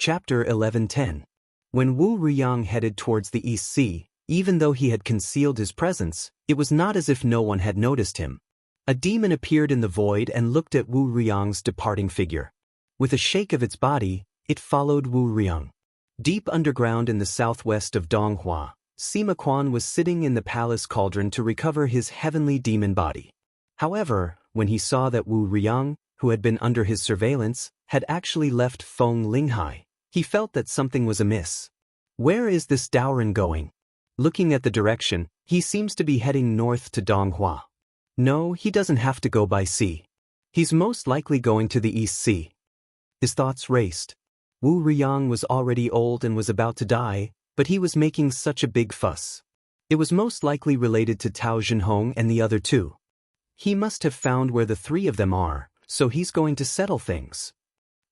Chapter 11:10. When Wu Riyang headed towards the East Sea, even though he had concealed his presence, it was not as if no one had noticed him. A demon appeared in the void and looked at Wu Riyang's departing figure. With a shake of its body, it followed Wu Riyang. Deep underground in the southwest of Donghua, Sima Quan was sitting in the palace cauldron to recover his heavenly demon body. However, when he saw that Wu Riyang, who had been under his surveillance, had actually left Feng Linghai, he felt that something was amiss. Where is this Daoren going? Looking at the direction, he seems to be heading north to Donghua. No, he doesn't have to go by sea. He's most likely going to the East Sea. His thoughts raced. Wu Riyang was already old and was about to die, but he was making such a big fuss. It was most likely related to Tao Zhenhong and the other two. He must have found where the three of them are, so he's going to settle things.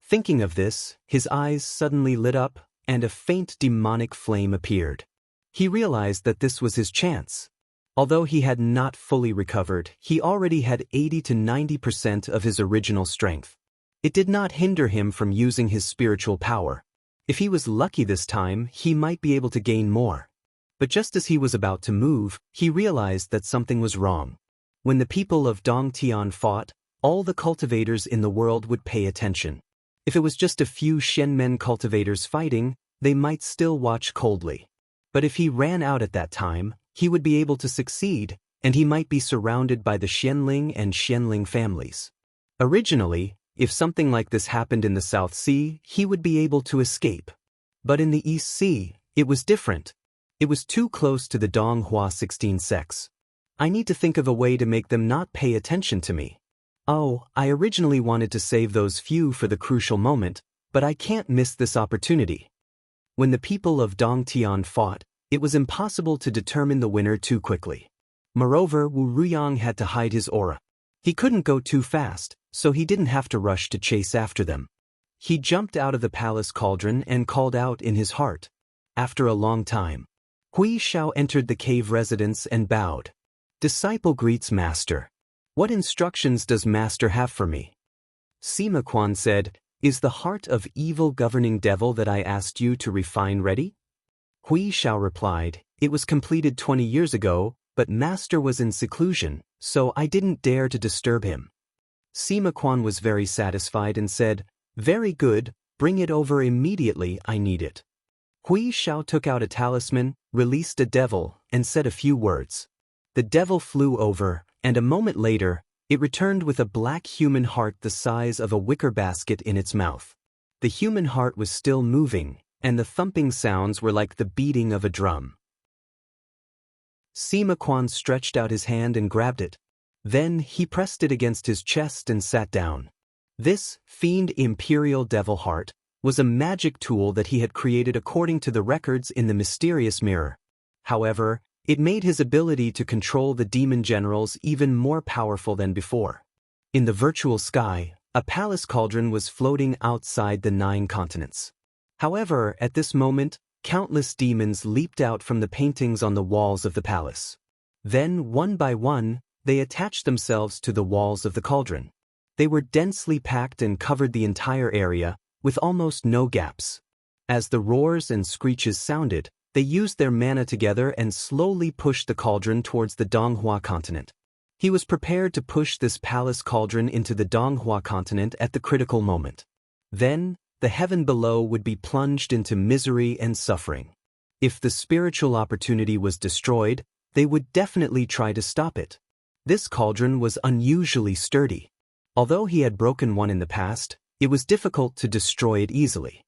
Thinking of this, his eyes suddenly lit up, and a faint demonic flame appeared. He realized that this was his chance. Although he had not fully recovered, he already had 80 to 90% of his original strength. It did not hinder him from using his spiritual power. If he was lucky this time, he might be able to gain more. But just as he was about to move, he realized that something was wrong. When the people of Dongtian fought, all the cultivators in the world would pay attention. If it was just a few Shenmen cultivators fighting, they might still watch coldly. But if he ran out at that time, he would be able to succeed, and he might be surrounded by the Xianling and Xianling families. Originally, if something like this happened in the South Sea, he would be able to escape. But in the East Sea, it was different. It was too close to the Donghua 16 sects. I need to think of a way to make them not pay attention to me. Oh, I originally wanted to save those few for the crucial moment, but I can't miss this opportunity. When the people of Dongtian fought, it was impossible to determine the winner too quickly. Moreover, Wu Riyang had to hide his aura. He couldn't go too fast, so he didn't have to rush to chase after them. He jumped out of the palace cauldron and called out in his heart. After a long time, Hui Xiao entered the cave residence and bowed. Disciple greets Master. What instructions does Master have for me? Sima Quan said, Is the heart of evil governing devil that I asked you to refine ready? Hui Xiao replied, It was completed 20 years ago, but Master was in seclusion, so I didn't dare to disturb him. Sima Quan was very satisfied and said, Very good, bring it over immediately, I need it. Hui Xiao took out a talisman, released a devil, and said a few words. The devil flew over, and a moment later, it returned with a black human heart the size of a wicker basket in its mouth. The human heart was still moving, and the thumping sounds were like the beating of a drum. Sima Quan stretched out his hand and grabbed it. Then he pressed it against his chest and sat down. This fiend imperial devil heart was a magic tool that he had created according to the records in the mysterious mirror. However, it made his ability to control the demon generals even more powerful than before. In the virtual sky, a palace cauldron was floating outside the 9 continents. However, at this moment, countless demons leaped out from the paintings on the walls of the palace. Then, one by one, they attached themselves to the walls of the cauldron. They were densely packed and covered the entire area, with almost no gaps. As the roars and screeches sounded, they used their mana together and slowly pushed the cauldron towards the Donghua continent. He was prepared to push this palace cauldron into the Donghua continent at the critical moment. Then, the heaven below would be plunged into misery and suffering. If the spiritual opportunity was destroyed, they would definitely try to stop it. This cauldron was unusually sturdy. Although he had broken one in the past, it was difficult to destroy it easily.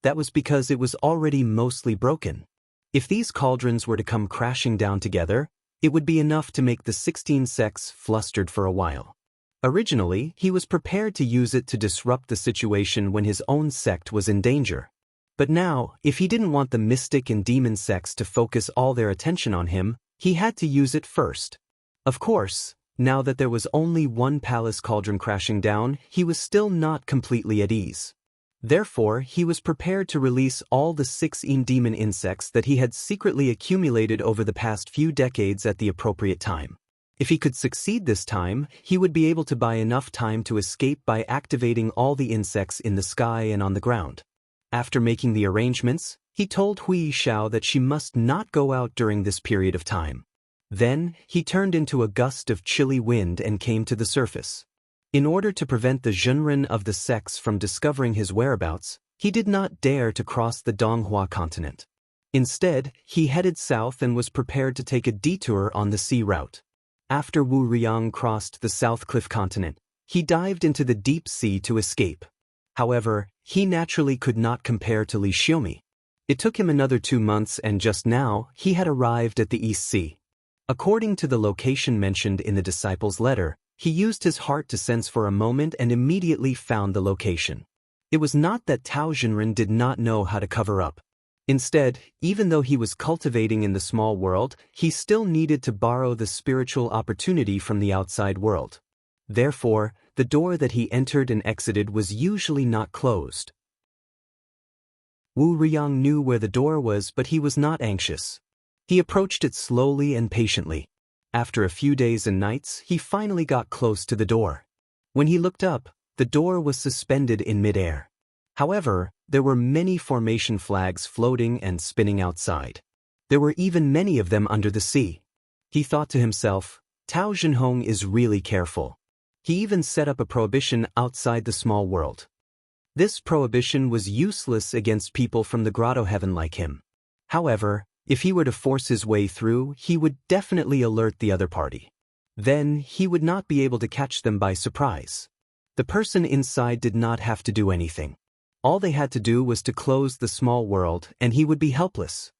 That was because it was already mostly broken. If these cauldrons were to come crashing down together, it would be enough to make the 16 sects flustered for a while. Originally, he was prepared to use it to disrupt the situation when his own sect was in danger. But now, if he didn't want the mystic and demon sects to focus all their attention on him, he had to use it first. Of course, now that there was only one palace cauldron crashing down, he was still not completely at ease. Therefore, he was prepared to release all the 16 demon insects that he had secretly accumulated over the past few decades at the appropriate time. If he could succeed this time, he would be able to buy enough time to escape by activating all the insects in the sky and on the ground. After making the arrangements, he told Hui Xiao that she must not go out during this period of time. Then, he turned into a gust of chilly wind and came to the surface. In order to prevent the Zhenren of the sects from discovering his whereabouts, he did not dare to cross the Donghua continent. Instead, he headed south and was prepared to take a detour on the sea route. After Wu Riyang crossed the South Cliff continent, he dived into the deep sea to escape. However, he naturally could not compare to Li Xiaomi. It took him another 2 months, and just now, he had arrived at the East Sea. According to the location mentioned in the disciple's letter, he used his heart to sense for a moment and immediately found the location. It was not that Tao Zhenren did not know how to cover up. Instead, even though he was cultivating in the small world, he still needed to borrow the spiritual opportunity from the outside world. Therefore, the door that he entered and exited was usually not closed. Wu Riyang knew where the door was, but he was not anxious. He approached it slowly and patiently. After a few days and nights, he finally got close to the door. When he looked up, the door was suspended in midair. However, there were many formation flags floating and spinning outside. There were even many of them under the sea. He thought to himself, Tao Zhenhong is really careful. He even set up a prohibition outside the small world. This prohibition was useless against people from the grotto heaven like him. However, if he were to force his way through, he would definitely alert the other party. Then, he would not be able to catch them by surprise. The person inside did not have to do anything. All they had to do was to close the small world, and he would be helpless.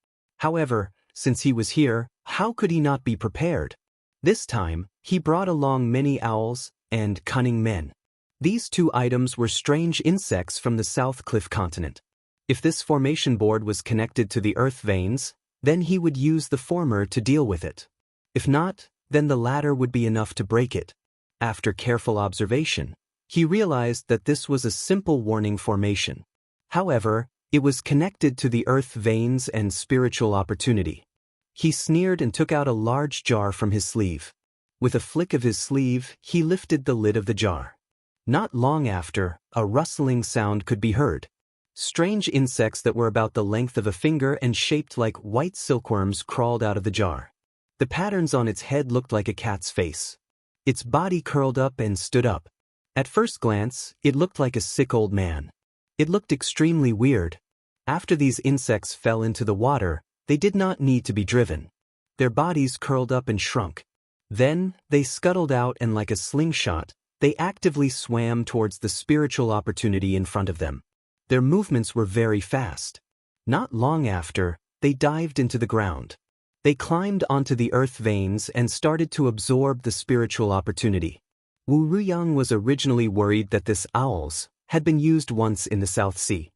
However, since he was here, how could he not be prepared? This time, he brought along many owls and cunning men. These 2 items were strange insects from the South Cliff continent. If this formation board was connected to the earth veins, then he would use the former to deal with it. If not, then the latter would be enough to break it. After careful observation, he realized that this was a simple warning formation. However, it was connected to the earth veins and spiritual opportunity. He sneered and took out a large jar from his sleeve. With a flick of his sleeve, he lifted the lid of the jar. Not long after, a rustling sound could be heard. Strange insects that were about the length of a finger and shaped like white silkworms crawled out of the jar. The patterns on its head looked like a cat's face. Its body curled up and stood up. At first glance, it looked like a sick old man. It looked extremely weird. After these insects fell into the water, they did not need to be driven. Their bodies curled up and shrunk. Then, they scuttled out, and like a slingshot, they actively swam towards the spiritual opportunity in front of them. Their movements were very fast. Not long after, they dived into the ground. They climbed onto the earth veins and started to absorb the spiritual opportunity. Wu Riyang was originally worried that this owls had been used once in the South Sea.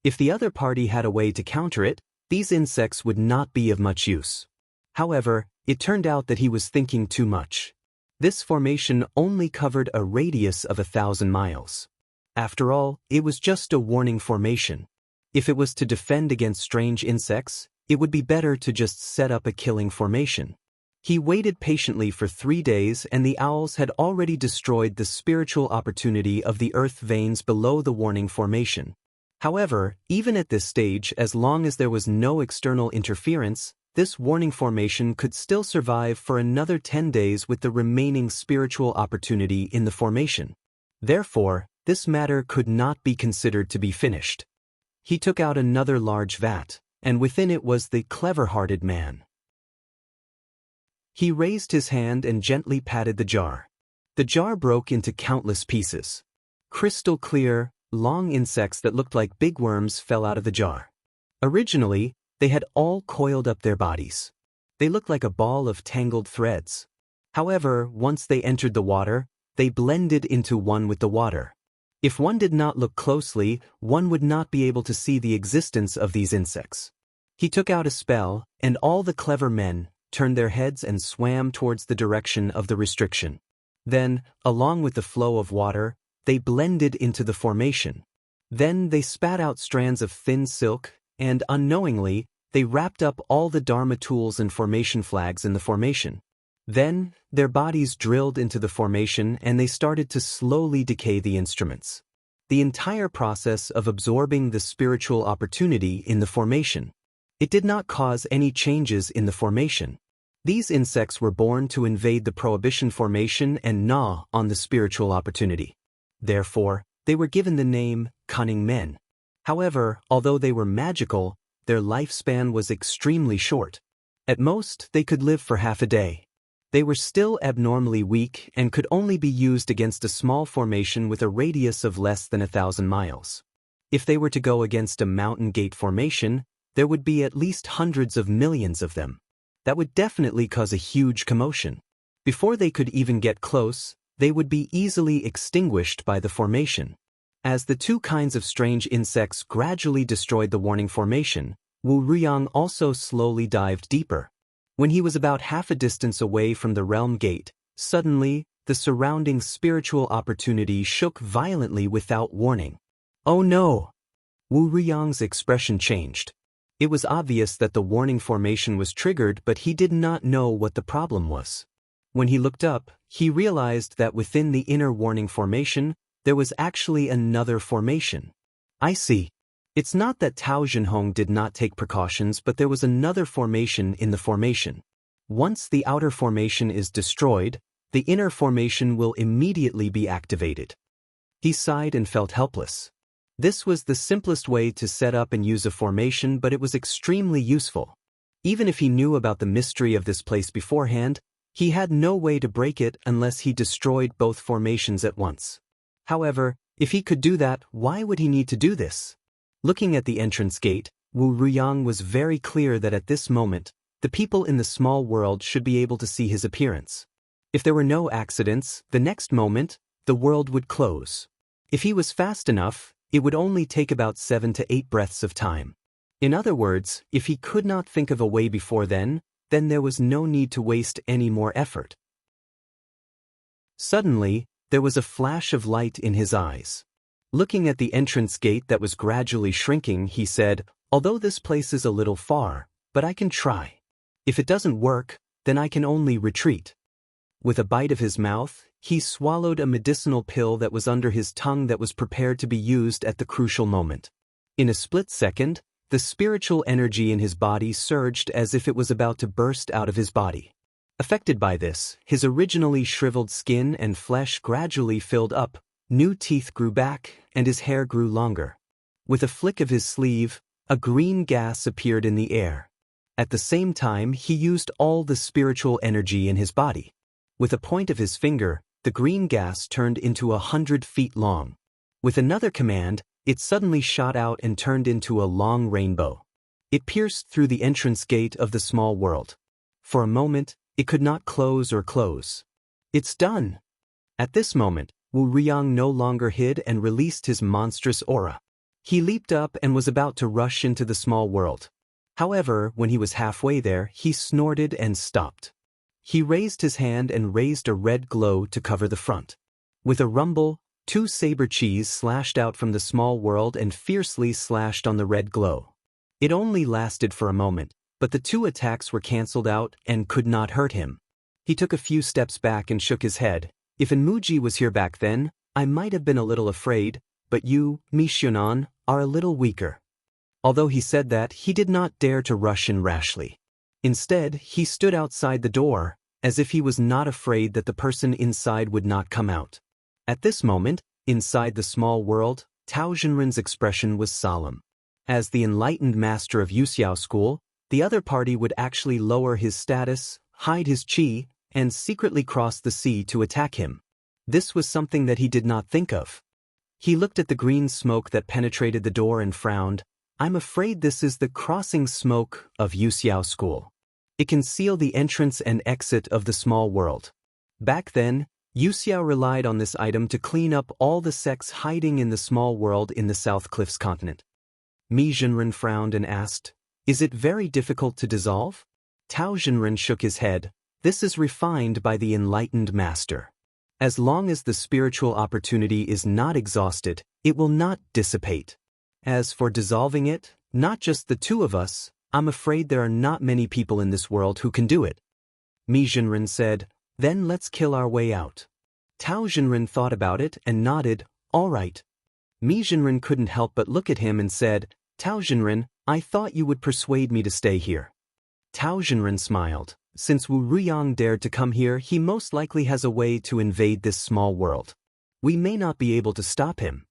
If the other party had a way to counter it, these insects would not be of much use. However, it turned out that he was thinking too much. This formation only covered a radius of 1,000 miles. After all, it was just a warning formation. If it was to defend against strange insects, it would be better to just set up a killing formation. He waited patiently for 3 days, and the owls had already destroyed the spiritual opportunity of the earth veins below the warning formation. However, even at this stage, as long as there was no external interference, this warning formation could still survive for another 10 days with the remaining spiritual opportunity in the formation. Therefore, this matter could not be considered to be finished. He took out another large vat, and within it was the clever-hearted man. He raised his hand and gently patted the jar. The jar broke into countless pieces. Crystal clear, long insects that looked like big worms fell out of the jar. Originally, they had all coiled up their bodies. They looked like a ball of tangled threads. However, once they entered the water, they blended into one with the water. If one did not look closely, one would not be able to see the existence of these insects. He took out a spell, and all the clever men turned their heads and swam towards the direction of the restriction. Then, along with the flow of water, they blended into the formation. Then they spat out strands of thin silk, and unknowingly, they wrapped up all the Dharma tools and formation flags in the formation. Then, their bodies drilled into the formation and they started to slowly decay the instruments. The entire process of absorbing the spiritual opportunity in the formation. It did not cause any changes in the formation. These insects were born to invade the prohibition formation and gnaw on the spiritual opportunity. Therefore, they were given the name cunning men. However, although they were magical, their lifespan was extremely short. At most, they could live for half a day. They were still abnormally weak and could only be used against a small formation with a radius of less than 1,000 miles. If they were to go against a mountain gate formation, there would be at least hundreds of millions of them. That would definitely cause a huge commotion. Before they could even get close, they would be easily extinguished by the formation. As the two kinds of strange insects gradually destroyed the warning formation, Wu Ruyang also slowly dived deeper. When he was about half a distance away from the realm gate, suddenly, the surrounding spiritual opportunity shook violently without warning. Oh no! Wu Ruyang's expression changed. It was obvious that the warning formation was triggered, but he did not know what the problem was. When he looked up, he realized that within the inner warning formation, there was actually another formation. I see. It's not that Tao Zhenhong did not take precautions, but there was another formation in the formation. Once the outer formation is destroyed, the inner formation will immediately be activated. He sighed and felt helpless. This was the simplest way to set up and use a formation, but it was extremely useful. Even if he knew about the mystery of this place beforehand, he had no way to break it unless he destroyed both formations at once. However, if he could do that, why would he need to do this? Looking at the entrance gate, Wu Ruyang was very clear that at this moment, the people in the small world should be able to see his appearance. If there were no accidents, the next moment, the world would close. If he was fast enough, it would only take about 7 to 8 breaths of time. In other words, if he could not think of a way before then there was no need to waste any more effort. Suddenly, there was a flash of light in his eyes. Looking at the entrance gate that was gradually shrinking, he said, "Although this place is a little far, but I can try. If it doesn't work, then I can only retreat." With a bite of his mouth, he swallowed a medicinal pill that was under his tongue that was prepared to be used at the crucial moment. In a split second, the spiritual energy in his body surged as if it was about to burst out of his body. Affected by this, his originally shriveled skin and flesh gradually filled up, new teeth grew back, and his hair grew longer. With a flick of his sleeve, a green gas appeared in the air. At the same time, he used all the spiritual energy in his body. With a point of his finger, the green gas turned into 100 feet long. With another command, it suddenly shot out and turned into a long rainbow. It pierced through the entrance gate of the small world. For a moment, it could not close or close. It's done! At this moment, Wu Ruyang no longer hid and released his monstrous aura. He leaped up and was about to rush into the small world. However, when he was halfway there, he snorted and stopped. He raised his hand and raised a red glow to cover the front. With a rumble, 2 saber cheese slashed out from the small world and fiercely slashed on the red glow. It only lasted for a moment, but the 2 attacks were cancelled out and could not hurt him. He took a few steps back and shook his head. If Enmuji was here back then, I might have been a little afraid, but you, Mi Xunan, are a little weaker. Although he said that, he did not dare to rush in rashly. Instead, he stood outside the door, as if he was not afraid that the person inside would not come out. At this moment, inside the small world, Tao Zhenren's expression was solemn. As the enlightened master of Yuxiao school, the other party would actually lower his status, hide his qi, and secretly cross the sea to attack him. This was something that he did not think of. He looked at the green smoke that penetrated the door and frowned. I'm afraid this is the crossing smoke of Yuxiao school. It can seal the entrance and exit of the small world. Back then, Yuxiao relied on this item to clean up all the sects hiding in the small world in the South Cliffs continent. Mi Zhenren frowned and asked, "Is it very difficult to dissolve?" Tao Zhenren shook his head. This is refined by the enlightened master. As long as the spiritual opportunity is not exhausted, it will not dissipate. As for dissolving it, not just the 2 of us, I'm afraid there are not many people in this world who can do it. Mi Jinren said, "Then let's kill our way out." Tao Jinren thought about it and nodded, "All right." Mi Jinren couldn't help but look at him and said, "Tao Jinren, I thought you would persuade me to stay here." Tao Jinren smiled. Since Wu Ruyang dared to come here, he most likely has a way to invade this small world. We may not be able to stop him.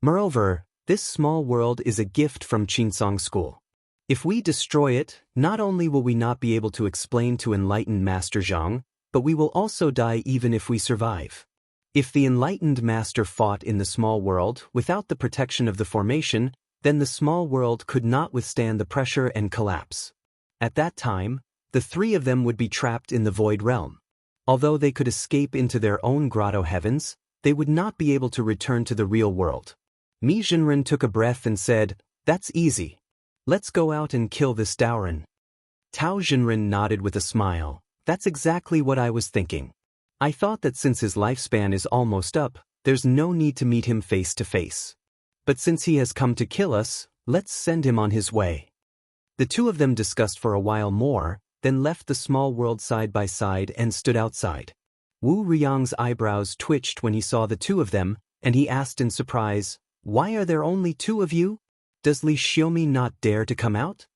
Moreover, this small world is a gift from Qinsong School. If we destroy it, not only will we not be able to explain to enlightened Master Zhang, but we will also die even if we survive. If the enlightened master fought in the small world without the protection of the formation, then the small world could not withstand the pressure and collapse. At that time, the three of them would be trapped in the void realm. Although they could escape into their own grotto heavens, they would not be able to return to the real world. Mi Jinren took a breath and said, "That's easy. Let's go out and kill this Daoren." Tao Jinren nodded with a smile. "That's exactly what I was thinking. I thought that since his lifespan is almost up, there's no need to meet him face to face. But since he has come to kill us, let's send him on his way." The two of them discussed for a while more, then left the small world side by side and stood outside. Wu Riyang's eyebrows twitched when he saw the two of them, and he asked in surprise, "Why are there only two of you? Does Li Xiaomi not dare to come out?"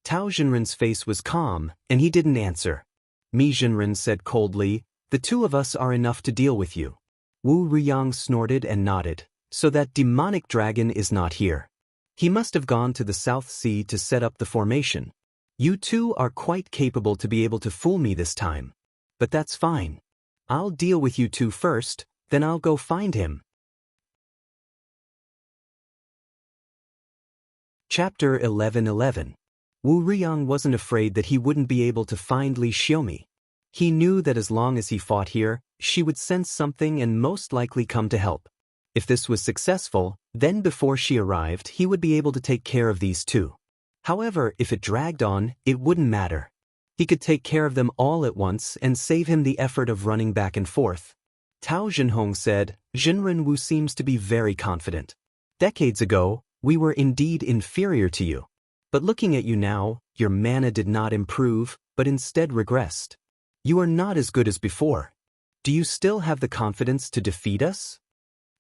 Tao Jinren's face was calm, and he didn't answer. Mi Jinren said coldly, "The two of us are enough to deal with you." Wu Riyang snorted and nodded. "So that demonic dragon is not here. He must have gone to the South Sea to set up the formation. You two are quite capable to be able to fool me this time. But that's fine. I'll deal with you two first, then I'll go find him." Chapter 11:11. Wu Riyang wasn't afraid that he wouldn't be able to find Li Xiaomi. He knew that as long as he fought here, she would sense something and most likely come to help. If this was successful, then before she arrived he would be able to take care of these two. However, if it dragged on, it wouldn't matter. He could take care of them all at once and save him the effort of running back and forth. Tao Jinhong said, "Jinren Wu seems to be very confident. Decades ago, we were indeed inferior to you. But looking at you now, your mana did not improve, but instead regressed. You are not as good as before. Do you still have the confidence to defeat us?"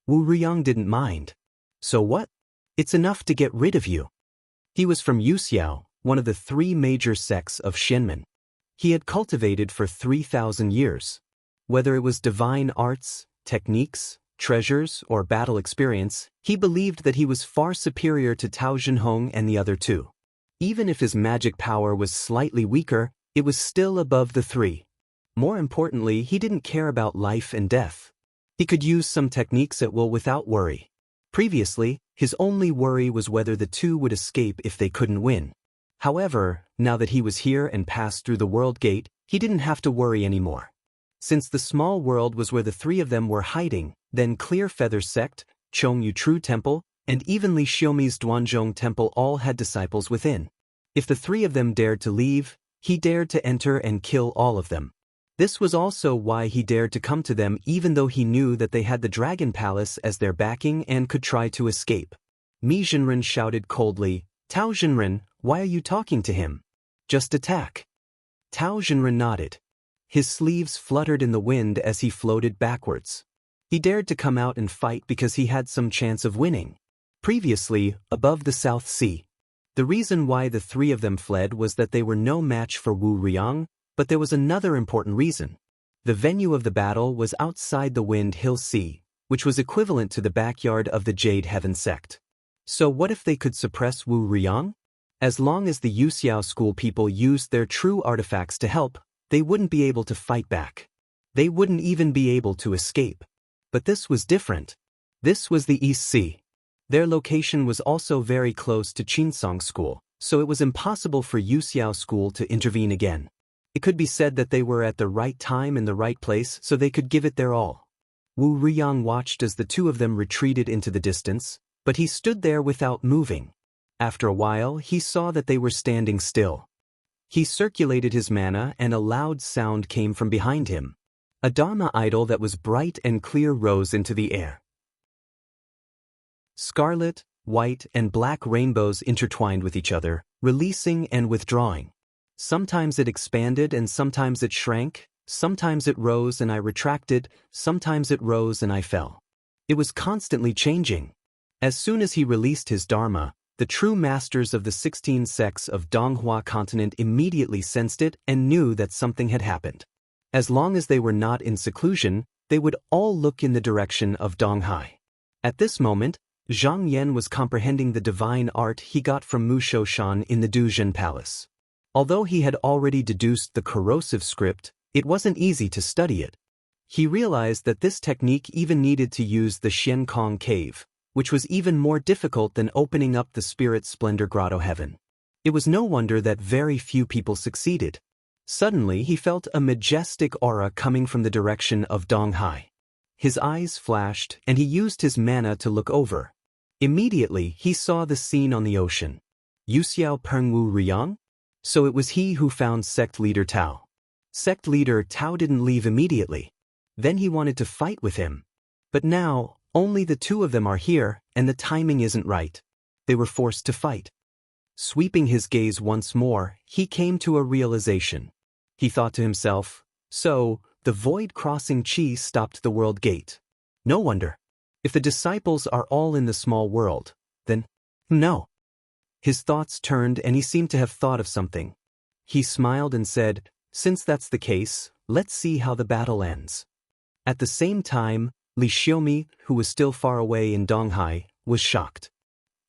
Wu Riyang didn't mind. "So what? It's enough to get rid of you." He was from Yuxiao, one of the three major sects of Shenmen. He had cultivated for 3,000 years. Whether it was divine arts, techniques, treasures, or battle experience, he believed that he was far superior to Tao Jinhong and the other two. Even if his magic power was slightly weaker, it was still above the three. More importantly, he didn't care about life and death. He could use some techniques at will without worry. Previously, his only worry was whether the two would escape if they couldn't win. However, now that he was here and passed through the world gate, he didn't have to worry anymore. Since the small world was where the three of them were hiding, then Clear Feather Sect, Chongyu True Temple, and even Li Xiaomi's Duanzhong Temple all had disciples within. If the three of them dared to leave, he dared to enter and kill all of them. This was also why he dared to come to them even though he knew that they had the Dragon Palace as their backing and could try to escape. Mi Jinren shouted coldly, "Tao Jinren, why are you talking to him? Just attack." Tao Jinren nodded. His sleeves fluttered in the wind as he floated backwards. He dared to come out and fight because he had some chance of winning. Previously, above the South Sea. The reason why the three of them fled was that they were no match for Wu Riyang, but there was another important reason. The venue of the battle was outside the Wind Hill Sea, which was equivalent to the backyard of the Jade Heaven sect. So what if they could suppress Wu Riyang? As long as the Yuxiao school people used their true artifacts to help, they wouldn't be able to fight back. They wouldn't even be able to escape. But this was different. This was the East Sea. Their location was also very close to Qinsong School, so it was impossible for Yuxiao School to intervene again. It could be said that they were at the right time in the right place so they could give it their all. Wu Riyang watched as the two of them retreated into the distance, but he stood there without moving. After a while, he saw that they were standing still. He circulated his mana and a loud sound came from behind him. A Dharma idol that was bright and clear rose into the air. Scarlet, white, and black rainbows intertwined with each other, releasing and withdrawing. Sometimes it expanded and sometimes it shrank, sometimes it rose and I retracted, sometimes it rose and I fell. It was constantly changing. As soon as he released his Dharma, the true masters of the 16 sects of Donghua continent immediately sensed it and knew that something had happened. As long as they were not in seclusion, they would all look in the direction of Donghai. At this moment, Zhang Yan was comprehending the divine art he got from Mu Shoshan in the Duzhen Palace. Although he had already deduced the corrosive script, it wasn't easy to study it. He realized that this technique even needed to use the Xian Kong cave, which was even more difficult than opening up the Spirit Splendor Grotto heaven. It was no wonder that very few people succeeded. Suddenly he felt a majestic aura coming from the direction of Donghai. His eyes flashed and he used his mana to look over. Immediately he saw the scene on the ocean. Yuxiao Pengwu Riyang? So it was he who found sect leader Tao. Sect leader Tao didn't leave immediately. Then he wanted to fight with him. But now, only the two of them are here, and the timing isn't right. They were forced to fight. Sweeping his gaze once more, he came to a realization. He thought to himself, so, the void-crossing chi stopped the world gate. No wonder. If the disciples are all in the small world, then, no. His thoughts turned and he seemed to have thought of something. He smiled and said, since that's the case, let's see how the battle ends. At the same time, Li Xiaomi, who was still far away in Donghai, was shocked.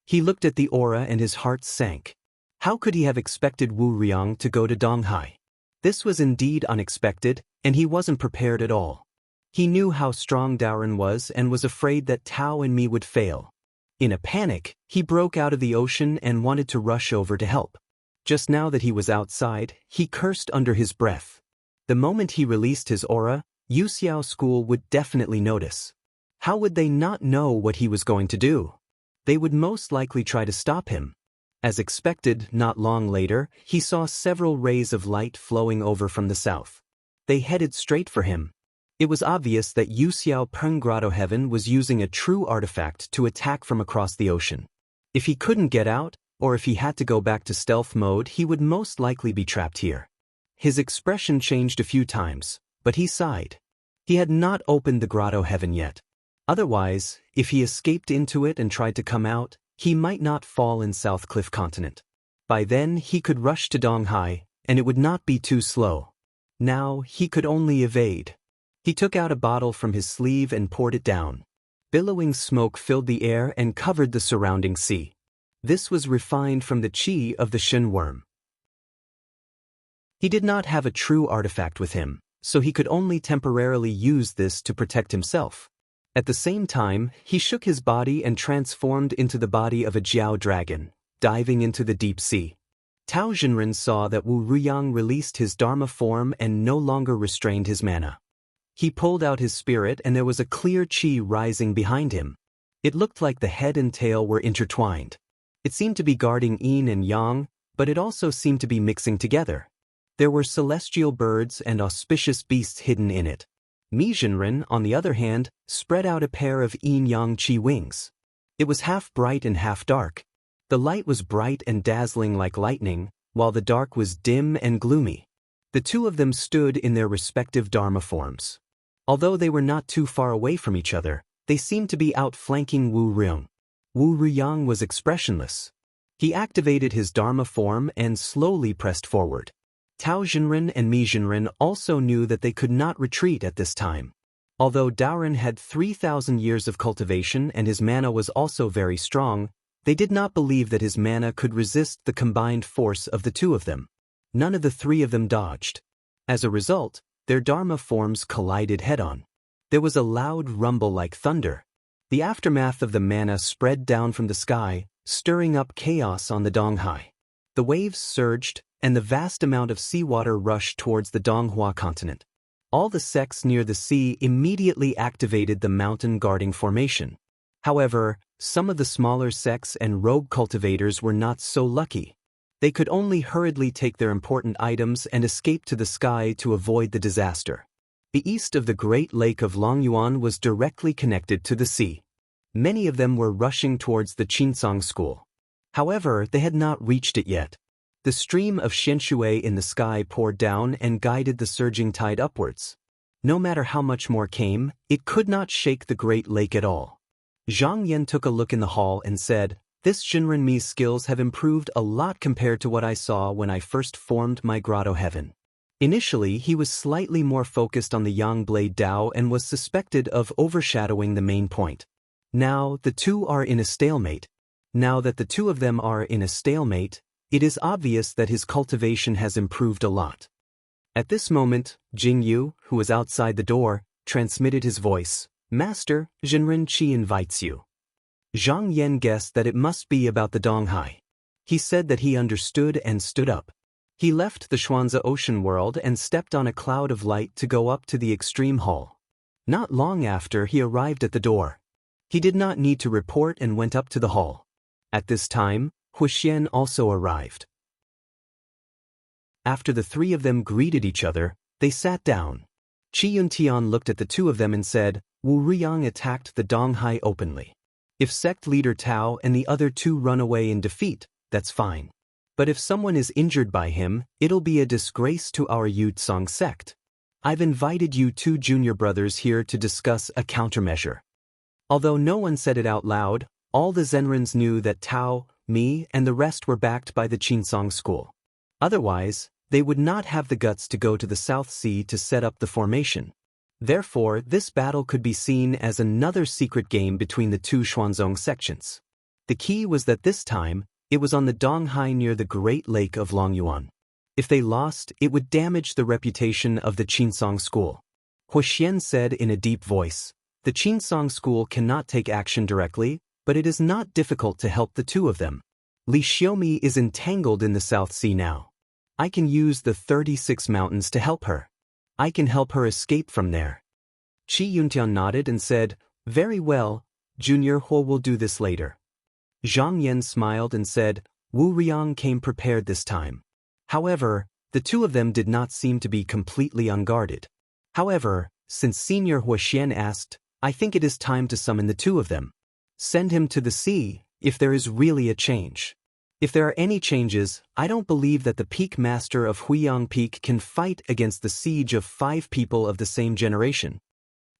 He looked at the aura and his heart sank. How could he have expected Wu Riang to go to Donghai? This was indeed unexpected, and he wasn't prepared at all. He knew how strong Daoren was and was afraid that Tao and me would fail. In a panic, he broke out of the ocean and wanted to rush over to help. Just now that he was outside, he cursed under his breath. The moment he released his aura, Yuxiao School would definitely notice. How would they not know what he was going to do? They would most likely try to stop him. As expected, not long later, he saw several rays of light flowing over from the south. They headed straight for him. It was obvious that Yuxiao Peng Grotto Heaven was using a true artifact to attack from across the ocean. If he couldn't get out, or if he had to go back to stealth mode, he would most likely be trapped here. His expression changed a few times, but he sighed. He had not opened the Grotto Heaven yet. Otherwise, if he escaped into it and tried to come out, he might not fall in South Cliff Continent. By then, he could rush to Donghai, and it would not be too slow. Now, he could only evade. He took out a bottle from his sleeve and poured it down. Billowing smoke filled the air and covered the surrounding sea. This was refined from the chi of the Shen worm. He did not have a true artifact with him, so he could only temporarily use this to protect himself. At the same time, he shook his body and transformed into the body of a Jiao dragon, diving into the deep sea. Tao Zhenren saw that Wu Ruyang released his Dharma form and no longer restrained his mana. He pulled out his spirit and there was a clear chi rising behind him. It looked like the head and tail were intertwined. It seemed to be guarding yin and yang, but it also seemed to be mixing together. There were celestial birds and auspicious beasts hidden in it. Mi Zhenren, on the other hand, spread out a pair of yin-yang chi wings. It was half bright and half dark. The light was bright and dazzling like lightning, while the dark was dim and gloomy. The two of them stood in their respective Dharma forms. Although they were not too far away from each other, they seemed to be outflanking Wu Ruyang. Wu Ruyang was expressionless. He activated his Dharma form and slowly pressed forward. Tao Zhenren and Mi Zhenren also knew that they could not retreat at this time. Although Daoren had 3,000 years of cultivation and his mana was also very strong, they did not believe that his mana could resist the combined force of the two of them. None of the three of them dodged. As a result, their Dharma forms collided head-on. There was a loud rumble like thunder. The aftermath of the mana spread down from the sky, stirring up chaos on the Donghai. The waves surged, and the vast amount of seawater rushed towards the Donghua continent. All the sects near the sea immediately activated the mountain guarding formation. However, some of the smaller sects and rogue cultivators were not so lucky. They could only hurriedly take their important items and escape to the sky to avoid the disaster. The east of the Great Lake of Longyuan was directly connected to the sea. Many of them were rushing towards the Qinsong school. However, they had not reached it yet. The stream of xianshui in the sky poured down and guided the surging tide upwards. No matter how much more came, it could not shake the great lake at all. Zhang Yan took a look in the hall and said, "This Jinrenmi's skills have improved a lot compared to what I saw when I first formed my grotto heaven." Initially, he was slightly more focused on the Yang Blade Dao and was suspected of overshadowing the main point. Now, the two are in a stalemate. Now that the two of them are in a stalemate, it is obvious that his cultivation has improved a lot. At this moment, Jing Yu, who was outside the door, transmitted his voice, "Master, Jinren Qi invites you." Zhang Yan guessed that it must be about the Donghai. He said that he understood and stood up. He left the Xuanzi ocean world and stepped on a cloud of light to go up to the extreme hall. Not long after, he arrived at the door. He did not need to report and went up to the hall. At this time, Huixian also arrived. After the three of them greeted each other, they sat down. Qi Yuntian looked at the two of them and said, "Wu Riyang attacked the Donghai openly. If sect leader Tao and the other two run away in defeat, that's fine. But if someone is injured by him, it'll be a disgrace to our Yutsong sect. I've invited you two junior brothers here to discuss a countermeasure." Although no one said it out loud, all the Zenrens knew that Tao, me, and the rest were backed by the Qinsong school. Otherwise, they would not have the guts to go to the South Sea to set up the formation. Therefore, this battle could be seen as another secret game between the two Xuanzong sections. The key was that this time, it was on the Donghai near the Great Lake of Longyuan. If they lost, it would damage the reputation of the Qinsong school. Huixian said in a deep voice, "The Qinsong school cannot take action directly, but it is not difficult to help the two of them. Li Xiaomi is entangled in the South Sea now. I can use the 36 mountains to help her. I can help her escape from there." Qi Yuntian nodded and said, "Very well, Junior Huo will do this later." Zhang Yan smiled and said, "Wu Riyang came prepared this time." However, the two of them did not seem to be completely unguarded. However, since Senior Huixian asked, "I think it is time to summon the two of them. Send him to the sea, if there is really a change. If there are any changes, I don't believe that the Peak Master of Huiyang Peak can fight against the siege of 5 people of the same generation."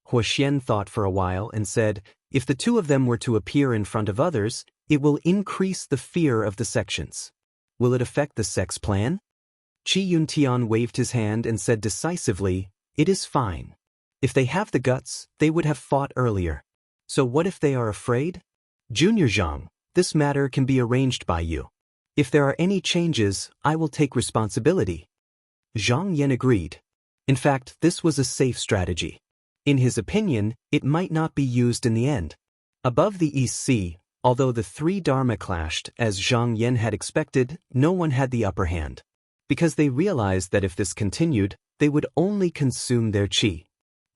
Huixian thought for a while and said, "If the two of them were to appear in front of others, it will increase the fear of the sections. Will it affect the sect's plan?" Qi Yuntian waved his hand and said decisively, "It is fine. If they have the guts, they would have fought earlier. So what if they are afraid? Junior Zhang, this matter can be arranged by you. If there are any changes, I will take responsibility." Zhang Yan agreed. In fact, this was a safe strategy. In his opinion, it might not be used in the end. Above the East Sea, although the three Dharma clashed, as Zhang Yan had expected, no one had the upper hand. Because they realized that if this continued, they would only consume their qi.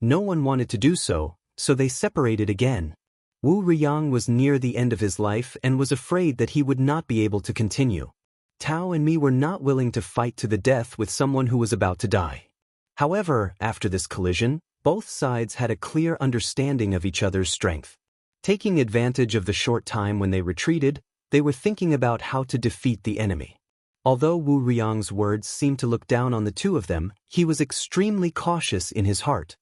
No one wanted to do so, so they separated again. Wu Riyang was near the end of his life and was afraid that he would not be able to continue. Tao and me were not willing to fight to the death with someone who was about to die. However, after this collision, both sides had a clear understanding of each other's strength. Taking advantage of the short time when they retreated, they were thinking about how to defeat the enemy. Although Wu Riyang's words seemed to look down on the two of them, he was extremely cautious in his heart.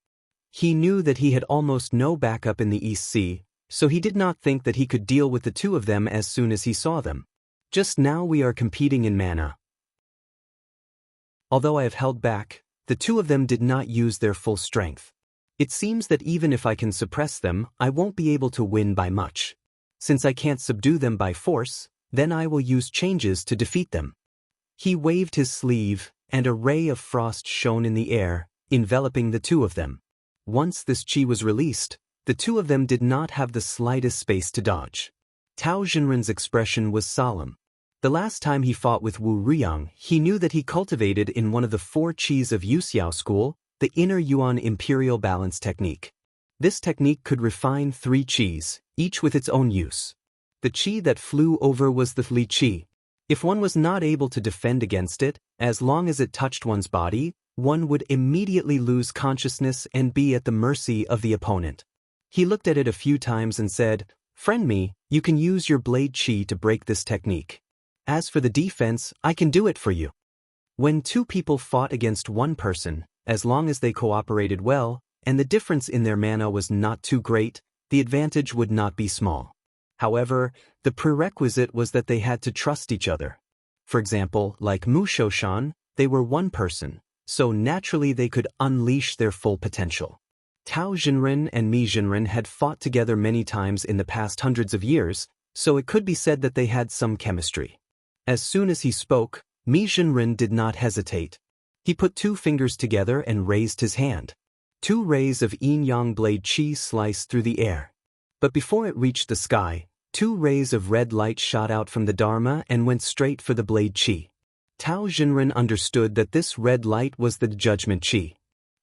He knew that he had almost no backup in the East Sea, so he did not think that he could deal with the two of them as soon as he saw them. Just now we are competing in mana. Although I have held back, the two of them did not use their full strength. It seems that even if I can suppress them, I won't be able to win by much. Since I can't subdue them by force, then I will use changes to defeat them. He waved his sleeve, and a ray of frost shone in the air, enveloping the two of them. Once this qi was released, the two of them did not have the slightest space to dodge. Tao Jinren's expression was solemn. The last time he fought with Wu Riyang, he knew that he cultivated in one of the 4 qis of Yuxiao school, the Inner Yuan Imperial Balance Technique. This technique could refine 3 qis, each with its own use. The qi that flew over was the Li qi. If one was not able to defend against it, as long as it touched one's body, one would immediately lose consciousness and be at the mercy of the opponent. He looked at it a few times and said, "Friend me, you can use your blade qi to break this technique." As for the defense, I can do it for you. When two people fought against one person, as long as they cooperated well, and the difference in their mana was not too great, the advantage would not be small. However, the prerequisite was that they had to trust each other. For example, like Mushoshan, they were one person, so naturally they could unleash their full potential. Tao Jinren and Mi Jinren had fought together many times in the past hundreds of years, so it could be said that they had some chemistry. As soon as he spoke, Mi Jinren did not hesitate. He put two fingers together and raised his hand. Two rays of yin-yang blade qi sliced through the air. But before it reached the sky, two rays of red light shot out from the Dharma and went straight for the blade qi. Tao Jinren understood that this red light was the judgment qi.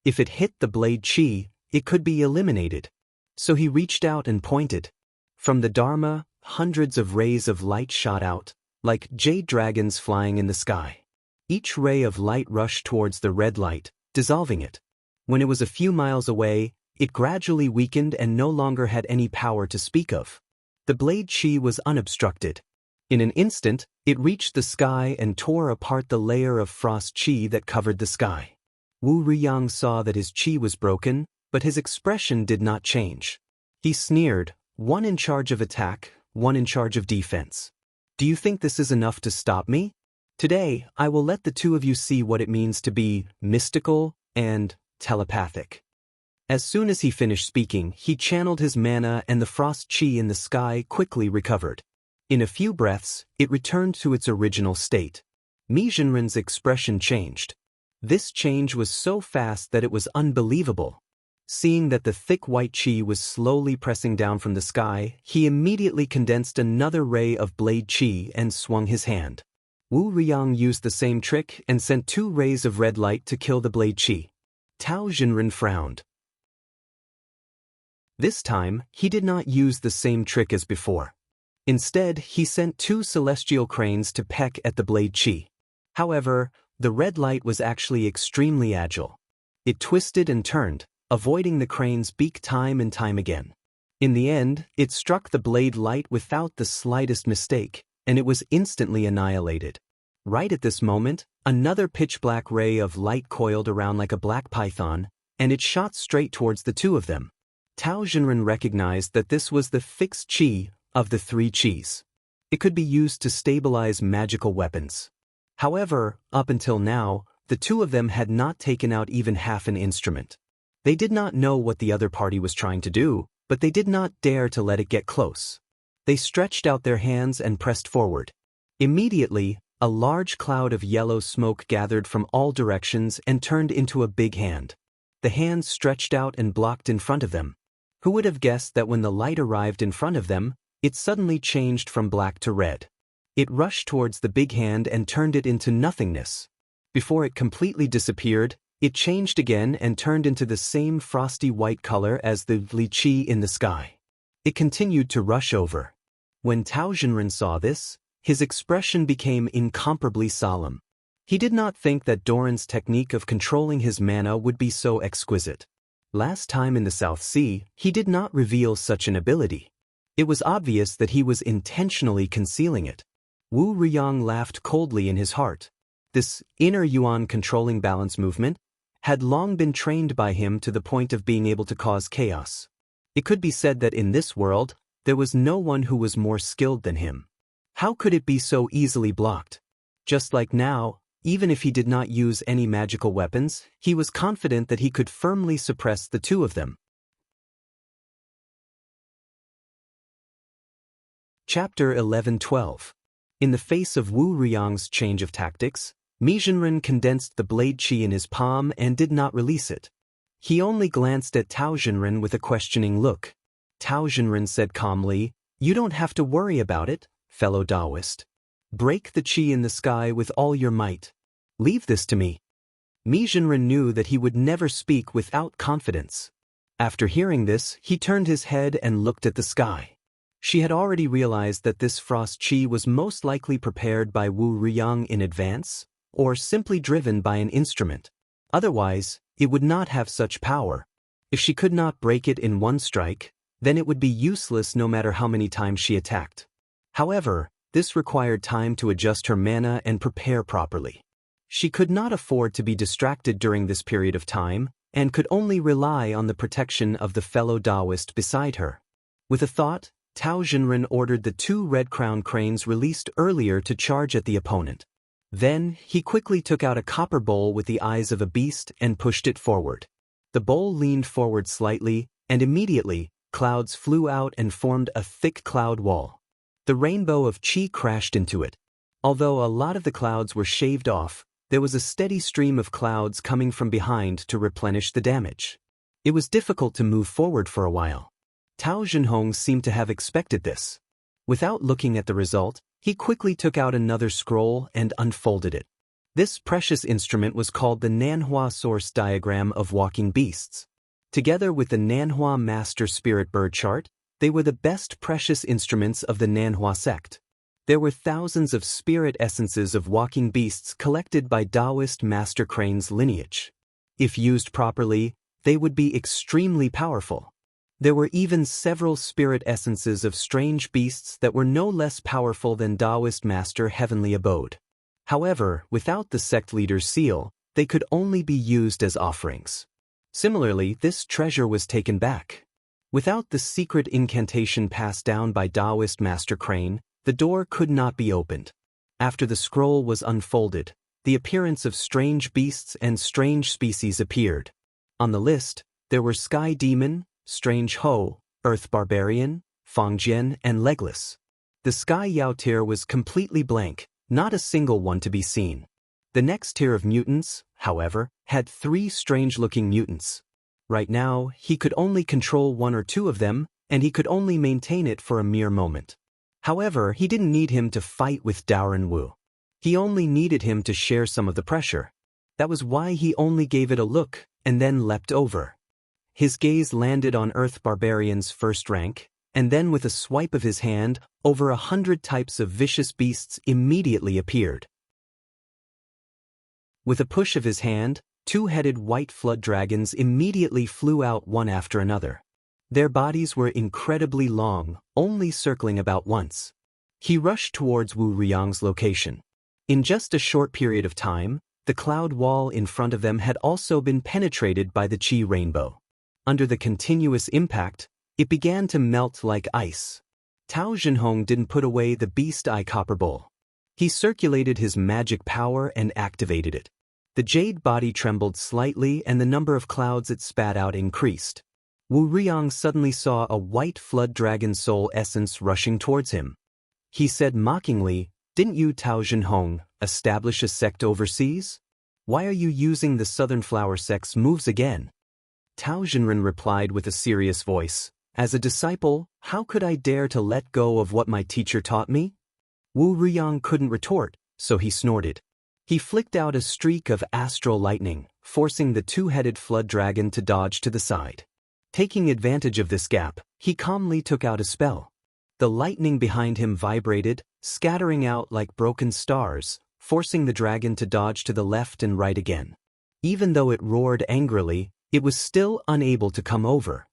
If it hit the blade qi, it could be eliminated. So he reached out and pointed. From the Dharma, hundreds of rays of light shot out, like jade dragons flying in the sky. Each ray of light rushed towards the red light, dissolving it. When it was a few miles away, it gradually weakened and no longer had any power to speak of. The blade qi was unobstructed. In an instant, it reached the sky and tore apart the layer of frost qi that covered the sky. Wu Riyang saw that his qi was broken, but his expression did not change. He sneered, one in charge of attack, one in charge of defense. Do you think this is enough to stop me? Today, I will let the two of you see what it means to be mystical and telepathic. As soon as he finished speaking, he channeled his mana and the frost qi in the sky quickly recovered. In a few breaths, it returned to its original state. Mi Jinren's expression changed. This change was so fast that it was unbelievable. Seeing that the thick white qi was slowly pressing down from the sky, he immediately condensed another ray of blade qi and swung his hand. Wu Riyang used the same trick and sent two rays of red light to kill the blade qi. Tao Jinren frowned. This time, he did not use the same trick as before. Instead, he sent two celestial cranes to peck at the blade qi. However, the red light was actually extremely agile. It twisted and turned, avoiding the crane's beak time and time again. In the end, it struck the blade light without the slightest mistake, and it was instantly annihilated. Right at this moment, another pitch-black ray of light coiled around like a black python, and it shot straight towards the two of them. Tao Jinren recognized that this was the fixed qi of the three qis. It could be used to stabilize magical weapons. However, up until now, the two of them had not taken out even half an instrument. They did not know what the other party was trying to do, but they did not dare to let it get close. They stretched out their hands and pressed forward. Immediately, a large cloud of yellow smoke gathered from all directions and turned into a big hand. The hand stretched out and blocked in front of them. Who would have guessed that when the light arrived in front of them, it suddenly changed from black to red? It rushed towards the big hand and turned it into nothingness. Before it completely disappeared, it changed again and turned into the same frosty white color as the lychee in the sky. It continued to rush over. When Tao Jinren saw this, his expression became incomparably solemn. He did not think that Doran's technique of controlling his mana would be so exquisite. Last time in the South Sea, he did not reveal such an ability. It was obvious that he was intentionally concealing it. Wu Riyang laughed coldly in his heart. This inner yuan controlling balance movement had long been trained by him to the point of being able to cause chaos. It could be said that in this world, there was no one who was more skilled than him. How could it be so easily blocked? Just like now, even if he did not use any magical weapons, he was confident that he could firmly suppress the two of them. Chapter 11-12. In the face of Wu Riyang's change of tactics, Mi Jinren condensed the blade qi in his palm and did not release it. He only glanced at Tao Jinren with a questioning look. Tao Jinren said calmly, "You don't have to worry about it, fellow Taoist. Break the qi in the sky with all your might. Leave this to me." Mi Jinren knew that he would never speak without confidence. After hearing this, he turned his head and looked at the sky. She had already realized that this frost qi was most likely prepared by Wu Riyang in advance, or simply driven by an instrument. Otherwise, it would not have such power. If she could not break it in one strike, then it would be useless no matter how many times she attacked. However, this required time to adjust her mana and prepare properly. She could not afford to be distracted during this period of time, and could only rely on the protection of the fellow Taoist beside her. With a thought, Tao Jinren ordered the 2 red-crowned cranes released earlier to charge at the opponent. Then, he quickly took out a copper bowl with the eyes of a beast and pushed it forward. The bowl leaned forward slightly, and immediately, clouds flew out and formed a thick cloud wall. The rainbow of chi crashed into it. Although a lot of the clouds were shaved off, there was a steady stream of clouds coming from behind to replenish the damage. It was difficult to move forward for a while. Tao Jinhong seemed to have expected this. Without looking at the result, he quickly took out another scroll and unfolded it. This precious instrument was called the Nanhua Source Diagram of Walking Beasts. Together with the Nanhua Master Spirit Bird Chart, they were the best precious instruments of the Nanhua sect. There were thousands of spirit essences of walking beasts collected by Taoist Master Crane's lineage. If used properly, they would be extremely powerful. There were even several spirit essences of strange beasts that were no less powerful than Taoist Master Heavenly Abode. However, without the sect leader's seal, they could only be used as offerings. Similarly, this treasure was taken back. Without the secret incantation passed down by Taoist Master Crane, the door could not be opened. After the scroll was unfolded, the appearance of strange beasts and strange species appeared. On the list, there were Sky Demon, Strange Ho, Earth Barbarian, Fangjian, and Legless. The Sky Yao tier was completely blank, not a single one to be seen. The next tier of mutants, however, had 3 strange-looking mutants. Right now, he could only control 1 or 2 of them, and he could only maintain it for a mere moment. However, he didn't need him to fight with Daoren Wu. He only needed him to share some of the pressure. That was why he only gave it a look, and then leapt over. His gaze landed on Earth Barbarian's first rank, and then with a swipe of his hand, over 100 types of vicious beasts immediately appeared. With a push of his hand, 2-headed white flood dragons immediately flew out one after another. Their bodies were incredibly long, only circling about once. He rushed towards Wu Riyang's location. In just a short period of time, the cloud wall in front of them had also been penetrated by the Qi rainbow. Under the continuous impact, it began to melt like ice. Tao Jinhong didn't put away the Beast Eye Copper Bowl. He circulated his magic power and activated it. The jade body trembled slightly and the number of clouds it spat out increased. Wu Riyang suddenly saw a white flood dragon soul essence rushing towards him. He said mockingly, "Didn't you, Tao Jinhong, establish a sect overseas? Why are you using the Southern Flower sect's moves again?" Tao Jinren replied with a serious voice, "As a disciple, how could I dare to let go of what my teacher taught me?" Wu Riyang couldn't retort, so he snorted. He flicked out a streak of astral lightning, forcing the 2-headed flood dragon to dodge to the side. Taking advantage of this gap, he calmly took out a spell. The lightning behind him vibrated, scattering out like broken stars, forcing the dragon to dodge to the left and right again. Even though it roared angrily, it was still unable to come over.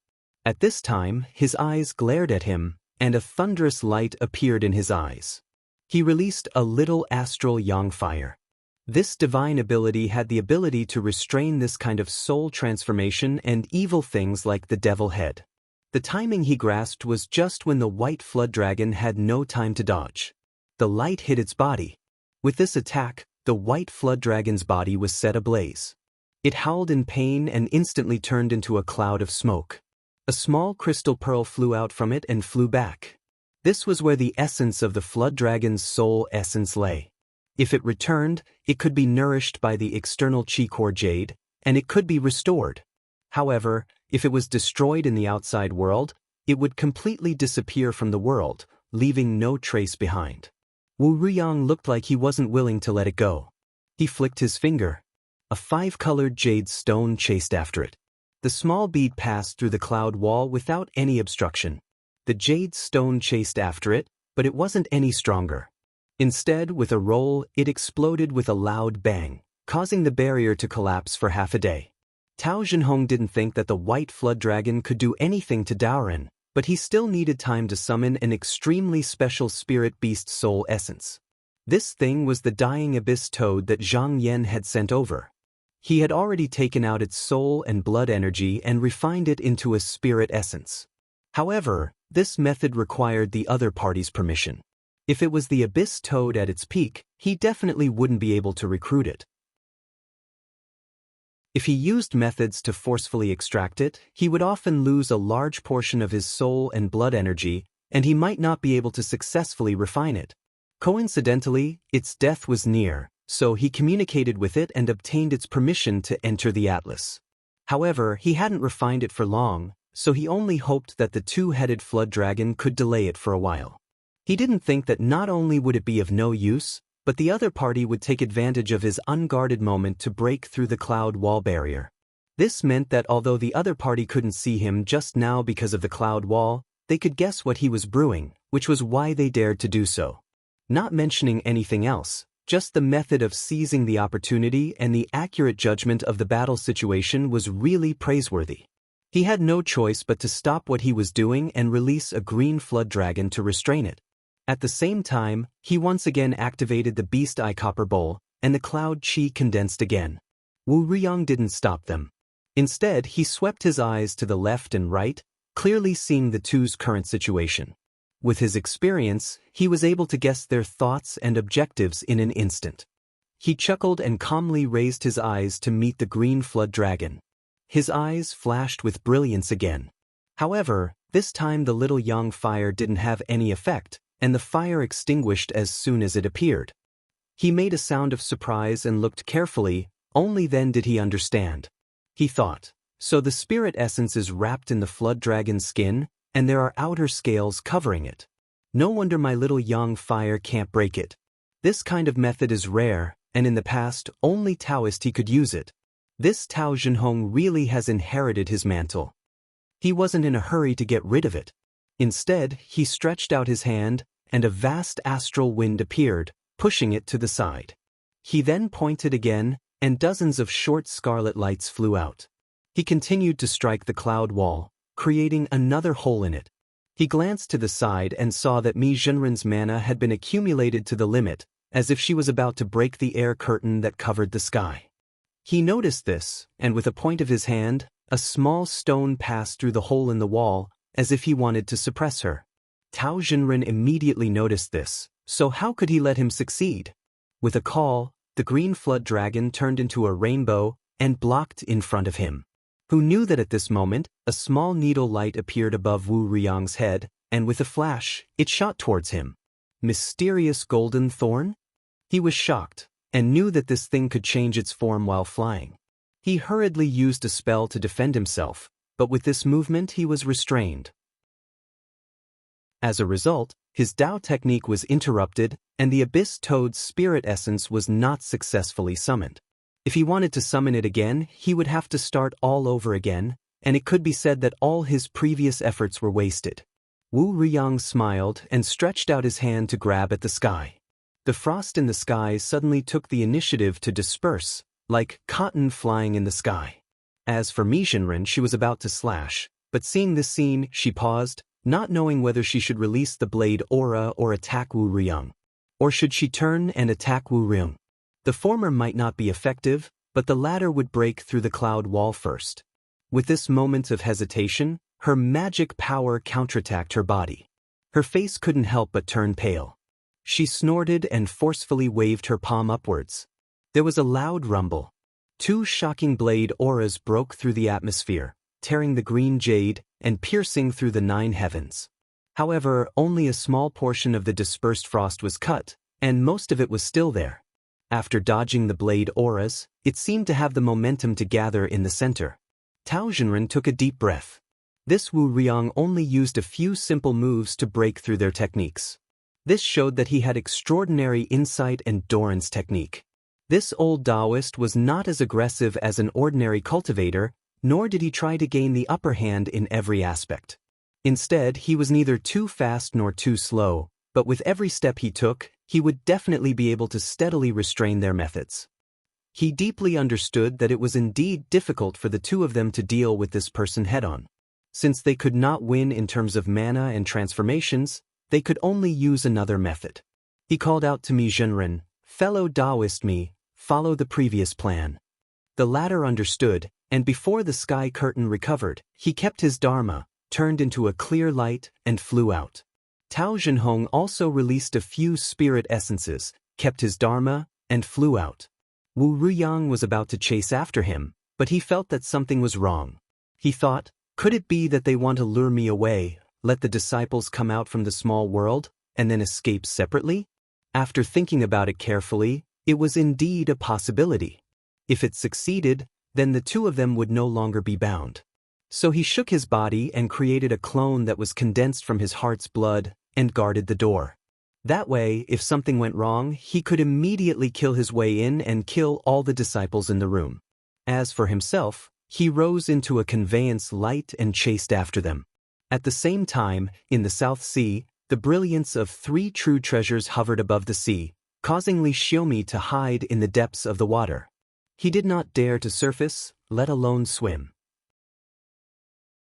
At this time, his eyes glared at him, and a thunderous light appeared in his eyes. He released a little astral yang fire. This divine ability had the ability to restrain this kind of soul transformation and evil things like the devil head. The timing he grasped was just when the white flood dragon had no time to dodge. The light hit its body. With this attack, the white flood dragon's body was set ablaze. It howled in pain and instantly turned into a cloud of smoke. A small crystal pearl flew out from it and flew back. This was where the essence of the flood dragon's soul essence lay. If it returned, it could be nourished by the external Qi core jade, and it could be restored. However, if it was destroyed in the outside world, it would completely disappear from the world, leaving no trace behind. Wu Riyang looked like he wasn't willing to let it go. He flicked his finger. A 5-colored jade stone chased after it. The small bead passed through the cloud wall without any obstruction. The jade stone chased after it, but it wasn't any stronger. Instead, with a roll, it exploded with a loud bang, causing the barrier to collapse for half a day. Tao Jinhong didn't think that the white flood dragon could do anything to Daoren, but he still needed time to summon an extremely special spirit beast soul essence. This thing was the dying abyss toad that Zhang Yan had sent over. He had already taken out its soul and blood energy and refined it into a spirit essence. However, this method required the other party's permission. If it was the abyss toad at its peak, he definitely wouldn't be able to recruit it. If he used methods to forcefully extract it, he would often lose a large portion of his soul and blood energy, and he might not be able to successfully refine it. Coincidentally, its death was near, so he communicated with it and obtained its permission to enter the Atlas. However, he hadn't refined it for long, so he only hoped that the two-headed flood dragon could delay it for a while. He didn't think that not only would it be of no use, but the other party would take advantage of his unguarded moment to break through the cloud wall barrier. This meant that although the other party couldn't see him just now because of the cloud wall, they could guess what he was brewing, which was why they dared to do so. Not mentioning anything else, just the method of seizing the opportunity and the accurate judgment of the battle situation was really praiseworthy. He had no choice but to stop what he was doing and release a green flood dragon to restrain it. At the same time, he once again activated the Beast Eye Copper Bowl, and the cloud chi condensed again. Wu Riyang didn't stop them. Instead, he swept his eyes to the left and right, clearly seeing the two's current situation. With his experience, he was able to guess their thoughts and objectives in an instant. He chuckled and calmly raised his eyes to meet the green flood dragon. His eyes flashed with brilliance again. However, this time the little yang fire didn't have any effect, and the fire extinguished as soon as it appeared. He made a sound of surprise and looked carefully, only then did he understand. He thought, so the spirit essence is wrapped in the flood dragon's skin, and there are outer scales covering it. No wonder my little yang fire can't break it. This kind of method is rare, and in the past, only Taoist he could use it. This Tao Zhenhong really has inherited his mantle. He wasn't in a hurry to get rid of it. Instead, he stretched out his hand, and a vast astral wind appeared, pushing it to the side. He then pointed again, and dozens of short scarlet lights flew out. He continued to strike the cloud wall, creating another hole in it. He glanced to the side and saw that Mi Zhenren's mana had been accumulated to the limit, as if she was about to break the air curtain that covered the sky. He noticed this, and with a point of his hand, a small stone passed through the hole in the wall, as if he wanted to suppress her. Tao Zhenren immediately noticed this, so how could he let him succeed? With a call, the green flood dragon turned into a rainbow and blocked in front of him. Who knew that at this moment, a small needle light appeared above Wu Riyang's head, and with a flash, it shot towards him. Mysterious golden thorn? He was shocked, and knew that this thing could change its form while flying. He hurriedly used a spell to defend himself, but with this movement he was restrained. As a result, his Dao technique was interrupted, and the Abyss Toad's spirit essence was not successfully summoned. If he wanted to summon it again, he would have to start all over again, and it could be said that all his previous efforts were wasted. Wu Riyang smiled and stretched out his hand to grab at the sky. The frost in the sky suddenly took the initiative to disperse, like cotton flying in the sky. As for Mi Zhenren, she was about to slash, but seeing this scene, she paused, not knowing whether she should release the blade aura or attack Wu Riyang. Or should she turn and attack Wu Riyang? The former might not be effective, but the latter would break through the cloud wall first. With this moment of hesitation, her magic power counterattacked her body. Her face couldn't help but turn pale. She snorted and forcefully waved her palm upwards. There was a loud rumble. Two shocking blade auras broke through the atmosphere, tearing the green jade and piercing through the 9 heavens. However, only a small portion of the dispersed frost was cut, and most of it was still there. After dodging the blade auras, it seemed to have the momentum to gather in the center. Tao Zhenren took a deep breath. This Wu Riyang only used a few simple moves to break through their techniques. This showed that he had extraordinary insight and endurance technique. This old Taoist was not as aggressive as an ordinary cultivator, nor did he try to gain the upper hand in every aspect. Instead, he was neither too fast nor too slow, but with every step he took, he would definitely be able to steadily restrain their methods. He deeply understood that it was indeed difficult for the two of them to deal with this person head-on. Since they could not win in terms of mana and transformations, they could only use another method. He called out to Mi Zhenren, "Fellow Taoist Mi, follow the previous plan." The latter understood, and before the sky curtain recovered, he kept his dharma, turned into a clear light, and flew out. Tao Zhenhong also released a few spirit essences, kept his dharma, and flew out. Wu Ruyang was about to chase after him, but he felt that something was wrong. He thought, could it be that they want to lure me away, let the disciples come out from the small world, and then escape separately? After thinking about it carefully, it was indeed a possibility. If it succeeded, then the two of them would no longer be bound. So he shook his body and created a clone that was condensed from his heart's blood, and guarded the door. That way, if something went wrong, he could immediately kill his way in and kill all the disciples in the room. As for himself, he rose into a conveyance light and chased after them. At the same time, in the South Sea, the brilliance of 3 true treasures hovered above the sea, causing Li Xiaomi to hide in the depths of the water. He did not dare to surface, let alone swim.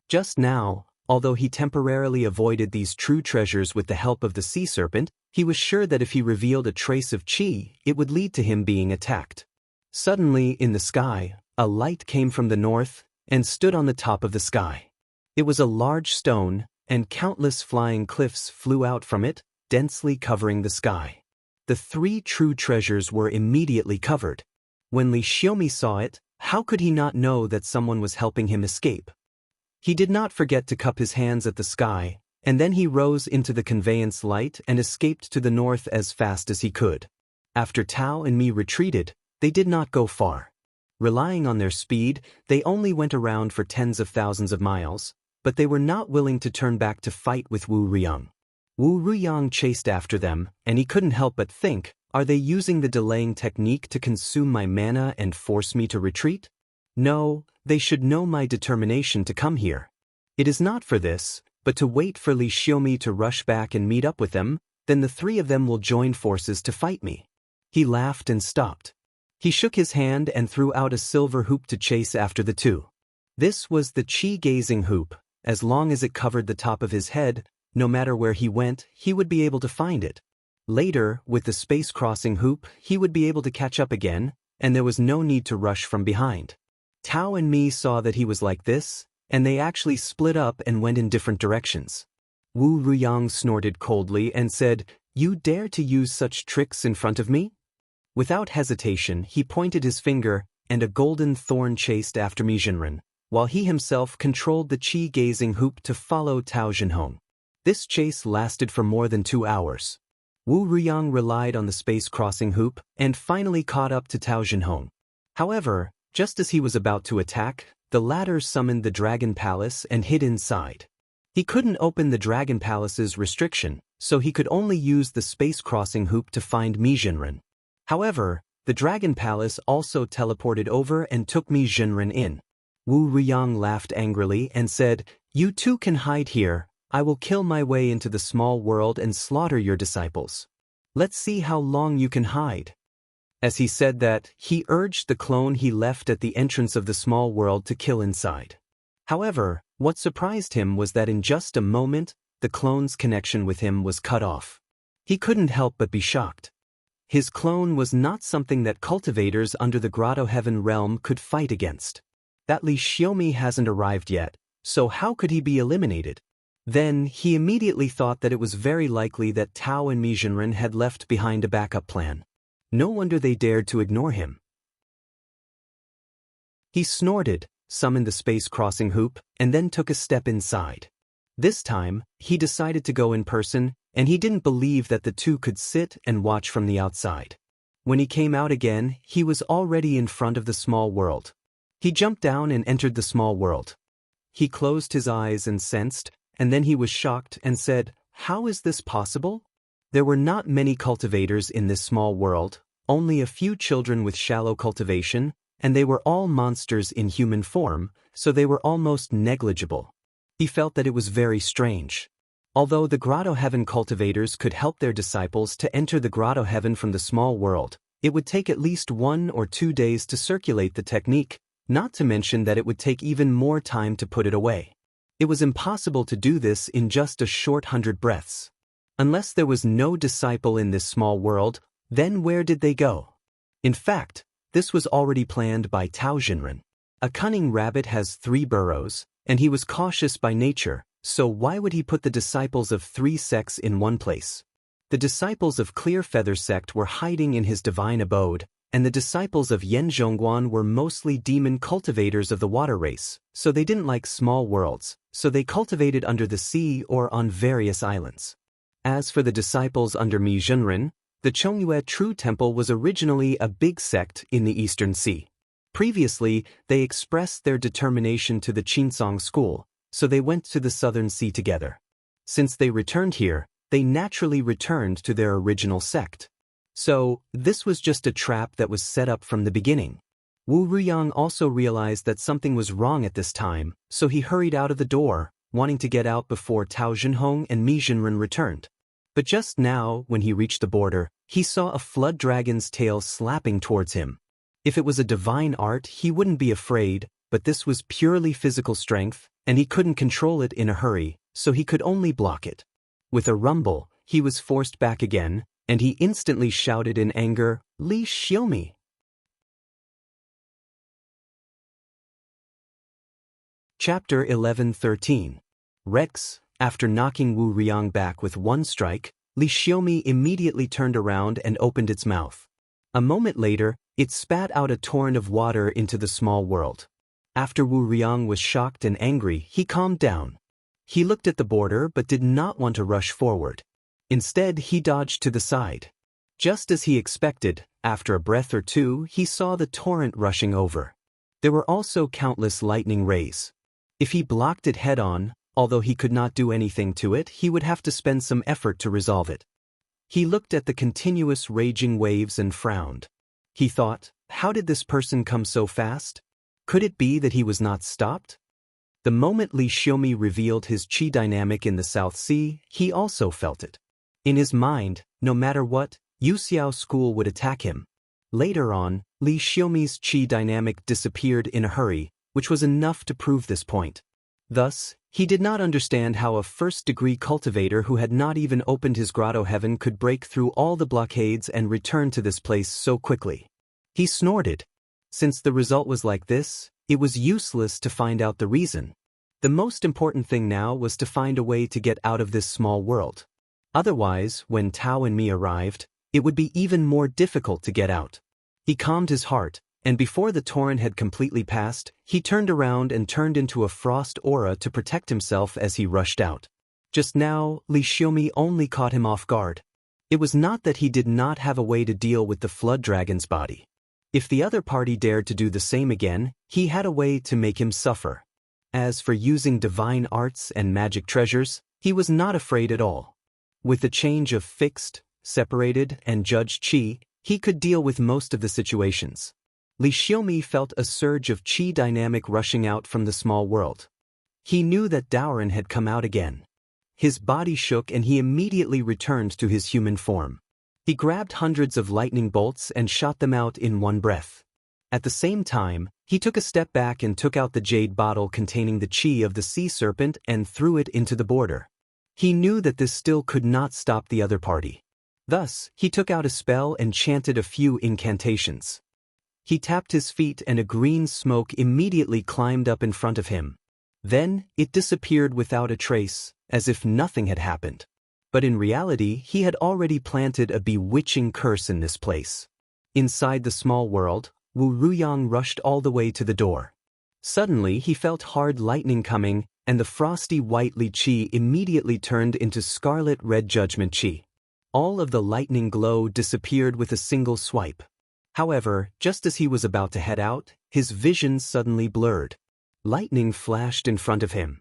Just now, although he temporarily avoided these true treasures with the help of the sea serpent, he was sure that if he revealed a trace of qi, it would lead to him being attacked. Suddenly, in the sky, a light came from the north and stood on the top of the sky. It was a large stone, and countless flying cliffs flew out from it, densely covering the sky. The 3 true treasures were immediately covered. When Li Xiaomi saw it, how could he not know that someone was helping him escape? He did not forget to cup his hands at the sky, and then he rose into the conveyance light and escaped to the north as fast as he could. After Tao and Mi retreated, they did not go far. Relying on their speed, they only went around for tens of thousands of miles, but they were not willing to turn back to fight with Wu Ruyang. Wu Ruyang chased after them, and he couldn't help but think, are they using the delaying technique to consume my mana and force me to retreat? No, they should know my determination to come here. It is not for this, but to wait for Li Xiaomi to rush back and meet up with them, then the 3 of them will join forces to fight me. He laughed and stopped. He shook his hand and threw out a silver hoop to chase after the 2. This was the chi-gazing hoop. As long as it covered the top of his head, no matter where he went, he would be able to find it. Later, with the space-crossing hoop, he would be able to catch up again, and there was no need to rush from behind. Tao and Mi saw that he was like this, and they actually split up and went in different directions. Wu Ruyang snorted coldly and said, "You dare to use such tricks in front of me?" Without hesitation, he pointed his finger, and a golden thorn chased after Mi Zhenren, while he himself controlled the chi-gazing hoop to follow Tao Zhenhong. This chase lasted for more than 2 hours. Wu Ruyang relied on the space-crossing hoop and finally caught up to Tao Zhenhong. However, just as he was about to attack, the latter summoned the Dragon Palace and hid inside. He couldn't open the Dragon Palace's restriction, so he could only use the space-crossing hoop to find Mi Zhenren. However, the Dragon Palace also teleported over and took Mi Zhenren in. Wu Ruyang laughed angrily and said, "You two can hide here. I will kill my way into the small world and slaughter your disciples. Let's see how long you can hide." As he said that, he urged the clone he left at the entrance of the small world to kill inside. However, what surprised him was that in just a moment, the clone's connection with him was cut off. He couldn't help but be shocked. His clone was not something that cultivators under the Grotto Heaven realm could fight against. That Li Xiaomi hasn't arrived yet, so how could he be eliminated? Then, he immediately thought that it was very likely that Tao and Mi Zhenren had left behind a backup plan. No wonder they dared to ignore him. He snorted, summoned the space-crossing hoop, and then took a step inside. This time, he decided to go in person, and he didn't believe that the 2 could sit and watch from the outside. When he came out again, he was already in front of the small world. He jumped down and entered the small world. He closed his eyes and sensed, and then he was shocked and said, "How is this possible?" There were not many cultivators in this small world, only a few children with shallow cultivation, and they were all monsters in human form, so they were almost negligible. He felt that it was very strange. Although the Grotto Heaven cultivators could help their disciples to enter the Grotto Heaven from the small world, it would take at least 1 or 2 days to circulate the technique, not to mention that it would take even more time to put it away. It was impossible to do this in just a short 100 breaths. Unless there was no disciple in this small world, then where did they go? In fact, this was already planned by Tao Jinren. A cunning rabbit has 3 burrows, and he was cautious by nature, so why would he put the disciples of 3 sects in one place? The disciples of Clear Feather sect were hiding in his divine abode, and the disciples of Yan Zhongguan were mostly demon cultivators of the water race, so they didn't like small worlds, so they cultivated under the sea or on various islands. As for the disciples under Mi Zhenren, the Chongyue True Temple was originally a big sect in the Eastern Sea. Previously, they expressed their determination to the Qinsong school, so they went to the Southern Sea together. Since they returned here, they naturally returned to their original sect. So, this was just a trap that was set up from the beginning. Wu Ruyang also realized that something was wrong at this time, so he hurried out of the door, wanting to get out before Tao Jinhong and Mi Zhenren returned. But just now, when he reached the border, he saw a flood dragon's tail slapping towards him. If it was a divine art, he wouldn't be afraid, but this was purely physical strength, and he couldn't control it in a hurry, so he could only block it. With a rumble, he was forced back again, and he instantly shouted in anger, "Li Xiaomi!" Chapter 11:13. Rex. After knocking Wu Ruyang back with one strike, Li Xiaomi immediately turned around and opened its mouth. A moment later, it spat out a torrent of water into the small world. After Wu Ruyang was shocked and angry, he calmed down. He looked at the border but did not want to rush forward. Instead, he dodged to the side. Just as he expected, after a breath or two, he saw the torrent rushing over. There were also countless lightning rays. If he blocked it head-on, although he could not do anything to it, he would have to spend some effort to resolve it. He looked at the continuous raging waves and frowned. He thought, how did this person come so fast? Could it be that he was not stopped? The moment Li Xiaomi revealed his qi dynamic in the South Sea, he also felt it. In his mind, no matter what, Yuxiao school would attack him. Later on, Li Xiaomi's qi dynamic disappeared in a hurry, which was enough to prove this point. Thus, he did not understand how a first-degree cultivator who had not even opened his grotto heaven could break through all the blockades and return to this place so quickly. He snorted. Since the result was like this, it was useless to find out the reason. The most important thing now was to find a way to get out of this small world. Otherwise, when Tao and Mi arrived, it would be even more difficult to get out. He calmed his heart, and before the torrent had completely passed, he turned around and turned into a frost aura to protect himself as he rushed out. Just now, Li Xiaomi only caught him off guard. It was not that he did not have a way to deal with the flood dragon's body. If the other party dared to do the same again, he had a way to make him suffer. As for using divine arts and magic treasures, he was not afraid at all. With the change of fixed, separated, and judged qi, he could deal with most of the situations. Li Xiaomi felt a surge of qi dynamic rushing out from the small world. He knew that Daoran had come out again. His body shook and he immediately returned to his human form. He grabbed hundreds of lightning bolts and shot them out in one breath. At the same time, he took a step back and took out the jade bottle containing the qi of the sea serpent and threw it into the border. He knew that this still could not stop the other party. Thus, he took out a spell and chanted a few incantations. He tapped his feet and a green smoke immediately climbed up in front of him. Then, it disappeared without a trace, as if nothing had happened. But in reality, he had already planted a bewitching curse in this place. Inside the small world, Wu Ruyang rushed all the way to the door. Suddenly, he felt hard lightning coming, and the frosty white Li Qi immediately turned into scarlet red judgment Qi. All of the lightning glow disappeared with a single swipe. However, just as he was about to head out, his vision suddenly blurred. Lightning flashed in front of him.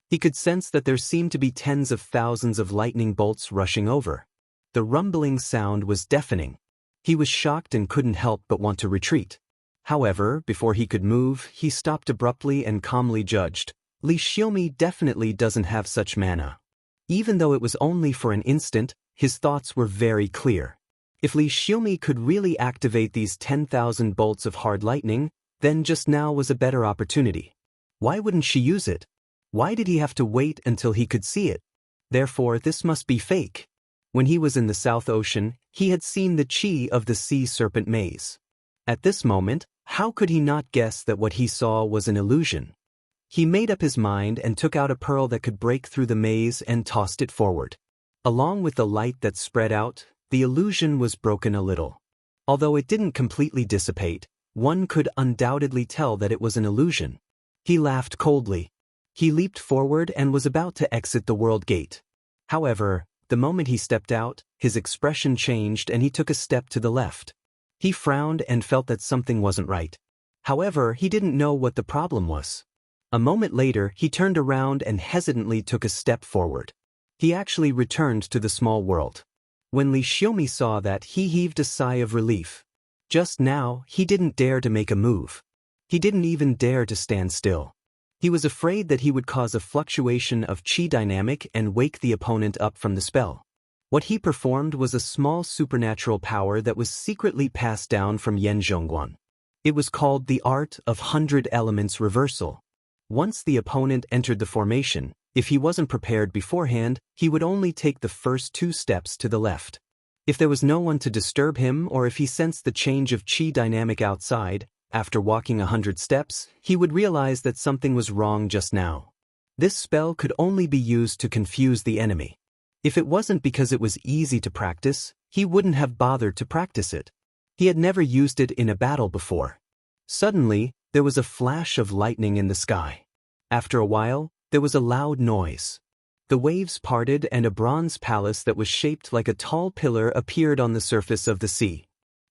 He could sense that there seemed to be tens of thousands of lightning bolts rushing over. The rumbling sound was deafening. He was shocked and couldn't help but want to retreat. However, before he could move, he stopped abruptly and calmly judged, Li Xiaomi definitely doesn't have such mana. Even though it was only for an instant, his thoughts were very clear. If Li Xiaomi could really activate these 10,000 bolts of hard lightning, then just now was a better opportunity. Why wouldn't she use it? Why did he have to wait until he could see it? Therefore, this must be fake. When he was in the South Ocean, he had seen the chi of the sea serpent maze. At this moment, how could he not guess that what he saw was an illusion? He made up his mind and took out a pearl that could break through the maze and tossed it forward. Along with the light that spread out, the illusion was broken a little. Although it didn't completely dissipate, one could undoubtedly tell that it was an illusion. He laughed coldly. He leaped forward and was about to exit the world gate. However, the moment he stepped out, his expression changed and he took a step to the left. He frowned and felt that something wasn't right. However, he didn't know what the problem was. A moment later, he turned around and hesitantly took a step forward. He actually returned to the small world. When Li Xiaomi saw that, he heaved a sigh of relief. Just now, he didn't dare to make a move. He didn't even dare to stand still. He was afraid that he would cause a fluctuation of qi dynamic and wake the opponent up from the spell. What he performed was a small supernatural power that was secretly passed down from Yan Zhongguan. It was called the art of 100 elements reversal. Once the opponent entered the formation, if he wasn't prepared beforehand, he would only take the first 2 steps to the left. If there was no one to disturb him or if he sensed the change of qi dynamic outside, after walking 100 steps, he would realize that something was wrong just now. This spell could only be used to confuse the enemy. If it wasn't because it was easy to practice, he wouldn't have bothered to practice it. He had never used it in a battle before. Suddenly, there was a flash of lightning in the sky. After a while, there was a loud noise. The waves parted and a bronze palace that was shaped like a tall pillar appeared on the surface of the sea.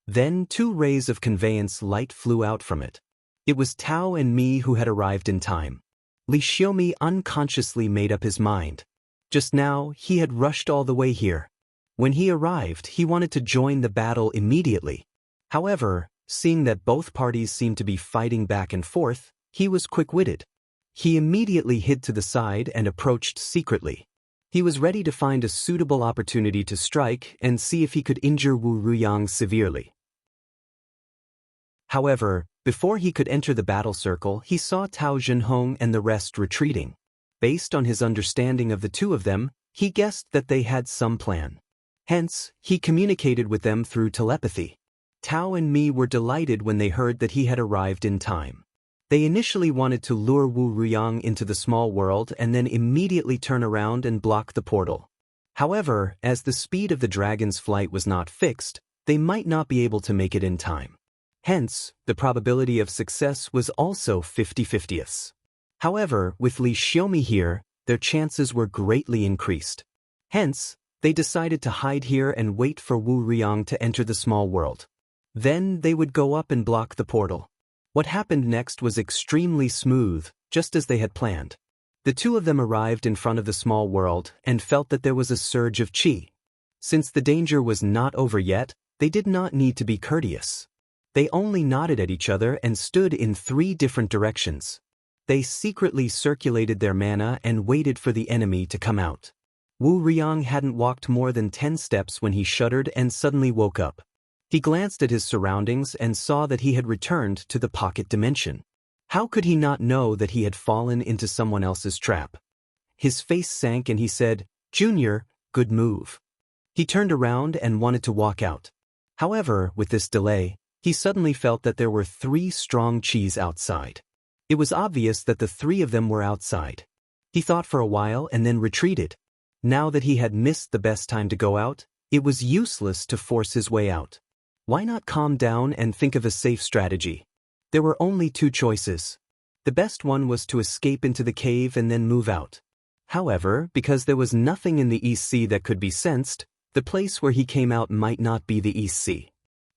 Then 2 rays of conveyance light flew out from it. It was Tao and me who had arrived in time. Li Xiaomi unconsciously made up his mind. Just now, he had rushed all the way here. When he arrived, he wanted to join the battle immediately. However, seeing that both parties seemed to be fighting back and forth, he was quick-witted. He immediately hid to the side and approached secretly. He was ready to find a suitable opportunity to strike and see if he could injure Wu Ruyang severely. However, before he could enter the battle circle, he saw Tao Zhenhong and the rest retreating. Based on his understanding of the 2 of them, he guessed that they had some plan. Hence, he communicated with them through telepathy. Tao and me were delighted when they heard that he had arrived in time. They initially wanted to lure Wu Ruyang into the small world and then immediately turn around and block the portal. However, as the speed of the dragon's flight was not fixed, they might not be able to make it in time. Hence, the probability of success was also 50-50. However, with Li Xiaomi here, their chances were greatly increased. Hence, they decided to hide here and wait for Wu Ruyang to enter the small world. Then they would go up and block the portal. What happened next was extremely smooth, just as they had planned. The 2 of them arrived in front of the small world and felt that there was a surge of qi. Since the danger was not over yet, they did not need to be courteous. They only nodded at each other and stood in 3 different directions. They secretly circulated their mana and waited for the enemy to come out. Wu Ruyang hadn't walked more than 10 steps when he shuddered and suddenly woke up. He glanced at his surroundings and saw that he had returned to the pocket dimension. How could he not know that he had fallen into someone else's trap? His face sank and he said, "Junior, good move." He turned around and wanted to walk out. However, with this delay, he suddenly felt that there were 3 strong qis outside. It was obvious that the 3 of them were outside. He thought for a while and then retreated. Now that he had missed the best time to go out, it was useless to force his way out. Why not calm down and think of a safe strategy? There were only 2 choices. The best one was to escape into the cave and then move out. However, because there was nothing in the East Sea that could be sensed, the place where he came out might not be the East Sea.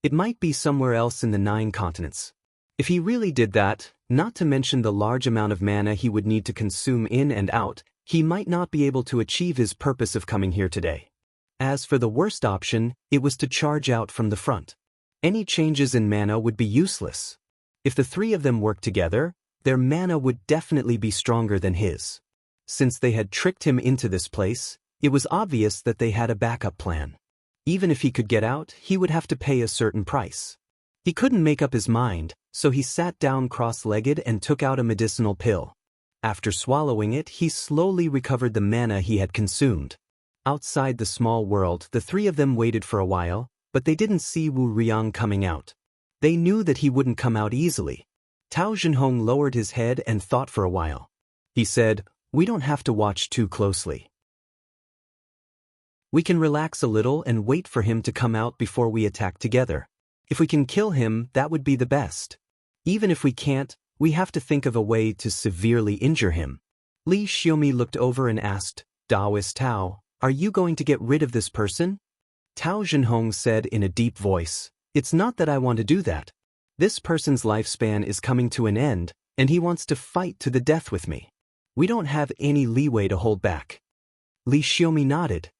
It might be somewhere else in the 9 continents. If he really did that, not to mention the large amount of mana he would need to consume in and out, he might not be able to achieve his purpose of coming here today. As for the worst option, it was to charge out from the front. Any changes in mana would be useless. If the 3 of them worked together, their mana would definitely be stronger than his. Since they had tricked him into this place, it was obvious that they had a backup plan. Even if he could get out, he would have to pay a certain price. He couldn't make up his mind, so he sat down cross-legged and took out a medicinal pill. After swallowing it, he slowly recovered the mana he had consumed. Outside the small world, the three of them waited for a while, but they didn't see Wu Riyang coming out. They knew that he wouldn't come out easily. Tao Zhenhong lowered his head and thought for a while. He said, "We don't have to watch too closely. We can relax a little and wait for him to come out before we attack together. If we can kill him, that would be the best. Even if we can't, we have to think of a way to severely injure him." Li Xiaomi looked over and asked, "Daoist Tao, are you going to get rid of this person?" Tao Zhenhong said in a deep voice, "It's not that I want to do that. This person's lifespan is coming to an end, and he wants to fight to the death with me. We don't have any leeway to hold back." Li Xiaomi nodded.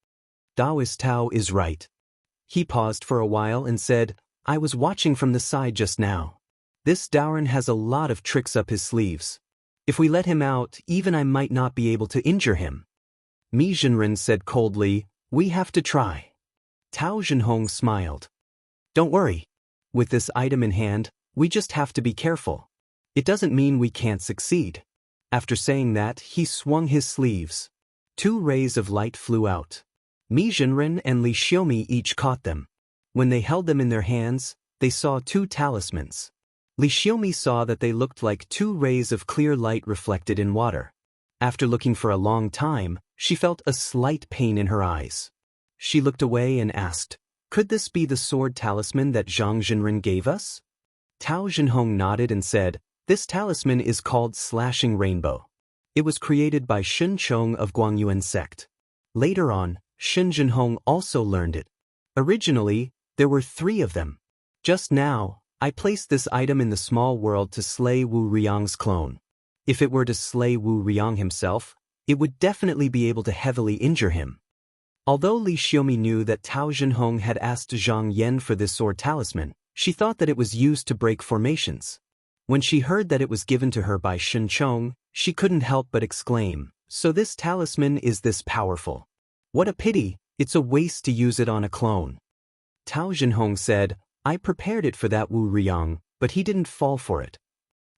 Daoist Tao is right. He paused for a while and said, "I was watching from the side just now. This Daoran has a lot of tricks up his sleeves. If we let him out, even I might not be able to injure him." Mi Zhenren said coldly, "We have to try." Tao Zhenhong smiled. "Don't worry. With this item in hand, we just have to be careful. It doesn't mean we can't succeed." After saying that, he swung his sleeves. 2 rays of light flew out. Mi Zhenren and Li Xiaomi each caught them. When they held them in their hands, they saw 2 talismans. Li Xiaomi saw that they looked like 2 rays of clear light reflected in water. After looking for a long time, she felt a slight pain in her eyes. She looked away and asked, "Could this be the sword talisman that Zhang Zhenren gave us?" Tao Zhenhong nodded and said, "This talisman is called Slashing Rainbow. It was created by Shun Chong of Guangyuan sect. Later on, Shun Zhenhong also learned it. Originally, there were 3 of them. Just now, I placed this item in the small world to slay Wu Riyang's clone. If it were to slay Wu Riyang himself, it would definitely be able to heavily injure him." Although Li Xiaomi knew that Tao Zhenhong had asked Zhang Yan for this sword talisman, she thought that it was used to break formations. When she heard that it was given to her by Shun Chong, she couldn't help but exclaim, "So this talisman is this powerful. What a pity, it's a waste to use it on a clone." Tao Zhenhong said, "I prepared it for that Wu Riyang, but he didn't fall for it.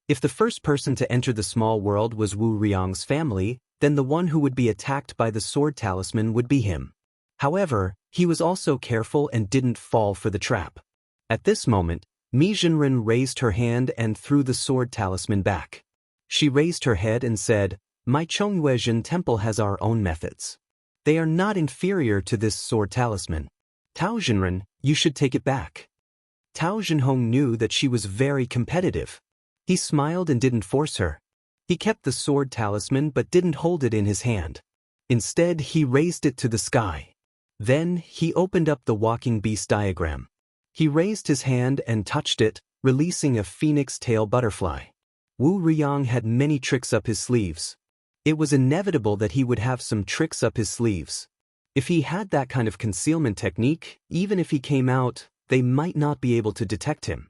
If the first person to enter the small world was Wu Riyang's family, then the one who would be attacked by the sword talisman would be him. However, he was also careful and didn't fall for the trap." At this moment, Mi Zhenren raised her hand and threw the sword talisman back. She raised her head and said, "My Chonghuezhen temple has our own methods. They are not inferior to this sword talisman. Tao Zhenren, you should take it back." Tao Zhenhong knew that she was very competitive. He smiled and didn't force her. He kept the sword talisman but didn't hold it in his hand. Instead, he raised it to the sky. Then, he opened up the walking beast diagram. He raised his hand and touched it, releasing a phoenix tail butterfly. Wu Riyang had many tricks up his sleeves. It was inevitable that he would have some tricks up his sleeves. If he had that kind of concealment technique, even if he came out, they might not be able to detect him.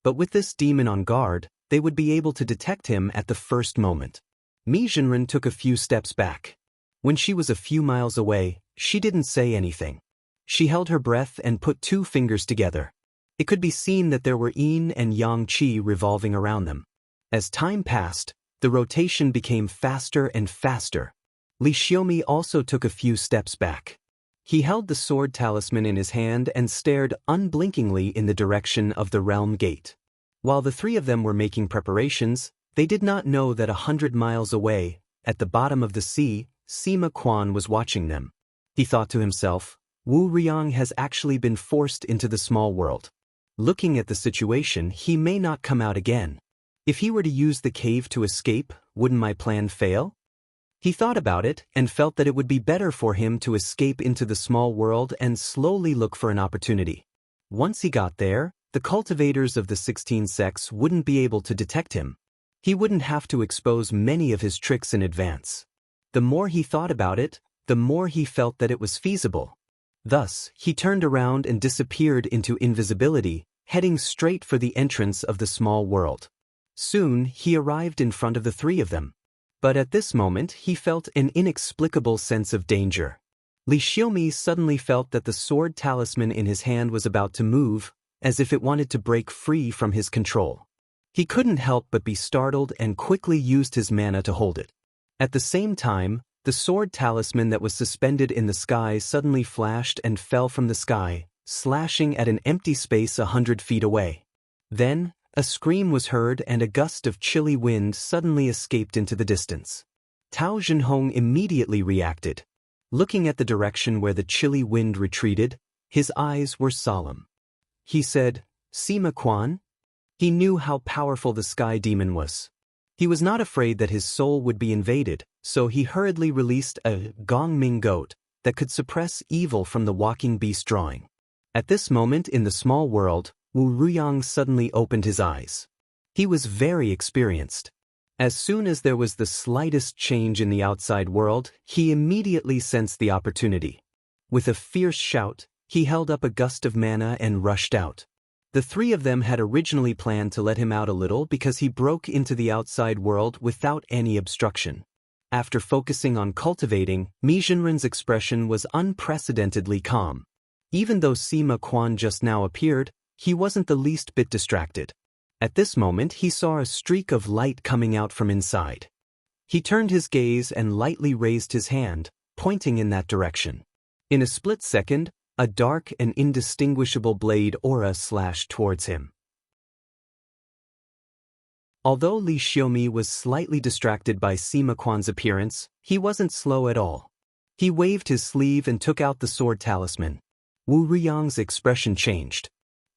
But with this demon on guard, they would be able to detect him at the first moment. Mi Zhenren took a few steps back. When she was a few miles away, she didn't say anything. She held her breath and put 2 fingers together. It could be seen that there were yin and yang qi revolving around them. As time passed, the rotation became faster and faster. Li Xiaomi also took a few steps back. He held the sword talisman in his hand and stared unblinkingly in the direction of the realm gate. While the 3 of them were making preparations, they did not know that 100 miles away, at the bottom of the sea, Sima Quan was watching them. He thought to himself, "Wu Riyang has actually been forced into the small world. Looking at the situation, he may not come out again. If he were to use the cave to escape, wouldn't my plan fail?" He thought about it and felt that it would be better for him to escape into the small world and slowly look for an opportunity. Once he got there, the cultivators of the 16 sects wouldn't be able to detect him. He wouldn't have to expose many of his tricks in advance. The more he thought about it, the more he felt that it was feasible. Thus, he turned around and disappeared into invisibility, heading straight for the entrance of the small world. Soon, he arrived in front of the 3 of them. But at this moment, he felt an inexplicable sense of danger. Li Xiaomi suddenly felt that the sword talisman in his hand was about to move, as if it wanted to break free from his control. He couldn't help but be startled and quickly used his mana to hold it. At the same time, the sword talisman that was suspended in the sky suddenly flashed and fell from the sky, slashing at an empty space 100 feet away. Then, a scream was heard and a gust of chilly wind suddenly escaped into the distance. Tao Zhenhong immediately reacted. Looking at the direction where the chilly wind retreated, his eyes were solemn. He said, "Sima Quan?" He knew how powerful the sky demon was. He was not afraid that his soul would be invaded, so he hurriedly released a Gongming goat that could suppress evil from the walking beast drawing. At this moment in the small world, Wu Ruyang suddenly opened his eyes. He was very experienced. As soon as there was the slightest change in the outside world, he immediately sensed the opportunity. With a fierce shout, he held up a gust of mana and rushed out. The three of them had originally planned to let him out a little because he broke into the outside world without any obstruction. After focusing on cultivating, Mi Zhenren's expression was unprecedentedly calm. Even though Sima Quan just now appeared, he wasn't the least bit distracted. At this moment he saw a streak of light coming out from inside. He turned his gaze and lightly raised his hand, pointing in that direction. In a split second, a dark and indistinguishable blade aura slashed towards him. Although Li Xiaomi was slightly distracted by Sima Quan's appearance, he wasn't slow at all. He waved his sleeve and took out the sword talisman. Wu Ruyang's expression changed.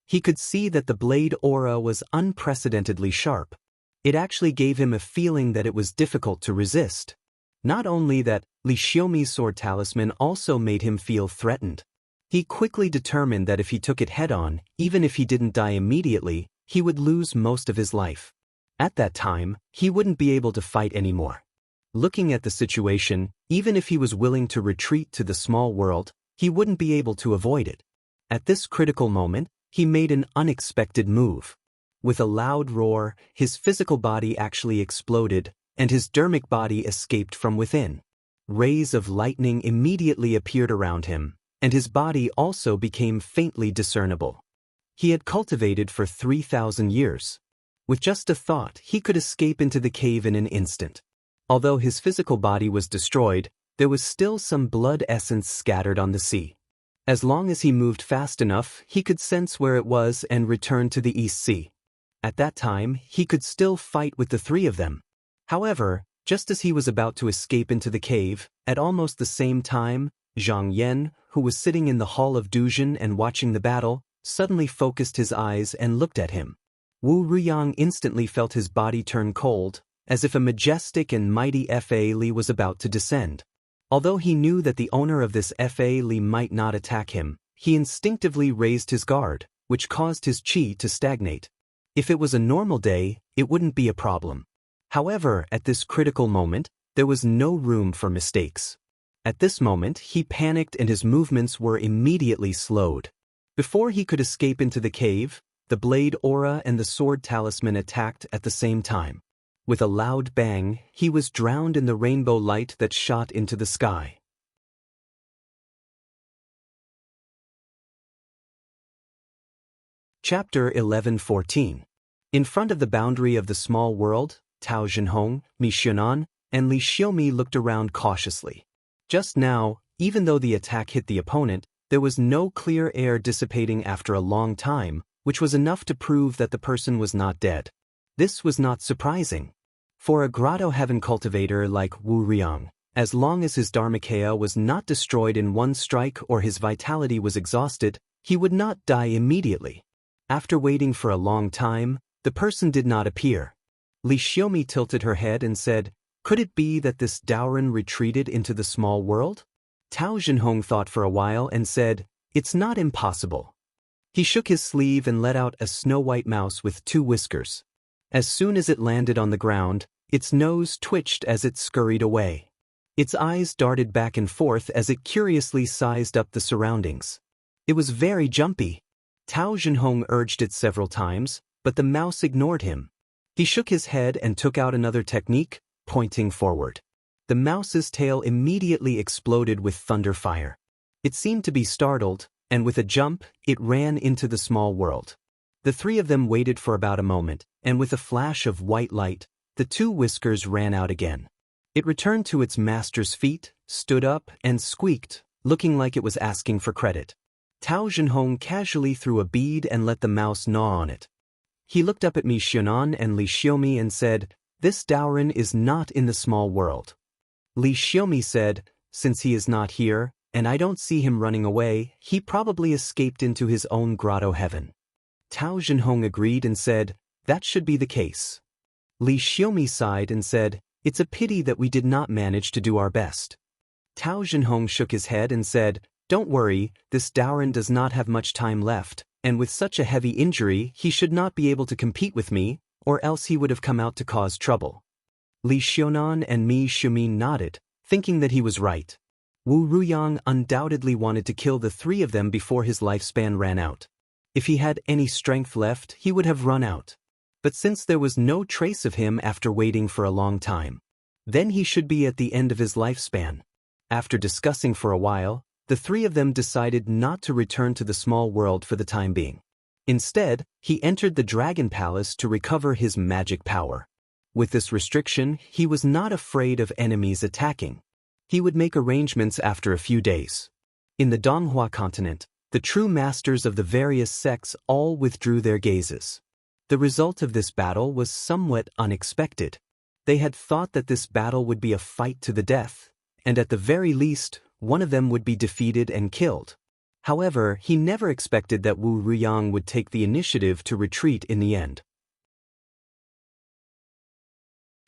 He could see that the blade aura was unprecedentedly sharp. It actually gave him a feeling that it was difficult to resist. Not only that, Li Xiaomi's sword talisman also made him feel threatened. He quickly determined that if he took it head-on, even if he didn't die immediately, he would lose most of his life. At that time, he wouldn't be able to fight anymore. Looking at the situation, even if he was willing to retreat to the small world, he wouldn't be able to avoid it. At this critical moment, he made an unexpected move. With a loud roar, his physical body actually exploded, and his dermic body escaped from within. Rays of lightning immediately appeared around him, and his body also became faintly discernible. He had cultivated for 3,000 years. With just a thought, he could escape into the cave in an instant. Although his physical body was destroyed, there was still some blood essence scattered on the sea. As long as he moved fast enough, he could sense where it was and return to the East Sea. At that time, he could still fight with the three of them. However, just as he was about to escape into the cave, at almost the same time, Zhang Yan, who was sitting in the Hall of Duzhen and watching the battle, suddenly focused his eyes and looked at him. Wu Ruyang instantly felt his body turn cold, as if a majestic and mighty Fa Li was about to descend. Although he knew that the owner of this Fa Li might not attack him, he instinctively raised his guard, which caused his qi to stagnate. If it was a normal day, it wouldn't be a problem. However, at this critical moment, there was no room for mistakes. At this moment, he panicked and his movements were immediately slowed. Before he could escape into the cave, the blade aura and the sword talisman attacked at the same time. With a loud bang, he was drowned in the rainbow light that shot into the sky. Chapter 11:14. In front of the boundary of the small world, Tao Zhenhong, Mi Xunan, and Li Xiaomi looked around cautiously. Just now, even though the attack hit the opponent, there was no clear air dissipating after a long time, which was enough to prove that the person was not dead. This was not surprising. For a Grotto Heaven cultivator like Wu Ruyang, as long as his Dharmakaya was not destroyed in one strike or his vitality was exhausted, he would not die immediately. After waiting for a long time, the person did not appear. Li Xiaomi tilted her head and said, "Could it be that this Daoren retreated into the small world?" Tao Zhenhong thought for a while and said, "It's not impossible." He shook his sleeve and let out a snow-white mouse with 2 whiskers. As soon as it landed on the ground, its nose twitched as it scurried away. Its eyes darted back and forth as it curiously sized up the surroundings. It was very jumpy. Tao Zhenhong urged it several times, but the mouse ignored him. He shook his head and took out another technique, pointing forward. The mouse's tail immediately exploded with thunder fire. It seemed to be startled, and with a jump, it ran into the small world. The three of them waited for about a moment, and with a flash of white light, the two whiskers ran out again. It returned to its master's feet, stood up, and squeaked, looking like it was asking for credit. Tao Zhenhong casually threw a bead and let the mouse gnaw on it. He looked up at Mi Xiaonan and Li Xiaomi and said, "This Daoren is not in the small world." Li Xiaomi said, "Since he is not here, and I don't see him running away, he probably escaped into his own grotto heaven." Tao Zhenhong agreed and said, "That should be the case." Li Xiaomi sighed and said, "It's a pity that we did not manage to do our best." Tao Zhenhong shook his head and said, "Don't worry, this Daoren does not have much time left, and with such a heavy injury he should not be able to compete with me, or else he would have come out to cause trouble." Li Xiaonan and Mi Xiumin nodded, thinking that he was right. Wu Ruyang undoubtedly wanted to kill the three of them before his lifespan ran out. If he had any strength left, he would have run out. But since there was no trace of him after waiting for a long time, then he should be at the end of his lifespan. After discussing for a while, the three of them decided not to return to the small world for the time being. Instead, he entered the Dragon Palace to recover his magic power. With this restriction, he was not afraid of enemies attacking. He would make arrangements after a few days. In the Donghua continent, the true masters of the various sects all withdrew their gazes. The result of this battle was somewhat unexpected. They had thought that this battle would be a fight to the death, and at the very least, one of them would be defeated and killed. However, he never expected that Wu Ruyang would take the initiative to retreat in the end.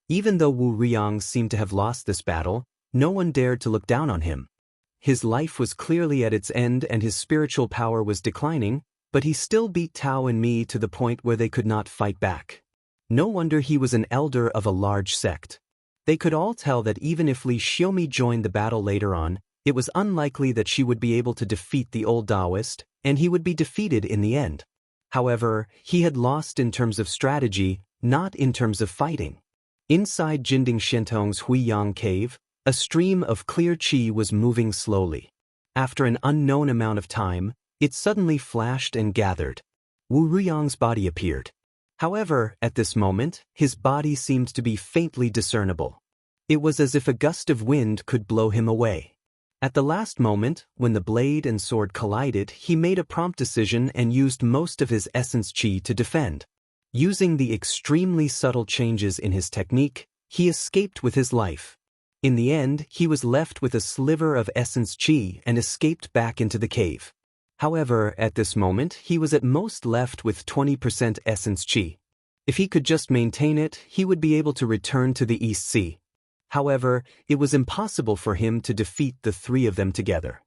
Even though Wu Ruyang seemed to have lost this battle, no one dared to look down on him. His life was clearly at its end and his spiritual power was declining, but he still beat Tao and Mi to the point where they could not fight back. No wonder he was an elder of a large sect. They could all tell that even if Li Xiaomi joined the battle later on, it was unlikely that she would be able to defeat the old Taoist, and he would be defeated in the end. However, he had lost in terms of strategy, not in terms of fighting. Inside Jinding Shentong's Huiyang cave, a stream of clear qi was moving slowly. After an unknown amount of time, it suddenly flashed and gathered. Wu Ruyang's body appeared. However, at this moment, his body seemed to be faintly discernible. It was as if a gust of wind could blow him away. At the last moment, when the blade and sword collided, he made a prompt decision and used most of his essence qi to defend. Using the extremely subtle changes in his technique, he escaped with his life. In the end, he was left with a sliver of essence qi and escaped back into the cave. However, at this moment, he was at most left with 20% essence qi. If he could just maintain it, he would be able to return to the East Sea. However, it was impossible for him to defeat the three of them together.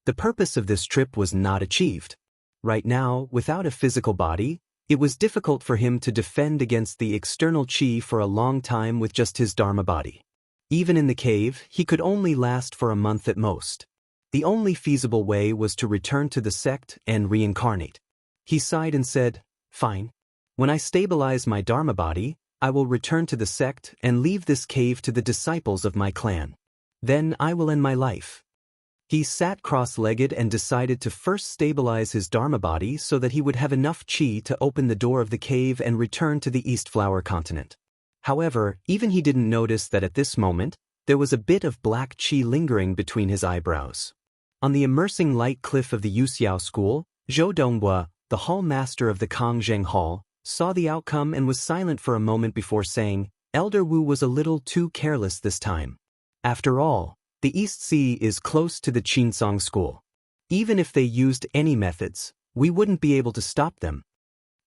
The purpose of this trip was not achieved. Right now, without a physical body, it was difficult for him to defend against the external qi for a long time with just his Dharma body. Even in the cave, he could only last for a month at most. The only feasible way was to return to the sect and reincarnate. He sighed and said, "Fine. When I stabilize my Dharma body, I will return to the sect and leave this cave to the disciples of my clan. Then I will end my life." He sat cross-legged and decided to first stabilize his Dharma body so that he would have enough qi to open the door of the cave and return to the East Flower continent. However, even he didn't notice that at this moment, there was a bit of black qi lingering between his eyebrows. On the immersing light cliff of the Yuxiao school, Zhou Donghua, the hall master of the Kangzheng Hall, saw the outcome and was silent for a moment before saying, "Elder Wu was a little too careless this time. After all, the East Sea is close to the Qinsong school. Even if they used any methods, we wouldn't be able to stop them."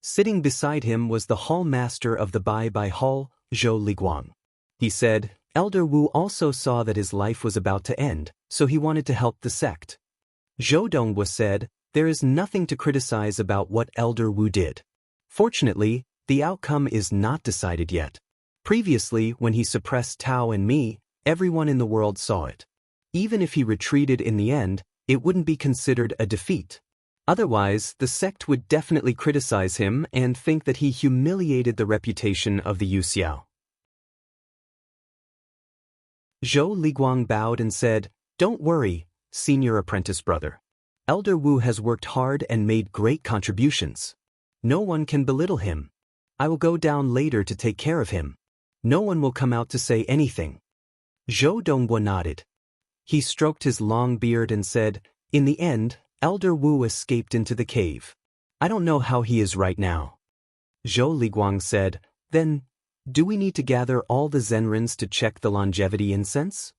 Sitting beside him was the hall master of the Bai Hall, Zhou Liguang. He said, "Elder Wu also saw that his life was about to end, so he wanted to help the sect." Zhou Donghua said, "There is nothing to criticize about what Elder Wu did. Fortunately, the outcome is not decided yet. Previously, when he suppressed Tao and Mi, everyone in the world saw it. Even if he retreated in the end, it wouldn't be considered a defeat. Otherwise, the sect would definitely criticize him and think that he humiliated the reputation of the Yuxiao." Zhou Liguang bowed and said, "Don't worry, senior apprentice brother. Elder Wu has worked hard and made great contributions. No one can belittle him. I will go down later to take care of him. No one will come out to say anything. Zhou Dongguo nodded. He stroked his long beard and said, "In the end, Elder Wu escaped into the cave. I don't know how he is right now." Zhou Liguang said, "Then, do we need to gather all the Zenrins to check the longevity incense?"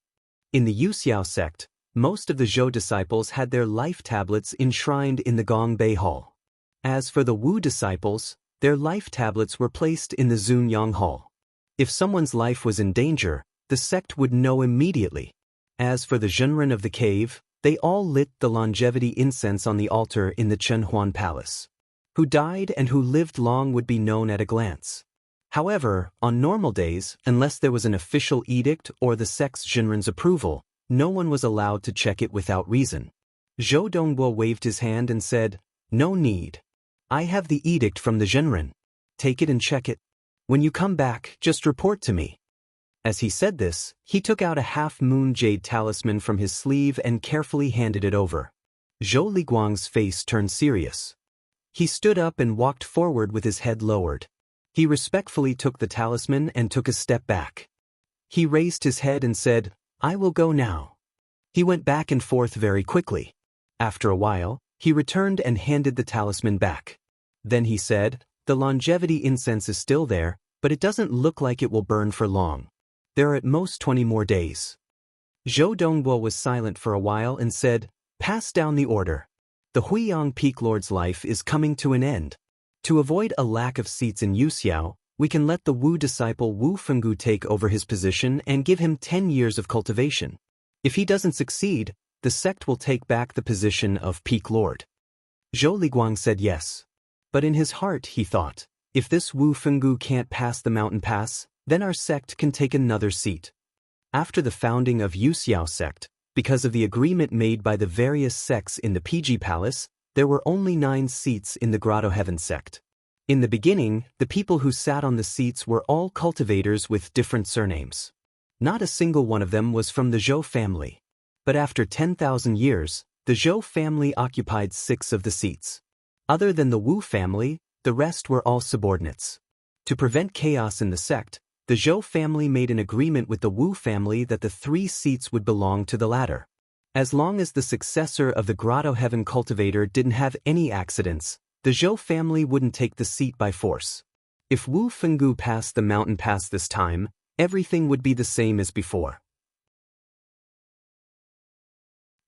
In the Yuxiao sect, most of the Zhou disciples had their life tablets enshrined in the Gongbei Hall. As for the Wu disciples, their life tablets were placed in the Zunyang Hall. If someone's life was in danger, the sect would know immediately. As for the Zhenren of the cave, they all lit the longevity incense on the altar in the Chenhuan Palace. Who died and who lived long would be known at a glance. However, on normal days, unless there was an official edict or the sect's Zhenren's approval, no one was allowed to check it without reason. Zhou Dongguo waved his hand and said, "No need. I have the edict from the Zhenren. Take it and check it. When you come back, just report to me." As he said this, he took out a half-moon jade talisman from his sleeve and carefully handed it over. Zhou Liguang's face turned serious. He stood up and walked forward with his head lowered. He respectfully took the talisman and took a step back. He raised his head and said, "I will go now." He went back and forth very quickly. After a while, he returned and handed the talisman back. Then he said, "The longevity incense is still there, but it doesn't look like it will burn for long. There are at most 20 more days." Zhou Dongguo was silent for a while and said, "Pass down the order. The Huiyang Peak Lord's life is coming to an end. To avoid a lack of seats in Yuxiao, we can let the Wu disciple Wu Fenggu take over his position and give him 10 years of cultivation. If he doesn't succeed, the sect will take back the position of Peak Lord." Zhou Liguang said yes. But in his heart he thought, if this Wu Fenggu can't pass the mountain pass, then our sect can take another seat. After the founding of Yuxiao sect, because of the agreement made by the various sects in the PG Palace, there were only 9 seats in the Grotto Heaven sect. In the beginning, the people who sat on the seats were all cultivators with different surnames. Not a single one of them was from the Zhou family. But after 10,000 years, the Zhou family occupied 6 of the seats. Other than the Wu family, the rest were all subordinates. To prevent chaos in the sect, the Zhou family made an agreement with the Wu family that the 3 seats would belong to the latter. As long as the successor of the Grotto Heaven cultivator didn't have any accidents, the Zhou family wouldn't take the seat by force. If Wu Fenggu passed the mountain pass this time, everything would be the same as before.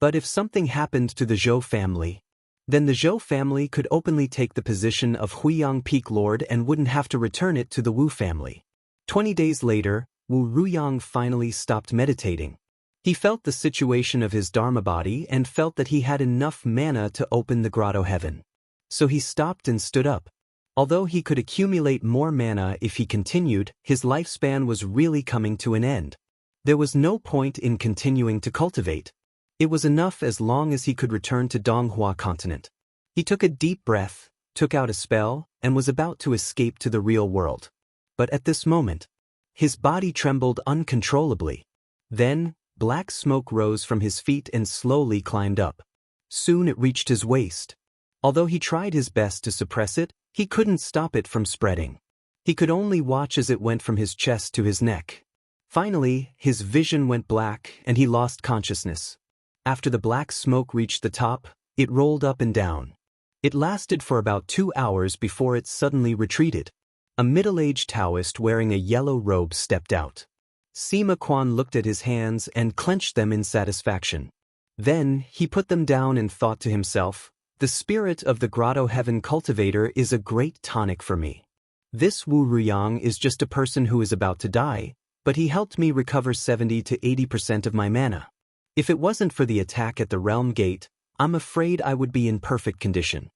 But if something happened to the Zhou family, then the Zhou family could openly take the position of Huiyang Peak Lord and wouldn't have to return it to the Wu family. 20 days later, Wu Ruyang finally stopped meditating. He felt the situation of his Dharma body and felt that he had enough mana to open the Grotto Heaven. So he stopped and stood up. Although he could accumulate more mana if he continued, his lifespan was really coming to an end. There was no point in continuing to cultivate. It was enough as long as he could return to Donghua continent. He took a deep breath, took out a spell, and was about to escape to the real world. But at this moment, his body trembled uncontrollably. Then, black smoke rose from his feet and slowly climbed up. Soon it reached his waist. Although he tried his best to suppress it, he couldn't stop it from spreading. He could only watch as it went from his chest to his neck. Finally, his vision went black and he lost consciousness. After the black smoke reached the top, it rolled up and down. It lasted for about 2 hours before it suddenly retreated. A middle-aged Taoist wearing a yellow robe stepped out. Sima Quan looked at his hands and clenched them in satisfaction. Then, he put them down and thought to himself, "The spirit of the Grotto Heaven cultivator is a great tonic for me. This Wu Ruyang is just a person who is about to die, but he helped me recover 70 to 80% of my mana. If it wasn't for the attack at the Realm Gate, I'm afraid I would be in perfect condition."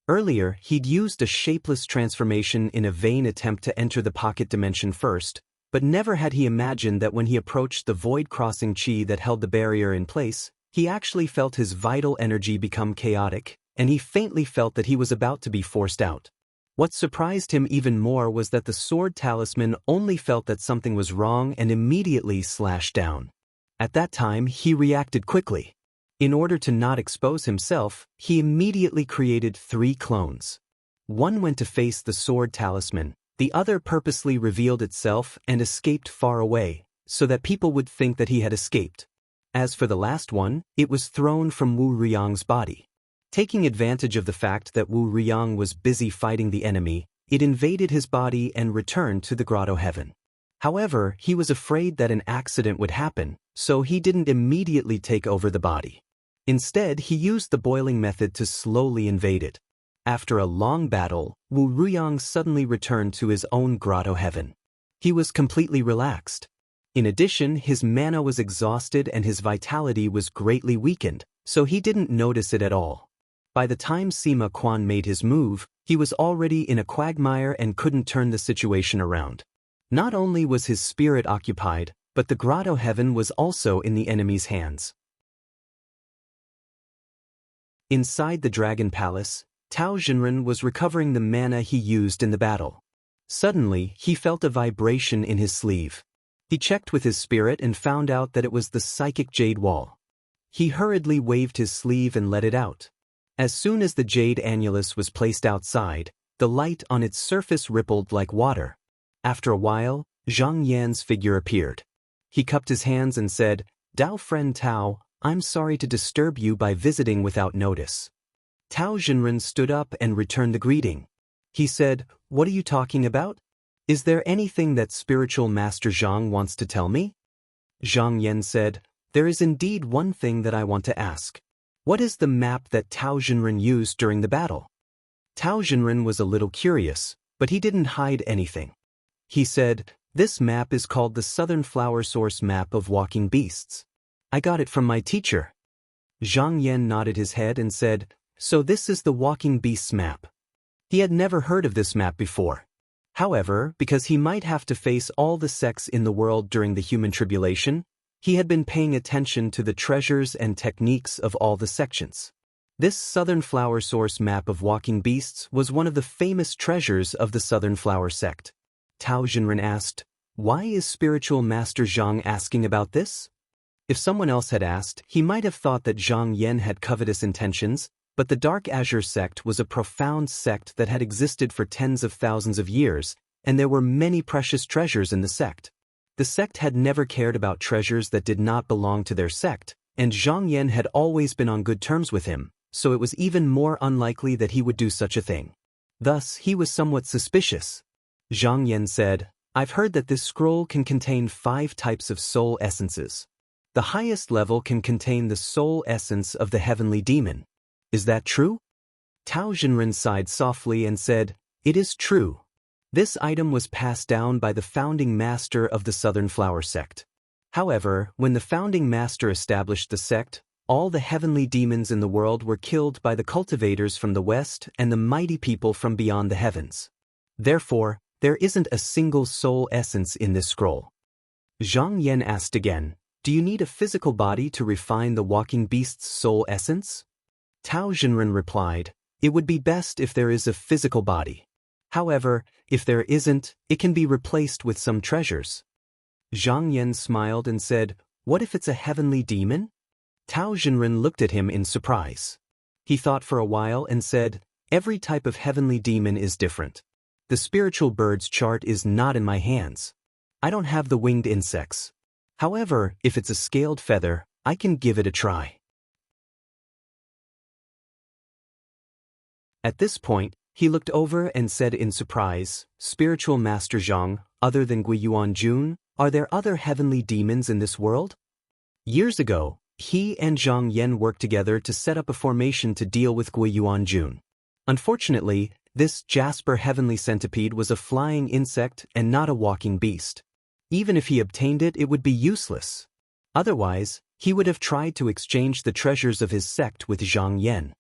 Earlier, he'd used a shapeless transformation in a vain attempt to enter the pocket dimension first, but never had he imagined that when he approached the void-crossing chi that held the barrier in place, he actually felt his vital energy become chaotic, and he faintly felt that he was about to be forced out. What surprised him even more was that the sword talisman only felt that something was wrong and immediately slashed down. At that time, he reacted quickly. In order to not expose himself, he immediately created 3 clones. One went to face the sword talisman, the other purposely revealed itself and escaped far away, so that people would think that he had escaped. As for the last one, it was thrown from Wu Riyang's body. Taking advantage of the fact that Wu Riyang was busy fighting the enemy, it invaded his body and returned to the grotto heaven. However, he was afraid that an accident would happen, so he didn't immediately take over the body. Instead, he used the boiling method to slowly invade it. After a long battle, Wu Riyang suddenly returned to his own grotto heaven. He was completely relaxed. In addition, his mana was exhausted and his vitality was greatly weakened, so he didn't notice it at all. By the time Sima Quan made his move, he was already in a quagmire and couldn't turn the situation around. Not only was his spirit occupied, but the grotto heaven was also in the enemy's hands. Inside the dragon palace, Tao Jinren was recovering the mana he used in the battle. Suddenly, he felt a vibration in his sleeve. He checked with his spirit and found out that it was the psychic jade wall. He hurriedly waved his sleeve and let it out. As soon as the jade annulus was placed outside, the light on its surface rippled like water. After a while, Zhang Yan's figure appeared. He cupped his hands and said, "Dao friend Tao, I'm sorry to disturb you by visiting without notice." Tao Jinren stood up and returned the greeting. He said, "What are you talking about? Is there anything that spiritual master Zhang wants to tell me?" Zhang Yan said, "There is indeed one thing that I want to ask. What is the map that Tao Jinren used during the battle?" Tao Jinren was a little curious, but he didn't hide anything. He said, "This map is called the Southern Flower Source Map of Walking Beasts. I got it from my teacher." Zhang Yan nodded his head and said, "So this is the Walking Beasts map." He had never heard of this map before. However, because he might have to face all the sects in the world during the human tribulation, he had been paying attention to the treasures and techniques of all the sections. This Southern Flower Source Map of Walking Beasts was one of the famous treasures of the Southern Flower sect. Tao Jinren asked, "Why is spiritual master Zhang asking about this?" If someone else had asked, he might have thought that Zhang Yan had covetous intentions, but the Dark Azure sect was a profound sect that had existed for tens of thousands of years, and there were many precious treasures in the sect. The sect had never cared about treasures that did not belong to their sect, and Zhang Yan had always been on good terms with him, so it was even more unlikely that he would do such a thing. Thus, he was somewhat suspicious. Zhang Yan said, "I've heard that this scroll can contain 5 types of soul essences. The highest level can contain the soul essence of the heavenly demon. Is that true?" Tao Jinren sighed softly and said, "It is true. This item was passed down by the founding master of the Southern Flower sect. However, when the founding master established the sect, all the heavenly demons in the world were killed by the cultivators from the west and the mighty people from beyond the heavens. Therefore, there isn't a single soul essence in this scroll." Zhang Yan asked again, "Do you need a physical body to refine the walking beast's soul essence?" Tao Jinren replied, "It would be best if there is a physical body. However, if there isn't, it can be replaced with some treasures." Zhang Yan smiled and said, "What if it's a heavenly demon?" Tao Jinren looked at him in surprise. He thought for a while and said, "Every type of heavenly demon is different. The spiritual bird's chart is not in my hands. I don't have the winged insects. However, if it's a scaled feather, I can give it a try." At this point, he looked over and said in surprise, "Spiritual Master Zhang, other than Guiyuan Jun, are there other heavenly demons in this world?" Years ago, he and Zhang Yan worked together to set up a formation to deal with Guiyuan Jun. Unfortunately, this Jasper heavenly centipede was a flying insect and not a walking beast. Even if he obtained it, it would be useless. Otherwise, he would have tried to exchange the treasures of his sect with Zhang Yan.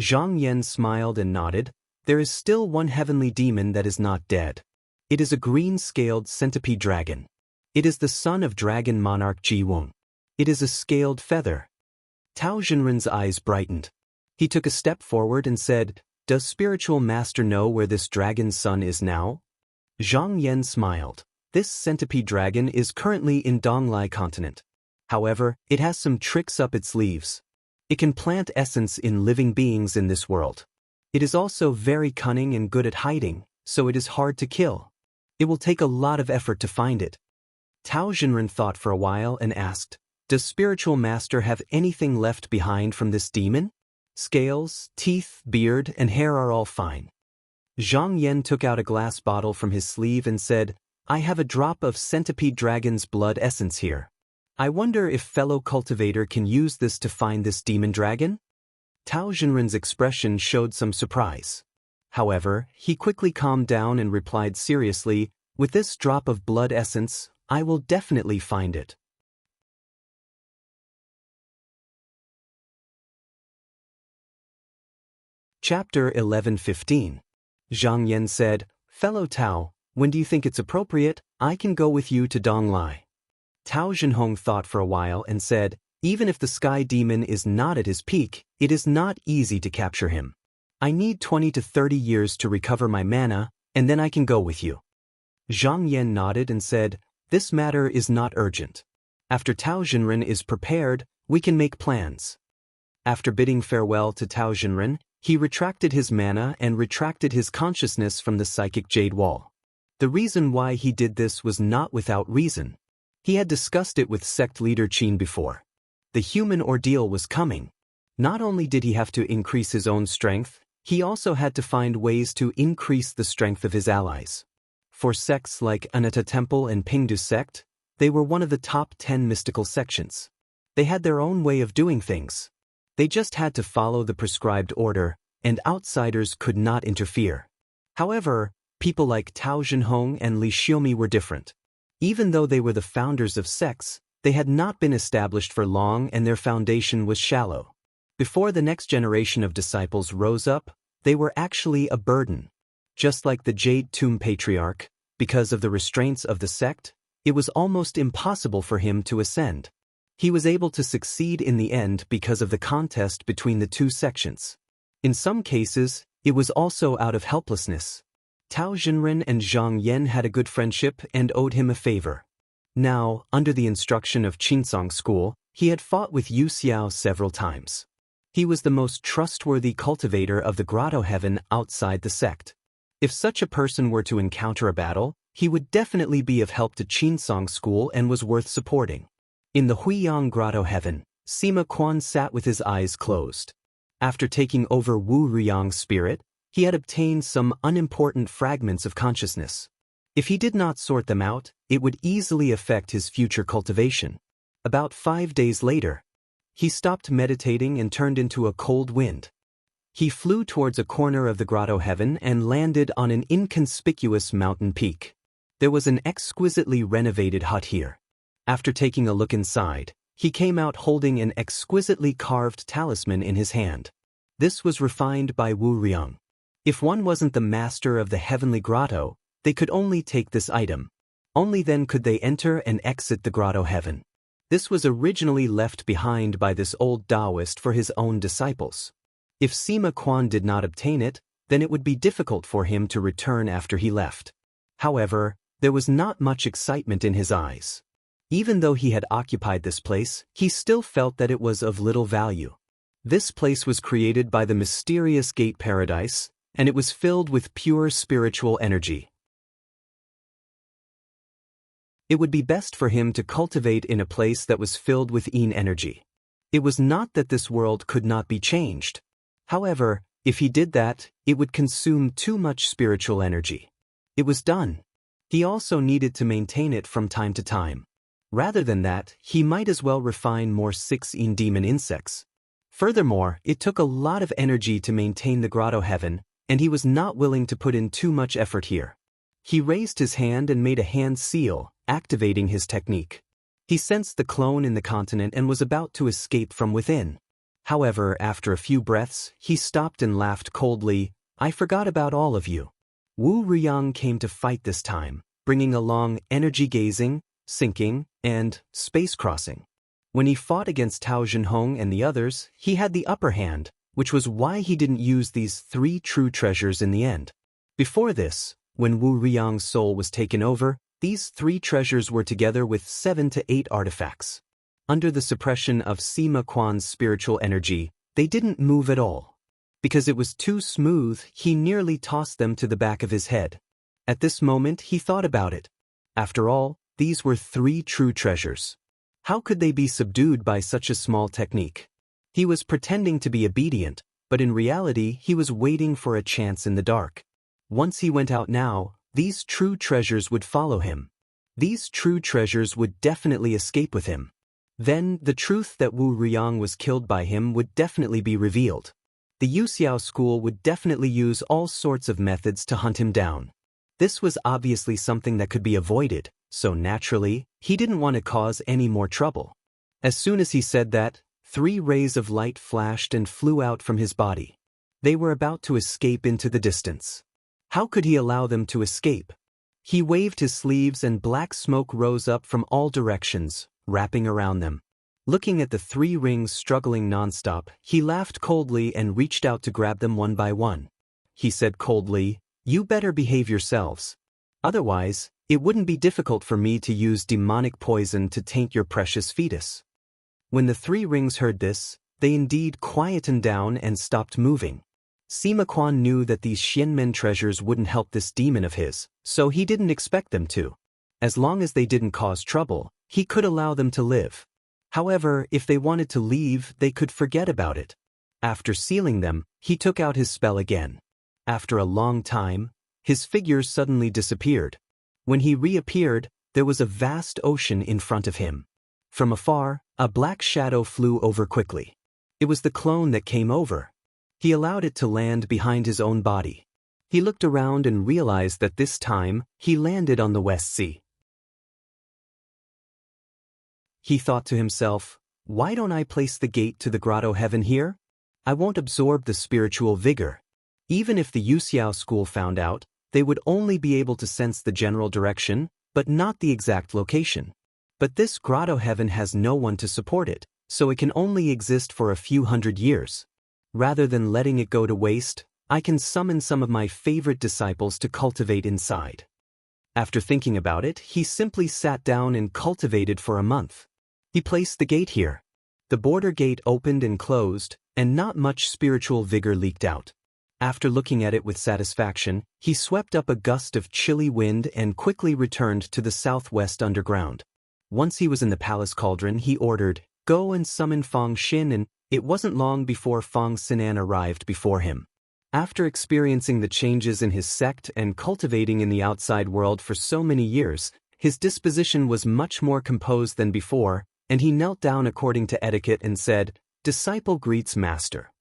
Zhang Yan smiled and nodded. "There is still one heavenly demon that is not dead. It is a green-scaled centipede dragon. It is the son of dragon monarch Jiwon. It is a scaled feather." Tao Jinren's eyes brightened. He took a step forward and said, "Does spiritual master know where this dragon's son is now?" Zhang Yan smiled. "This centipede dragon is currently in Donglai continent. However, it has some tricks up its sleeves. It can plant essence in living beings in this world. It is also very cunning and good at hiding, so it is hard to kill. It will take a lot of effort to find it. Tao Jinren thought for a while and asked, "Does Spiritual Master have anything left behind from this demon? Scales, teeth, beard, and hair are all fine." Zhang Yan took out a glass bottle from his sleeve and said, "I have a drop of centipede dragon's blood essence here. I wonder if fellow cultivator can use this to find this demon dragon?" Tao Jinren's expression showed some surprise. However, he quickly calmed down and replied seriously, "With this drop of blood essence, I will definitely find it." Chapter 11:15. Zhang Yan said, "Fellow Tao, when do you think it's appropriate? I can go with you to Donglai." Tao Jinhong thought for a while and said, "Even if the sky demon is not at his peak, it is not easy to capture him. I need 20 to 30 years to recover my mana, and then I can go with you." Zhang Yan nodded and said, "This matter is not urgent. After Tao Jinren is prepared, we can make plans." After bidding farewell to Tao Jinren, he retracted his mana and retracted his consciousness from the psychic jade wall. The reason why he did this was not without reason. He had discussed it with sect leader Qin before. The human ordeal was coming. Not only did he have to increase his own strength, he also had to find ways to increase the strength of his allies. For sects like Anatta Temple and Pingdu sect, they were one of the top 10 mystical sections. They had their own way of doing things. They just had to follow the prescribed order, and outsiders could not interfere. However, people like Tao Jinhong and Li Xiaomi were different. Even though they were the founders of sects, they had not been established for long and their foundation was shallow. Before the next generation of disciples rose up, they were actually a burden. Just like the Jade Tomb Patriarch, because of the restraints of the sect, it was almost impossible for him to ascend. He was able to succeed in the end because of the contest between the two sections. In some cases, it was also out of helplessness. Tao Jinren and Zhang Yan had a good friendship and owed him a favor. Now, under the instruction of Qinsong School, he had fought with Yu Xiao several times. He was the most trustworthy cultivator of the Grotto Heaven outside the sect. If such a person were to encounter a battle, he would definitely be of help to Qinsong School and was worth supporting. In the Huiyang Grotto Heaven, Sima Quan sat with his eyes closed. After taking over Wu Ruyang's spirit, he had obtained some unimportant fragments of consciousness. If he did not sort them out, it would easily affect his future cultivation. About 5 days later, he stopped meditating and turned into a cold wind. He flew towards a corner of the Grotto Heaven and landed on an inconspicuous mountain peak. There was an exquisitely renovated hut here. After taking a look inside, he came out holding an exquisitely carved talisman in his hand. This was refined by Wu Ruyang. If one wasn't the master of the heavenly grotto, they could only take this item. Only then could they enter and exit the Grotto Heaven. This was originally left behind by this old Taoist for his own disciples. If Sima Quan did not obtain it, then it would be difficult for him to return after he left. However, there was not much excitement in his eyes. Even though he had occupied this place, he still felt that it was of little value. This place was created by the mysterious Gate Paradise, and it was filled with pure spiritual energy. It would be best for him to cultivate in a place that was filled with yin energy. It was not that this world could not be changed. However, if he did that, it would consume too much spiritual energy. It was done. He also needed to maintain it from time to time. Rather than that, he might as well refine more 6 yin demon insects. Furthermore, it took a lot of energy to maintain the Grotto Heaven, and he was not willing to put in too much effort here. He raised his hand and made a hand seal, activating his technique. He sensed the clone in the continent and was about to escape from within. However, after a few breaths, he stopped and laughed coldly. "I forgot about all of you." Wu Ruyang came to fight this time, bringing along energy gazing, sinking, and space crossing. When he fought against Tao Jinhong and the others, he had the upper hand, which was why he didn't use these 3 true treasures in the end. Before this, when Wu Ruyang's soul was taken over, these 3 treasures were together with 7 to 8 artifacts. Under the suppression of Sima Quan's spiritual energy, they didn't move at all. Because it was too smooth, he nearly tossed them to the back of his head. At this moment he thought about it. After all, these were 3 true treasures. How could they be subdued by such a small technique? He was pretending to be obedient, but in reality he was waiting for a chance in the dark. Once he went out now, these true treasures would follow him. These true treasures would definitely escape with him. Then, the truth that Wu Riyang was killed by him would definitely be revealed. The Yuxiao school would definitely use all sorts of methods to hunt him down. This was obviously something that could be avoided, so naturally, he didn't want to cause any more trouble. As soon as he said that, 3 rays of light flashed and flew out from his body. They were about to escape into the distance. How could he allow them to escape? He waved his sleeves and black smoke rose up from all directions, wrapping around them. Looking at the 3 rings struggling nonstop, he laughed coldly and reached out to grab them one by one. He said coldly, "You better behave yourselves. Otherwise, it wouldn't be difficult for me to use demonic poison to taint your precious fetus." When the 3 rings heard this, they indeed quietened down and stopped moving. Sima Quan knew that these Xianmen treasures wouldn't help this demon of his, so he didn't expect them to. As long as they didn't cause trouble, he could allow them to live. However, if they wanted to leave, they could forget about it. After sealing them, he took out his spell again. After a long time, his figure suddenly disappeared. When he reappeared, there was a vast ocean in front of him. From afar, a black shadow flew over quickly. It was the clone that came over. He allowed it to land behind his own body. He looked around and realized that this time, he landed on the West Sea. He thought to himself, "Why don't I place the gate to the grotto heaven here? I won't absorb the spiritual vigor." Even if the Yuxiao school found out, they would only be able to sense the general direction, but not the exact location. But this grotto heaven has no one to support it, so it can only exist for a few hundred years. Rather than letting it go to waste, I can summon some of my favorite disciples to cultivate inside. After thinking about it, he simply sat down and cultivated for a month. He placed the gate here. The border gate opened and closed, and not much spiritual vigor leaked out. After looking at it with satisfaction, he swept up a gust of chilly wind and quickly returned to the southwest underground. Once he was in the palace cauldron, he ordered, "Go and summon Fang Xin," and it wasn't long before Fang Xinan arrived before him. After experiencing the changes in his sect and cultivating in the outside world for so many years, his disposition was much more composed than before, and he knelt down according to etiquette and said, "Disciple greets master."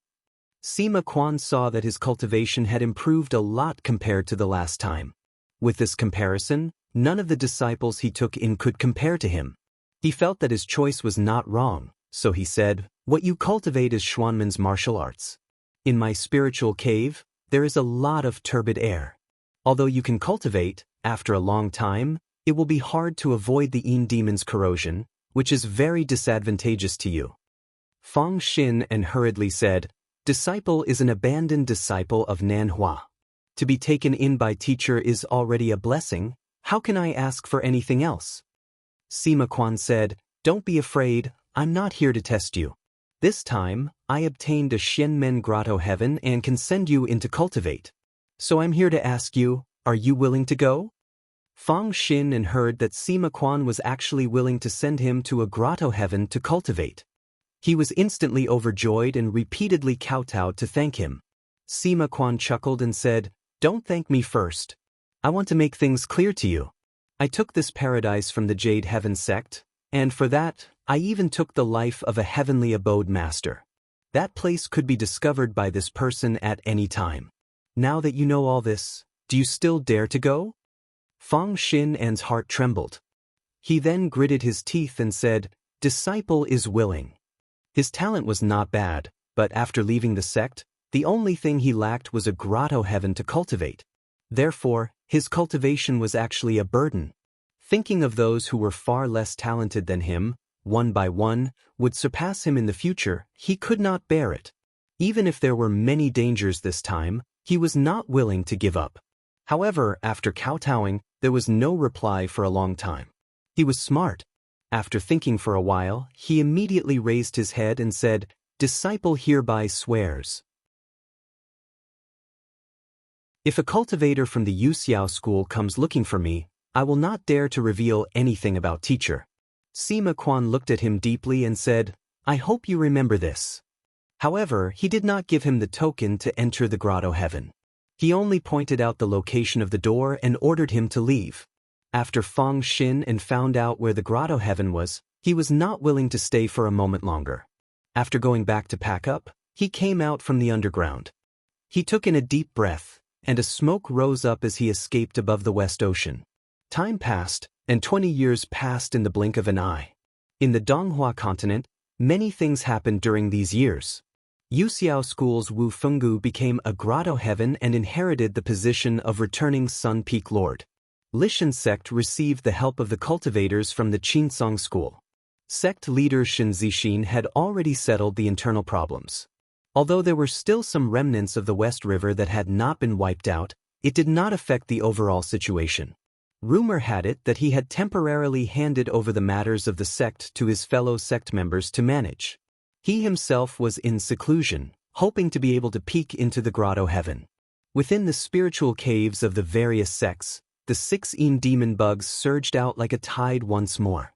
Sima Quan saw that his cultivation had improved a lot compared to the last time. With this comparison, none of the disciples he took in could compare to him. He felt that his choice was not wrong, so he said, "What you cultivate is Xuanmen's martial arts. In my spiritual cave, there is a lot of turbid air. Although you can cultivate, after a long time, it will be hard to avoid the Yin demon's corrosion, which is very disadvantageous to you." Fang Xin and hurriedly said, "Disciple is an abandoned disciple of Nanhua. To be taken in by teacher is already a blessing. How can I ask for anything else?" Sima Quan said, "Don't be afraid, I'm not here to test you. This time, I obtained a Xianmen grotto heaven and can send you in to cultivate. So I'm here to ask you, are you willing to go?" Fang Xin and heard that Sima Quan was actually willing to send him to a grotto heaven to cultivate. He was instantly overjoyed and repeatedly kowtowed to thank him. Sima Quan chuckled and said, "Don't thank me first. I want to make things clear to you. I took this paradise from the Jade Heaven sect, and for that, I even took the life of a heavenly abode master. That place could be discovered by this person at any time. Now that you know all this, do you still dare to go?" Fang Xin's heart trembled. He then gritted his teeth and said, "Disciple is willing." His talent was not bad, but after leaving the sect, the only thing he lacked was a grotto heaven to cultivate. Therefore, his cultivation was actually a burden. Thinking of those who were far less talented than him, one by one, would surpass him in the future, he could not bear it. Even if there were many dangers this time, he was not willing to give up. However, after kowtowing, there was no reply for a long time. He was smart. After thinking for a while, he immediately raised his head and said, "Disciple hereby swears." If a cultivator from the Yuxiao school comes looking for me, I will not dare to reveal anything about teacher. Sima Quan looked at him deeply and said, I hope you remember this. However, he did not give him the token to enter the grotto heaven. He only pointed out the location of the door and ordered him to leave. After Fang Xin and found out where the grotto heaven was, he was not willing to stay for a moment longer. After going back to pack up, he came out from the underground. He took in a deep breath, and a smoke rose up as he escaped above the West Ocean. Time passed, and 20 years passed in the blink of an eye. In the Donghua continent, many things happened during these years. Yuxiao School's Wu Fenggu became a grotto heaven and inherited the position of returning Sun Peak Lord. Lishan sect received the help of the cultivators from the Qinsong School. Sect leader Shen Zixin had already settled the internal problems. Although there were still some remnants of the West River that had not been wiped out, it did not affect the overall situation. Rumor had it that he had temporarily handed over the matters of the sect to his fellow sect members to manage. He himself was in seclusion, hoping to be able to peek into the grotto heaven. Within the spiritual caves of the various sects, the 16 demon bugs surged out like a tide once more.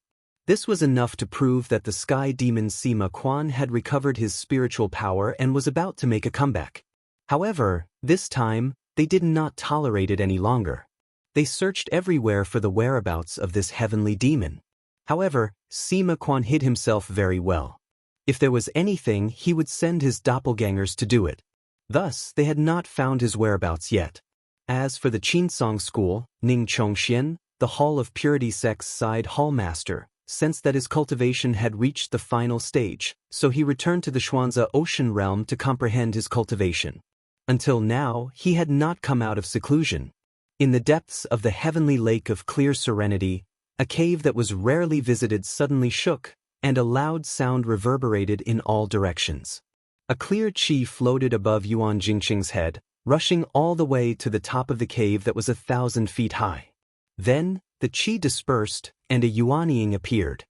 This was enough to prove that the sky demon Sima Quan had recovered his spiritual power and was about to make a comeback. However, this time, they did not tolerate it any longer. They searched everywhere for the whereabouts of this heavenly demon. However, Sima Quan hid himself very well. If there was anything, he would send his doppelgangers to do it. Thus, they had not found his whereabouts yet. As for the Qinsong school, Ning Chongxian, the Hall of Purity sect's side hallmaster, sensed that his cultivation had reached the final stage, so he returned to the Xuanza ocean realm to comprehend his cultivation. Until now, he had not come out of seclusion. In the depths of the heavenly lake of clear serenity, a cave that was rarely visited suddenly shook, and a loud sound reverberated in all directions. A clear qi floated above Yuan Jingqing's head, rushing all the way to the top of the cave that was 1,000 feet high. Then, the qi dispersed, and a yuanying appeared.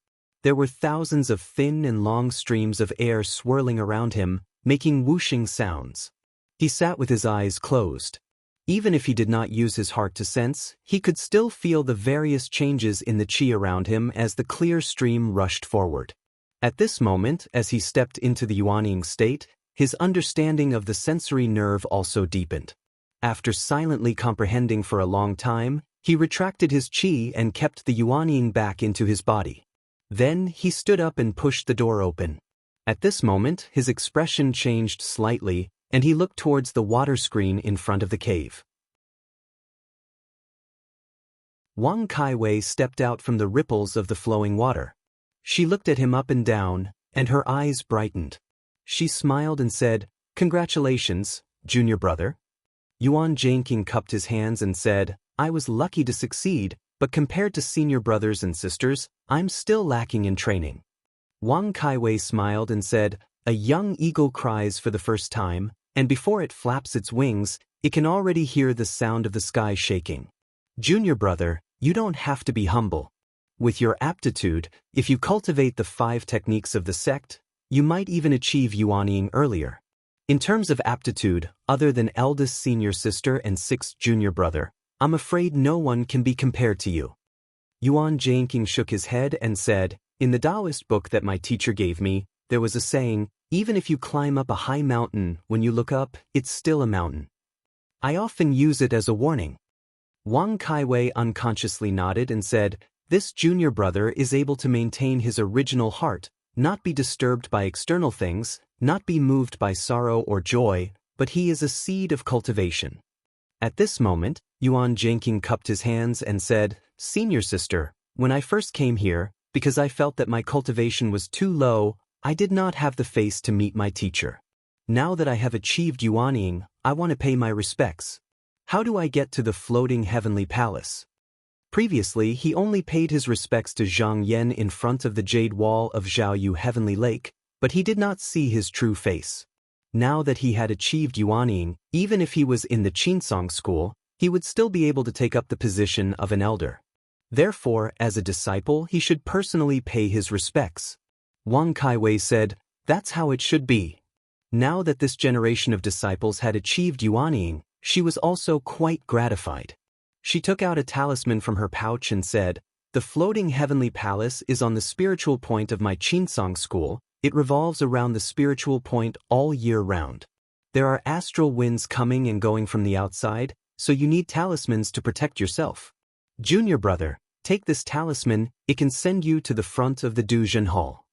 There were thousands of thin and long streams of air swirling around him, making whooshing sounds. He sat with his eyes closed. Even if he did not use his heart to sense, he could still feel the various changes in the qi around him as the clear stream rushed forward. At this moment, as he stepped into the yuanying state, his understanding of the sensory nerve also deepened. After silently comprehending for a long time, he retracted his qi and kept the yuanying back into his body. Then he stood up and pushed the door open. At this moment, his expression changed slightly, and he looked towards the water screen in front of the cave. Wang Kaiwei stepped out from the ripples of the flowing water. She looked at him up and down, and her eyes brightened. She smiled and said, "Congratulations, junior brother." Yuan Zhangqing cupped his hands and said, "I was lucky to succeed, but compared to senior brothers and sisters, I'm still lacking in training." Wang Kaiwei smiled and said, "A young eagle cries for the first time, and before it flaps its wings, it can already hear the sound of the sky shaking. Junior brother, you don't have to be humble. With your aptitude, if you cultivate the 5 techniques of the sect, you might even achieve yuanying earlier. In terms of aptitude, other than eldest senior sister and 6th junior brother, I'm afraid no one can be compared to you." Yuan Zhangqing shook his head and said, "In the Taoist book that my teacher gave me, there was a saying, even if you climb up a high mountain, when you look up, it's still a mountain. I often use it as a warning." Wang Kaiwei unconsciously nodded and said, "This junior brother is able to maintain his original heart, not be disturbed by external things, not be moved by sorrow or joy, but he is a seed of cultivation." At this moment, Yuan Zhangqing cupped his hands and said, "Senior sister, when I first came here, because I felt that my cultivation was too low, I did not have the face to meet my teacher. Now that I have achieved yuanying, I want to pay my respects. How do I get to the floating heavenly palace?" Previously, he only paid his respects to Zhang Yan in front of the jade wall of Zhaoyu Heavenly Lake, but he did not see his true face. Now that he had achieved yuanying, even if he was in the Qinsong school, he would still be able to take up the position of an elder. Therefore, as a disciple, he should personally pay his respects. Wang Kaiwei said, "That's how it should be." Now that this generation of disciples had achieved yuanying, She was also quite gratified. She took out a talisman from her pouch and said, "The floating heavenly palace is on the spiritual point of my Chinsong school. It revolves around the spiritual point all year round. There are astral winds coming and going from the outside, so you need talismans to protect yourself. Junior brother, take this talisman, it can send you to the front of the Duzhen Hall."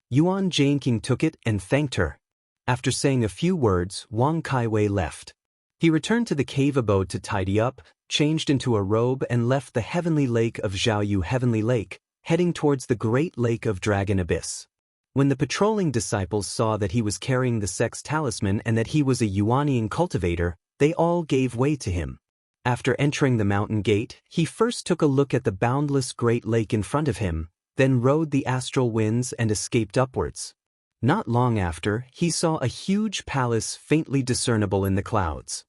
Yuan Jianqing took it and thanked her. After saying a few words, Wang Kaiwei left. He returned to the cave abode to tidy up, changed into a robe and left the heavenly lake of Zhaoyu Heavenly Lake, heading towards the great lake of Dragon Abyss. When the patrolling disciples saw that he was carrying the sex talisman and that he was a Yuanian cultivator, they all gave way to him. After entering the mountain gate, he first took a look at the boundless great lake in front of him, then rode the astral winds and escaped upwards. Not long after, he saw a huge palace faintly discernible in the clouds.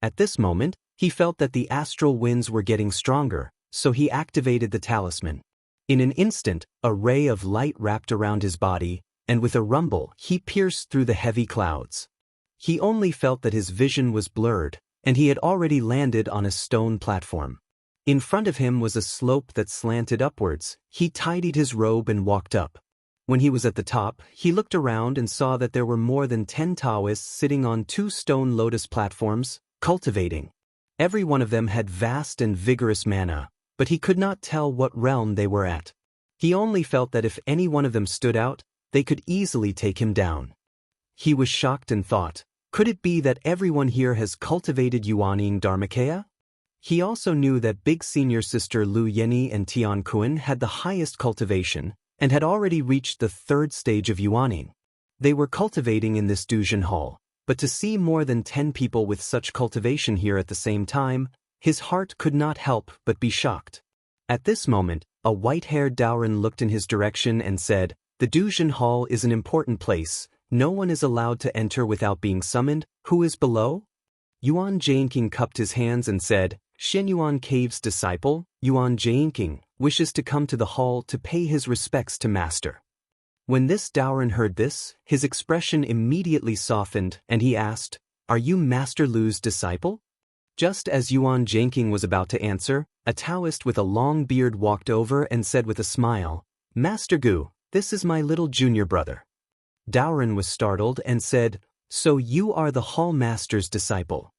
At this moment, he felt that the astral winds were getting stronger, so he activated the talisman. In an instant, a ray of light wrapped around his body, and with a rumble, he pierced through the heavy clouds. He only felt that his vision was blurred, and he had already landed on a stone platform. In front of him was a slope that slanted upwards. He tidied his robe and walked up. When he was at the top, he looked around and saw that there were more than 10 Taoists sitting on 2 stone lotus platforms, cultivating. Every one of them had vast and vigorous mana, but he could not tell what realm they were at. He only felt that if any one of them stood out, they could easily take him down. He was shocked and thought, could it be that everyone here has cultivated Yuanian Dharmakaya? He also knew that big senior sister Lu Yenyi and Tian Kun had the highest cultivation, and had already reached the 3rd stage of Yuanian. They were cultivating in this Duzhen Hall, but to see more than 10 people with such cultivation here at the same time, his heart could not help but be shocked. At this moment, a white-haired Daoran looked in his direction and said, "The Duzhen Hall is an important place. No one is allowed to enter without being summoned. Who is below?" Yuan Jianqing cupped his hands and said, "Shenyuan Cave's disciple, Yuan Jianqing, wishes to come to the hall to pay his respects to Master." When this Daoran heard this, his expression immediately softened, and he asked, "Are you Master Lu's disciple?" Just as Yuan Jianqing was about to answer, a Taoist with a long beard walked over and said with a smile, "Master Gu, this is my little junior brother." Daoran was startled and said, "So you are the hall master's disciple."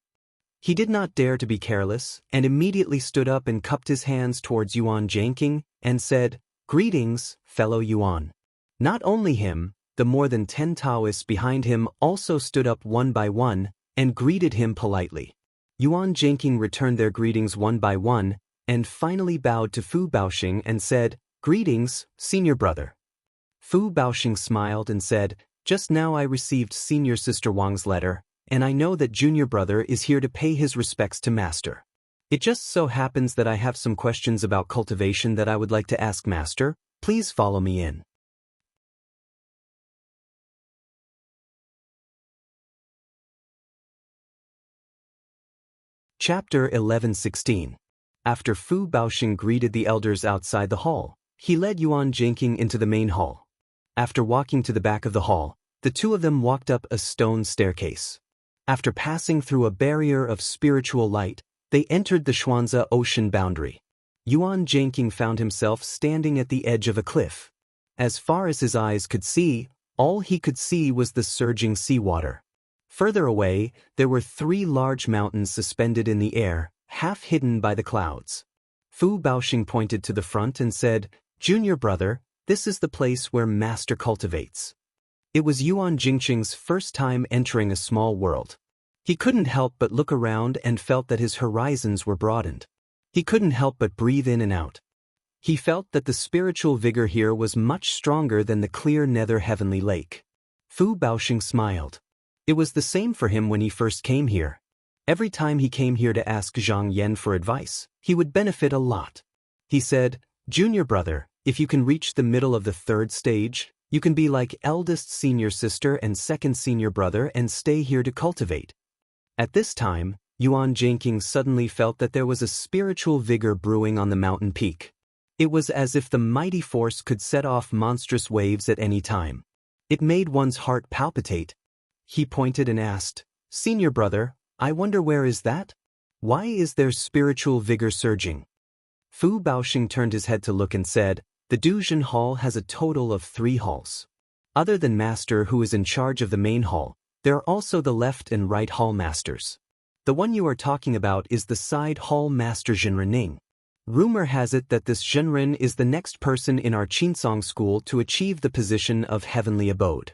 He did not dare to be careless, and immediately stood up and cupped his hands towards Yuan Jianqing, and said, "Greetings, fellow Yuan." Not only him, the more than 10 Taoists behind him also stood up one by one, and greeted him politely. Yuan Jianqing returned their greetings one by one, and finally bowed to Fu Baoxing and said, "Greetings, senior brother." Fu Baoxing smiled and said, "Just now I received senior sister Wang's letter, and I know that junior brother is here to pay his respects to Master. It just so happens that I have some questions about cultivation that I would like to ask Master. Please follow me in." Chapter 11:16. After Fu Baoxing greeted the elders outside the hall, he led Yuan Jianqing into the main hall. After walking to the back of the hall, the two of them walked up a stone staircase. After passing through a barrier of spiritual light, they entered the Xuanze ocean boundary. Yuan Jianqing found himself standing at the edge of a cliff. As far as his eyes could see, all he could see was the surging seawater. Further away, there were 3 large mountains suspended in the air, half hidden by the clouds. Fu Baoxing pointed to the front and said, "Junior brother, this is the place where Master cultivates." It was Yuan Jianqing's first time entering a small world. He couldn't help but look around and felt that his horizons were broadened. He couldn't help but breathe in and out. He felt that the spiritual vigor here was much stronger than the clear nether heavenly lake. Fu Baoxing smiled. It was the same for him when he first came here. Every time he came here to ask Zhang Yan for advice, he would benefit a lot. He said, "Junior brother, if you can reach the middle of the 3rd stage, you can be like eldest senior sister and second senior brother and stay here to cultivate." At this time, Yuan Jianqing suddenly felt that there was a spiritual vigor brewing on the mountain peak. It was as if the mighty force could set off monstrous waves at any time. It made one's heart palpitate. He pointed and asked, "Senior brother, I wonder where is that? Why is their spiritual vigor surging?" Fu Baoxing turned his head to look and said, "The Duzhen Hall has a total of 3 halls. Other than Master who is in charge of the main hall, there are also the left and right hall masters. The one you are talking about is the side hall master Zhenrening. Rumor has it that this Zhenren is the next person in our Qinsong school to achieve the position of heavenly abode."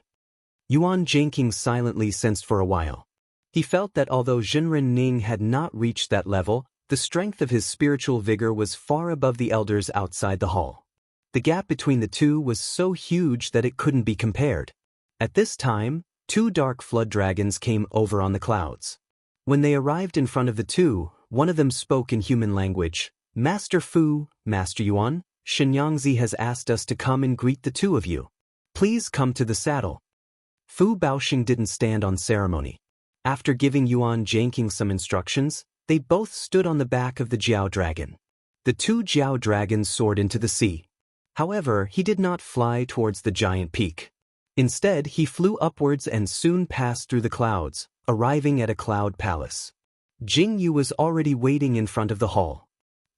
Yuan Zhangqing silently sensed for a while. He felt that although Zhenren Ning had not reached that level, the strength of his spiritual vigor was far above the elders outside the hall. The gap between the two was so huge that it couldn't be compared. At this time, 2 dark flood dragons came over on the clouds. When they arrived in front of the two, one of them spoke in human language. "Master Fu, Master Yuan, Shenyangzi has asked us to come and greet the 2 of you. Please come to the saddle." Fu Baoxing didn't stand on ceremony. After giving Yuan Zhangqing some instructions, they both stood on the back of the Jiao dragon. The 2 Jiao dragons soared into the sea. However, he did not fly towards the giant peak. Instead, he flew upwards and soon passed through the clouds, arriving at a cloud palace. Jing Yu was already waiting in front of the hall.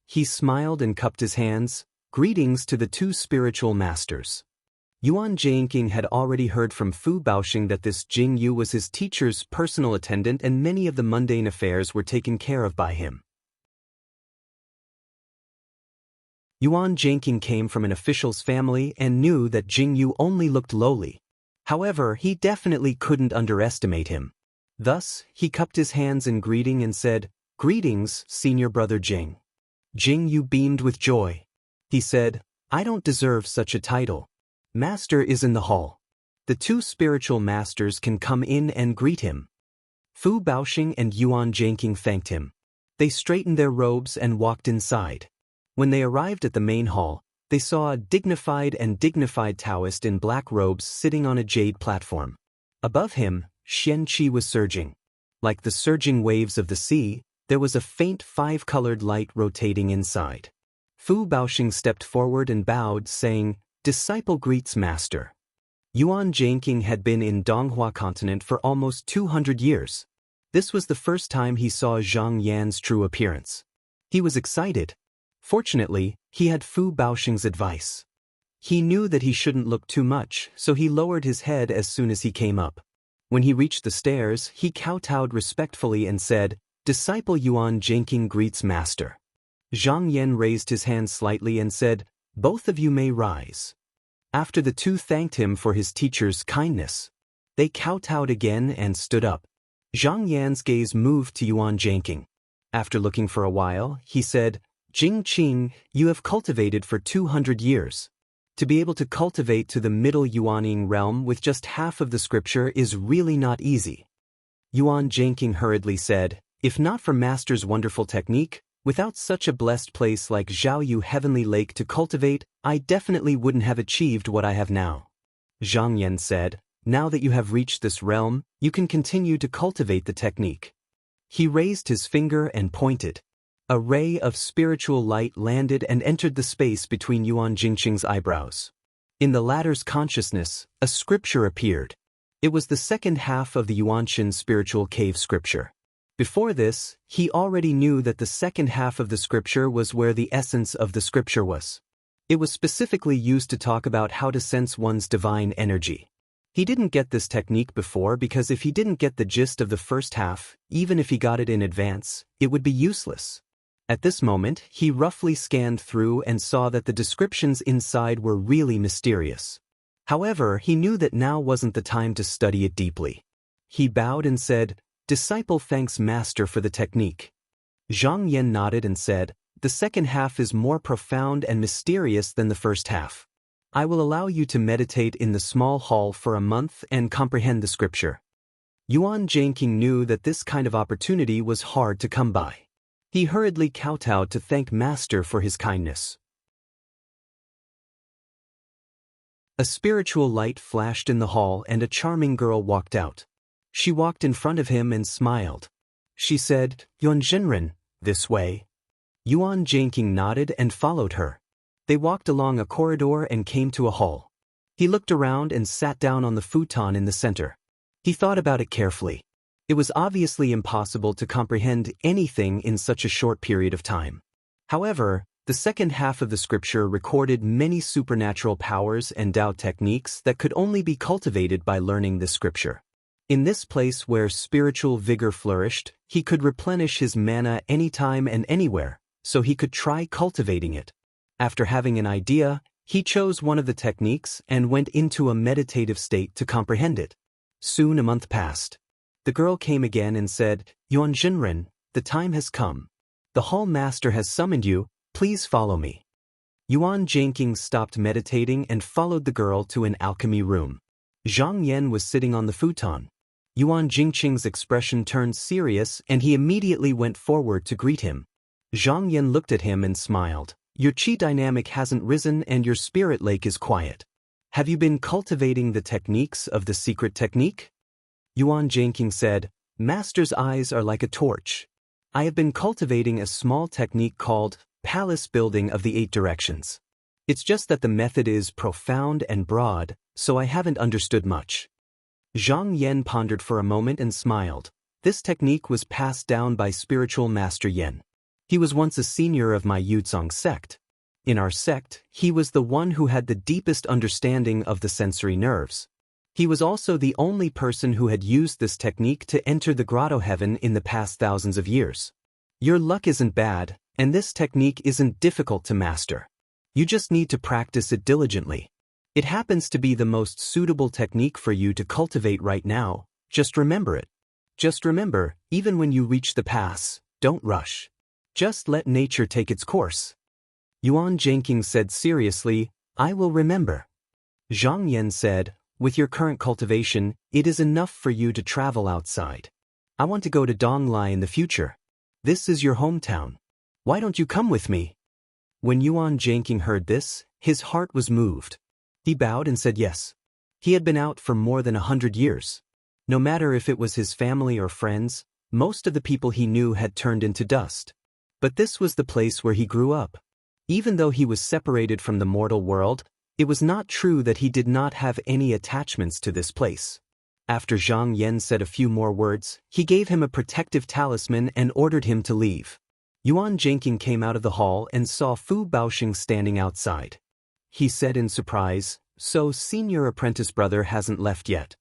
He smiled and cupped his hands. "Greetings to the 2 spiritual masters." Yuan Zhangqing had already heard from Fu Baoxing that this Jing Yu was his teacher's personal attendant and many of the mundane affairs were taken care of by him. Yuan Zhangqing came from an official's family and knew that Jing Yu only looked lowly. However, he definitely couldn't underestimate him. Thus, he cupped his hands in greeting and said, "Greetings, senior brother Jing." Jing Yu beamed with joy. He said, "I don't deserve such a title. Master is in the hall. The 2 spiritual masters can come in and greet him." Fu Baoxing and Yuan Zhangqing thanked him. They straightened their robes and walked inside. When they arrived at the main hall, they saw a dignified Taoist in black robes sitting on a jade platform. Above him, Xian Qi was surging. Like the surging waves of the sea, there was a faint 5-colored light rotating inside. Fu Baoxing stepped forward and bowed, saying, "Disciple greets Master." Yuan Zhangqing had been in Donghua continent for almost 200 years. This was the first time he saw Zhang Yan's true appearance. He was excited. Fortunately, he had Fu Baoxing's advice. He knew that he shouldn't look too much, so he lowered his head as soon as he came up. When he reached the stairs, he kowtowed respectfully and said, "Disciple Yuan Zhangqing greets Master." Zhang Yan raised his hand slightly and said, "Both of you may rise." After the 2 thanked him for his teacher's kindness, they kowtowed again and stood up. Zhang Yan's gaze moved to Yuan Zhangqing. After looking for a while, he said, "Jing Qing, you have cultivated for 200 years. To be able to cultivate to the middle Yuaning realm with just half of the scripture is really not easy." Yuan Zhangqing hurriedly said, "If not for Master's wonderful technique, without such a blessed place like Zhaoyu Heavenly Lake to cultivate, I definitely wouldn't have achieved what I have now." Zhang Yan said, "Now that you have reached this realm, you can continue to cultivate the technique." He raised his finger and pointed. A ray of spiritual light landed and entered the space between Yuan Zhangqing's eyebrows. In the latter's consciousness, a scripture appeared. It was the second half of the Yuanshan spiritual cave scripture. Before this, he already knew that the second half of the scripture was where the essence of the scripture was. It was specifically used to talk about how to sense one's divine energy. He didn't get this technique before because if he didn't get the gist of the first half, even if he got it in advance, it would be useless. At this moment, he roughly scanned through and saw that the descriptions inside were really mysterious. However, he knew that now wasn't the time to study it deeply. He bowed and said, "Disciple thanks Master for the technique." Zhang Yan nodded and said, "The second half is more profound and mysterious than the first half. I will allow you to meditate in the small hall for a month and comprehend the scripture." Yuan Zhangqing knew that this kind of opportunity was hard to come by. He hurriedly kowtowed to thank Master for his kindness. A spiritual light flashed in the hall and a charming girl walked out. She walked in front of him and smiled. She said, "Yuan Zhenren, this way." Yuan Zhangqing nodded and followed her. They walked along a corridor and came to a hall. He looked around and sat down on the futon in the center. He thought about it carefully. It was obviously impossible to comprehend anything in such a short period of time. However, the second half of the scripture recorded many supernatural powers and Tao techniques that could only be cultivated by learning this scripture. In this place where spiritual vigor flourished, he could replenish his mana anytime and anywhere, so he could try cultivating it. After having an idea, he chose one of the techniques and went into a meditative state to comprehend it. Soon a month passed. The girl came again and said, "Yuan Jinren, the time has come. The hall master has summoned you, please follow me." Yuan Jinking stopped meditating and followed the girl to an alchemy room. Zhang Yan was sitting on the futon. Yuan Jingqing's expression turned serious and he immediately went forward to greet him. Zhang Yan looked at him and smiled. "Your qi dynamic hasn't risen and your spirit lake is quiet. Have you been cultivating the techniques of the secret technique?" Yuan Jinking said, "Master's eyes are like a torch. I have been cultivating a small technique called Palace Building of the Eight Directions. It's just that the method is profound and broad, so I haven't understood much." Zhang Yan pondered for a moment and smiled. This technique was passed down by spiritual master Yan. He was once a senior of my Yuzong sect. In our sect, he was the one who had the deepest understanding of the sensory nerves. He was also the only person who had used this technique to enter the grotto heaven in the past thousands of years. Your luck isn't bad, and this technique isn't difficult to master. You just need to practice it diligently. It happens to be the most suitable technique for you to cultivate right now. Just remember it. Just remember, even when you reach the pass, don't rush. Just let nature take its course. Yuan Jinking said seriously, "I will remember." Zhang Yan said, "With your current cultivation, it is enough for you to travel outside. I want to go to Donglai in the future. This is your hometown. Why don't you come with me?" When Yuan Jinking heard this, his heart was moved. He bowed and said yes. He had been out for more than 100 years. No matter if it was his family or friends, most of the people he knew had turned into dust. But this was the place where he grew up. Even though he was separated from the mortal world, it was not true that he did not have any attachments to this place. After Zhang Yan said a few more words, he gave him a protective talisman and ordered him to leave. Yuan Jinking came out of the hall and saw Fu Baoxing standing outside. He said in surprise, "So senior apprentice brother hasn't left yet?"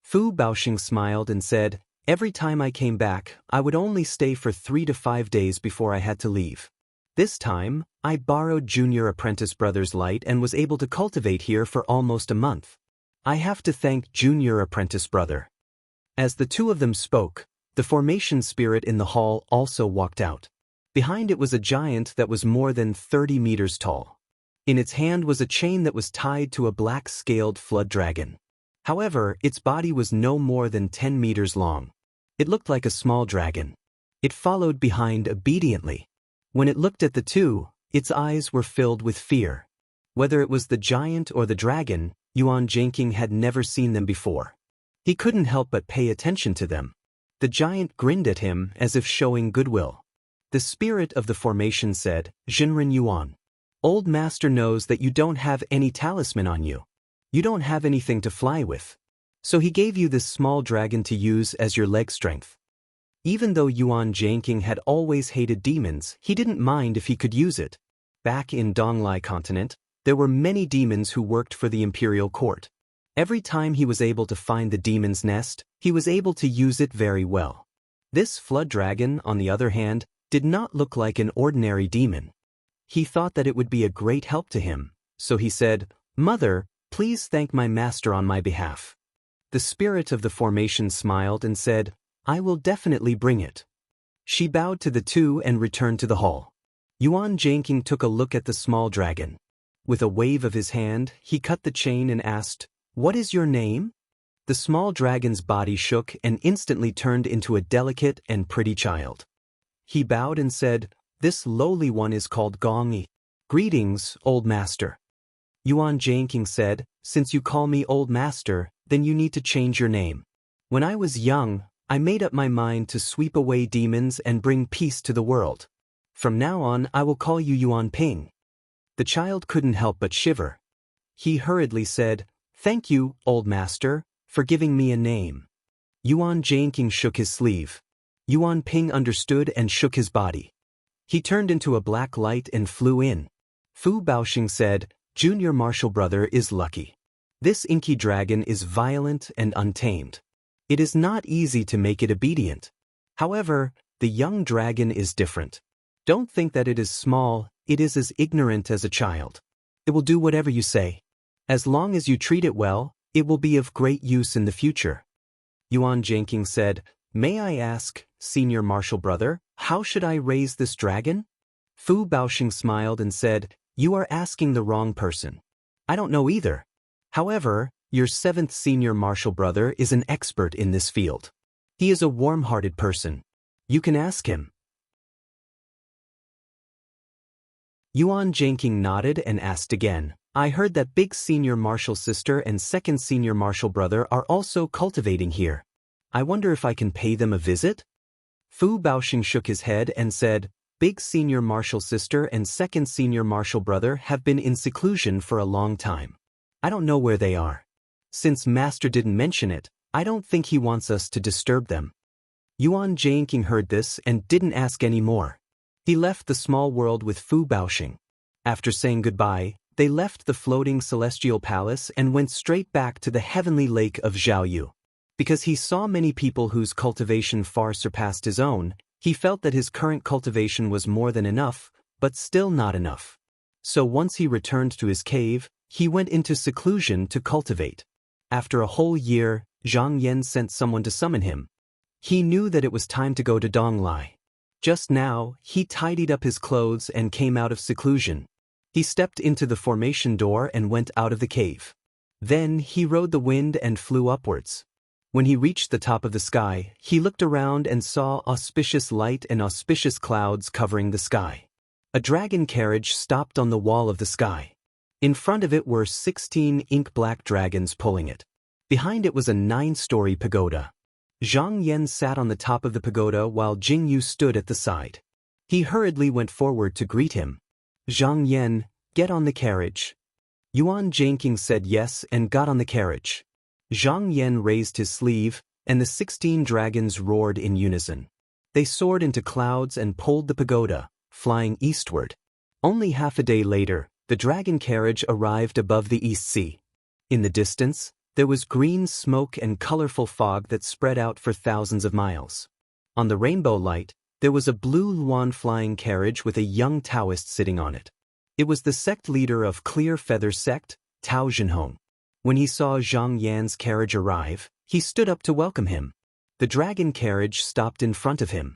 Fu Baoxing smiled and said, "Every time I came back, I would only stay for 3 to 5 days before I had to leave. This time, I borrowed junior apprentice brother's light and was able to cultivate here for almost a month. I have to thank junior apprentice brother." As the two of them spoke, the formation spirit in the hall also walked out. Behind it was a giant that was more than 30 meters tall. In its hand was a chain that was tied to a black-scaled flood dragon. However, its body was no more than 10 meters long. It looked like a small dragon. It followed behind obediently. When it looked at the two, its eyes were filled with fear. Whether it was the giant or the dragon, Yuan Jinking had never seen them before. He couldn't help but pay attention to them. The giant grinned at him as if showing goodwill. The spirit of the formation said, "Jinren Yuan. Old master knows that you don't have any talisman on you. You don't have anything to fly with. So he gave you this small dragon to use as your leg strength." Even though Yuan Jinking had always hated demons, he didn't mind if he could use it. Back in Donglai continent, there were many demons who worked for the imperial court. Every time he was able to find the demon's nest, he was able to use it very well. This flood dragon, on the other hand, did not look like an ordinary demon. He thought that it would be a great help to him, so he said, "Mother, please thank my master on my behalf." The spirit of the formation smiled and said, "I will definitely bring it." She bowed to the two and returned to the hall. Yuan Jinking took a look at the small dragon. With a wave of his hand, he cut the chain and asked, "What is your name?" The small dragon's body shook and instantly turned into a delicate and pretty child. He bowed and said, "This lowly one is called Gongyi. Greetings, old master." Yuan Jinking said, "Since you call me old master, then you need to change your name. When I was young, I made up my mind to sweep away demons and bring peace to the world. From now on, I will call you Yuan Ping." The child couldn't help but shiver. He hurriedly said, Thank you, old master, for giving me a name. Yuan Jianqing shook his sleeve. Yuan Ping understood and shook his body. He turned into a black light and flew in. Fu Baoxing said, Junior Marshal Brother is lucky. This inky dragon is violent and untamed. It is not easy to make it obedient. However, the young dragon is different. Don't think that it is small, it is as ignorant as a child. It will do whatever you say. As long as you treat it well, it will be of great use in the future. Yuan Jianqing said, May I ask, Senior Marshal Brother, how should I raise this dragon? Fu Baoxing smiled and said, You are asking the wrong person. I don't know either. However, your 7th Senior Marshal Brother is an expert in this field. He is a warm-hearted person. You can ask him. Yuan Jianqing nodded and asked again, I heard that big Senior Marshal Sister and 2nd Senior Marshal Brother are also cultivating here. I wonder if I can pay them a visit? Fu Baoxing shook his head and said, Big Senior Marshal Sister and 2nd Senior Marshal Brother have been in seclusion for a long time. I don't know where they are. Since Master didn't mention it, I don't think he wants us to disturb them. Yuan Jianqing heard this and didn't ask any more. He left the small world with Fu Baoxing. After saying goodbye, they left the floating celestial palace and went straight back to the heavenly lake of Zhaoyu. Because he saw many people whose cultivation far surpassed his own, he felt that his current cultivation was more than enough, but still not enough. So once he returned to his cave, he went into seclusion to cultivate. After a whole year, Zhang Yan sent someone to summon him. He knew that it was time to go to Donglai. Just now, he tidied up his clothes and came out of seclusion. He stepped into the formation door and went out of the cave. Then he rode the wind and flew upwards. When he reached the top of the sky, he looked around and saw auspicious light and auspicious clouds covering the sky. A dragon carriage stopped on the wall of the sky. In front of it were 16 ink-black dragons pulling it. Behind it was a 9-story pagoda. Zhang Yan sat on the top of the pagoda while Jing Yu stood at the side. He hurriedly went forward to greet him. Zhang Yan, get on the carriage. Yuan Jianqing said yes and got on the carriage. Zhang Yan raised his sleeve, and the 16 dragons roared in unison. They soared into clouds and pulled the pagoda, flying eastward. Only half a day later, the dragon carriage arrived above the East Sea. In the distance, there was green smoke and colorful fog that spread out for thousands of miles. On the rainbow light, there was a blue Luan flying carriage with a young Taoist sitting on it. It was the sect leader of Clear Feather Sect, Tao Zhenhong. When he saw Zhang Yan's carriage arrive, he stood up to welcome him. The dragon carriage stopped in front of him.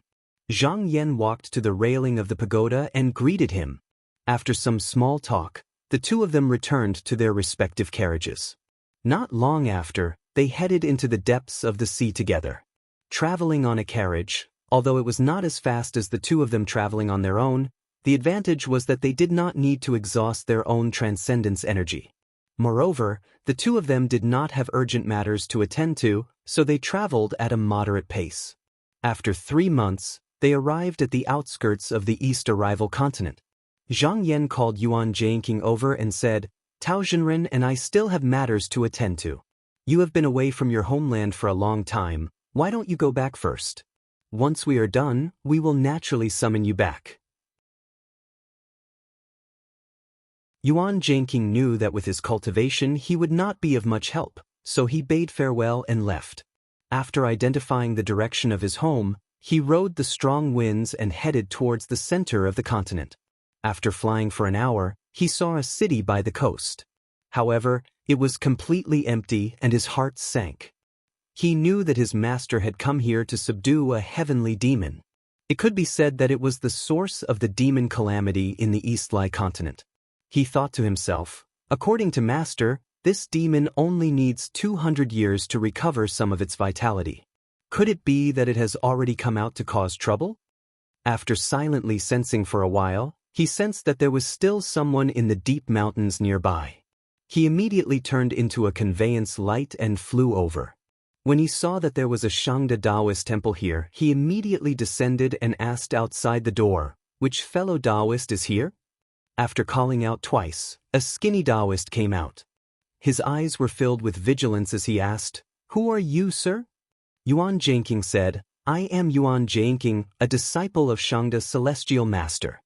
Zhang Yan walked to the railing of the pagoda and greeted him. After some small talk, the two of them returned to their respective carriages. Not long after, they headed into the depths of the sea together. Traveling on a carriage, although it was not as fast as the two of them traveling on their own, the advantage was that they did not need to exhaust their own transcendence energy. Moreover, the two of them did not have urgent matters to attend to, so they traveled at a moderate pace. After 3 months, they arrived at the outskirts of the East Arrival Continent. Zhang Yan called Yuan Jianqing over and said, Tao Zhenren and I still have matters to attend to. You have been away from your homeland for a long time, why don't you go back first? Once we are done, we will naturally summon you back. Yuan Jianqing knew that with his cultivation he would not be of much help, so he bade farewell and left. After identifying the direction of his home, he rode the strong winds and headed towards the center of the continent. After flying for an hour, he saw a city by the coast. However, it was completely empty and his heart sank. He knew that his master had come here to subdue a heavenly demon. It could be said that it was the source of the demon calamity in the East Lai continent. He thought to himself, according to Master, this demon only needs 200 years to recover some of its vitality. Could it be that it has already come out to cause trouble? After silently sensing for a while, he sensed that there was still someone in the deep mountains nearby. He immediately turned into a conveyance light and flew over. When he saw that there was a Shangda Taoist temple here, he immediately descended and asked outside the door, "Which fellow Taoist is here?" After calling out twice, a skinny Taoist came out. His eyes were filled with vigilance as he asked, "Who are you, sir?" Yuan Zhangqing said, "I am Yuan Zhangqing, a disciple of Shangda's celestial master.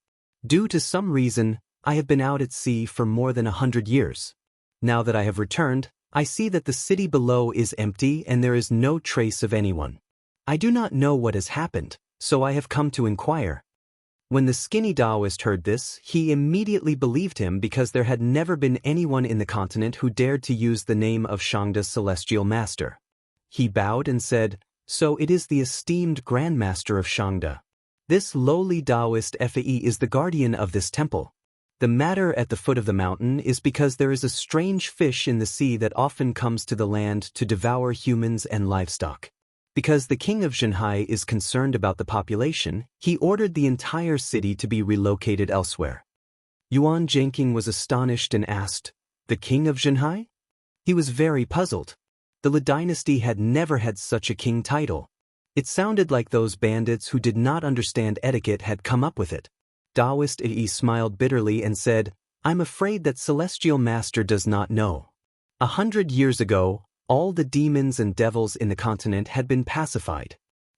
Due to some reason, I have been out at sea for more than 100 years. Now that I have returned, I see that the city below is empty and there is no trace of anyone. I do not know what has happened, so I have come to inquire." When the skinny Taoist heard this, he immediately believed him because there had never been anyone in the continent who dared to use the name of Shangda's celestial master. He bowed and said, "So it is the esteemed Grandmaster of Shangda. This lowly Taoist Fae is the guardian of this temple. The matter at the foot of the mountain is because there is a strange fish in the sea that often comes to the land to devour humans and livestock. Because the king of Zhenhai is concerned about the population, he ordered the entire city to be relocated elsewhere." Yuan Zhangqing was astonished and asked, "The king of Zhenhai?" He was very puzzled. The Li dynasty had never had such a king title. It sounded like those bandits who did not understand etiquette had come up with it. Taoist Yi smiled bitterly and said, "I'm afraid that Celestial Master does not know. 100 years ago, all the demons and devils in the continent had been pacified.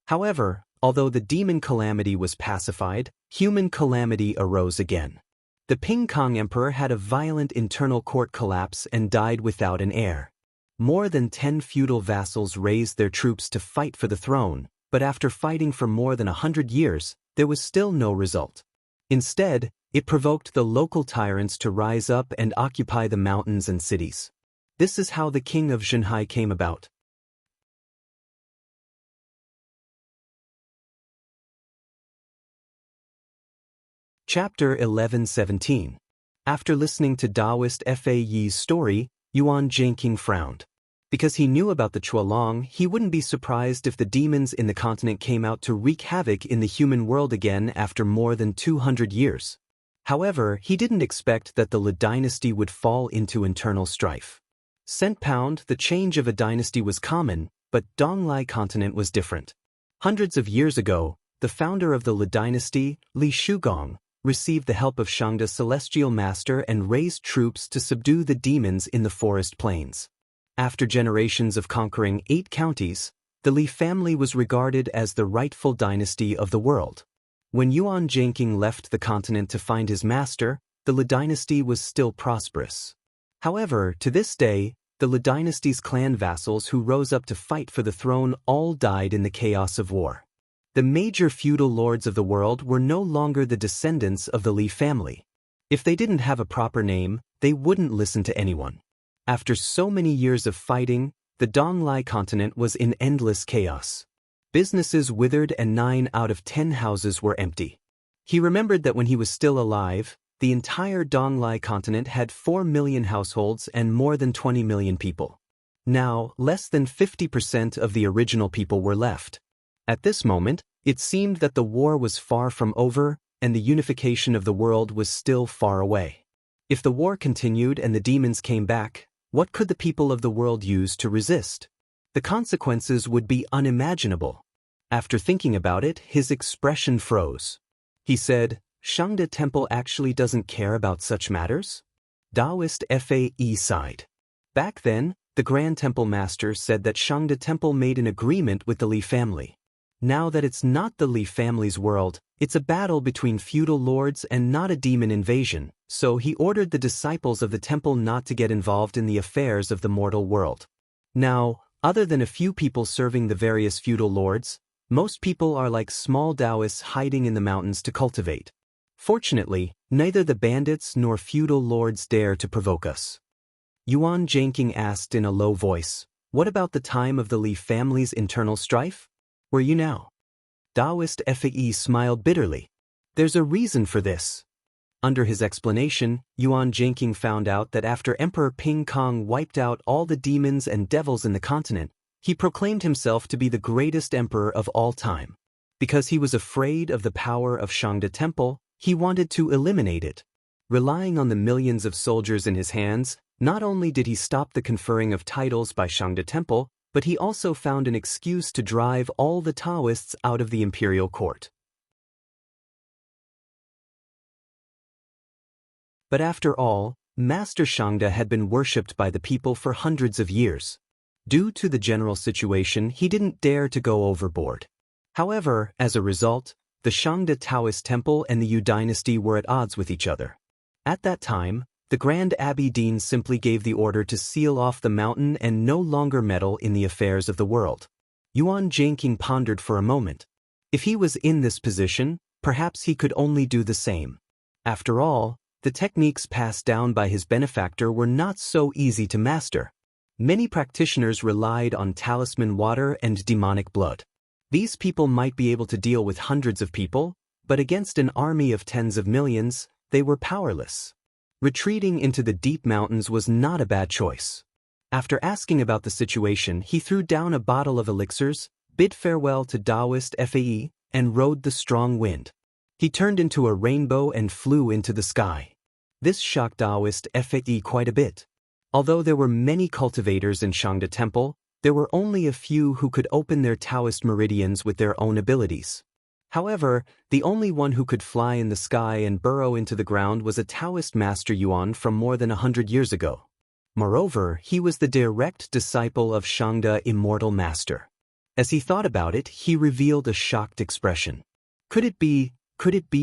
However, although the demon calamity was pacified, human calamity arose again. The Ping Kong Emperor had a violent internal court collapse and died without an heir. More than 10 feudal vassals raised their troops to fight for the throne, but after fighting for more than 100 years, there was still no result. Instead, it provoked the local tyrants to rise up and occupy the mountains and cities. This is how the king of Zhenhai came about." Chapter 11:17. After listening to Taoist Fa Yi's story, Yuan Zhangqing frowned. Because he knew about the Chualong, he wouldn't be surprised if the demons in the continent came out to wreak havoc in the human world again after more than 200 years. However, he didn't expect that the Li dynasty would fall into internal strife. Cent pound, the change of a dynasty was common, but Donglai continent was different. Hundreds of years ago, the founder of the Li dynasty, Li Shugong, received the help of Shangda's celestial master and raised troops to subdue the demons in the forest plains. After generations of conquering 8 counties, the Li family was regarded as the rightful dynasty of the world. When Yuan Zhangqing left the continent to find his master, the Li dynasty was still prosperous. However, to this day, the Li dynasty's clan vassals who rose up to fight for the throne all died in the chaos of war. The major feudal lords of the world were no longer the descendants of the Li family. If they didn't have a proper name, they wouldn't listen to anyone. After so many years of fighting, the Donglai continent was in endless chaos. Businesses withered and 9 out of 10 houses were empty. He remembered that when he was still alive, the entire Donglai continent had 4 million households and more than 20 million people. Now, less than 50% of the original people were left. At this moment, it seemed that the war was far from over, and the unification of the world was still far away. If the war continued and the demons came back, what could the people of the world use to resist? The consequences would be unimaginable. After thinking about it, his expression froze. He said, "Shangda Temple actually doesn't care about such matters?" Taoist Fa sighed. Back then, the Grand Temple Master said that Shangda Temple made an agreement with the Li family. Now that it's not the Li family's world, it's a battle between feudal lords and not a demon invasion, so he ordered the disciples of the temple not to get involved in the affairs of the mortal world. Now, other than a few people serving the various feudal lords, most people are like small Taoists hiding in the mountains to cultivate. Fortunately, neither the bandits nor feudal lords dare to provoke us. Yuan Zhangqing asked in a low voice, "What about the time of the Li family's internal strife? Where you now?" Taoist Fa smiled bitterly. "There's a reason for this." Under his explanation, Yuan Zhangqing found out that after Emperor Ping Kong wiped out all the demons and devils in the continent, he proclaimed himself to be the greatest emperor of all time. Because he was afraid of the power of Shangda Temple, he wanted to eliminate it. Relying on the millions of soldiers in his hands, not only did he stop the conferring of titles by Shangda Temple, but he also found an excuse to drive all the Taoists out of the imperial court. But after all, Master Shangda had been worshipped by the people for hundreds of years. Due to the general situation, he didn't dare to go overboard. However, as a result, the Shangda Taoist temple and the Yu dynasty were at odds with each other. At that time, the Grand Abbey Dean simply gave the order to seal off the mountain and no longer meddle in the affairs of the world. Yuan Zhangqing pondered for a moment. If he was in this position, perhaps he could only do the same. After all, the techniques passed down by his benefactor were not so easy to master. Many practitioners relied on talisman water and demonic blood. These people might be able to deal with hundreds of people, but against an army of tens of millions, they were powerless. Retreating into the deep mountains was not a bad choice. After asking about the situation, he threw down a bottle of elixirs, bid farewell to Taoist Fae, and rode the strong wind. He turned into a rainbow and flew into the sky. This shocked Taoist Fae quite a bit. Although there were many cultivators in Shangda Temple, there were only a few who could open their Taoist meridians with their own abilities. However, the only one who could fly in the sky and burrow into the ground was a Taoist master Yuan from more than 100 years ago. Moreover, he was the direct disciple of Shangda Immortal Master. As he thought about it, he revealed a shocked expression. Could it be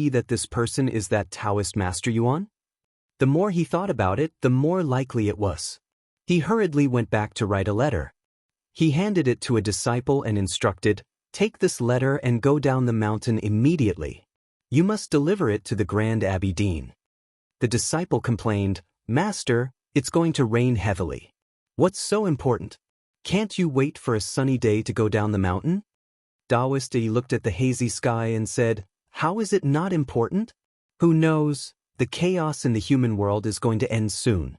that this person is that Taoist master Yuan? The more he thought about it, the more likely it was. He hurriedly went back to write a letter. He handed it to a disciple and instructed, "Take this letter and go down the mountain immediately. You must deliver it to the Grand Abbey Dean." The disciple complained, "Master, it's going to rain heavily. What's so important? Can't you wait for a sunny day to go down the mountain?" Taoist looked at the hazy sky and said, "How is it not important? Who knows, the chaos in the human world is going to end soon."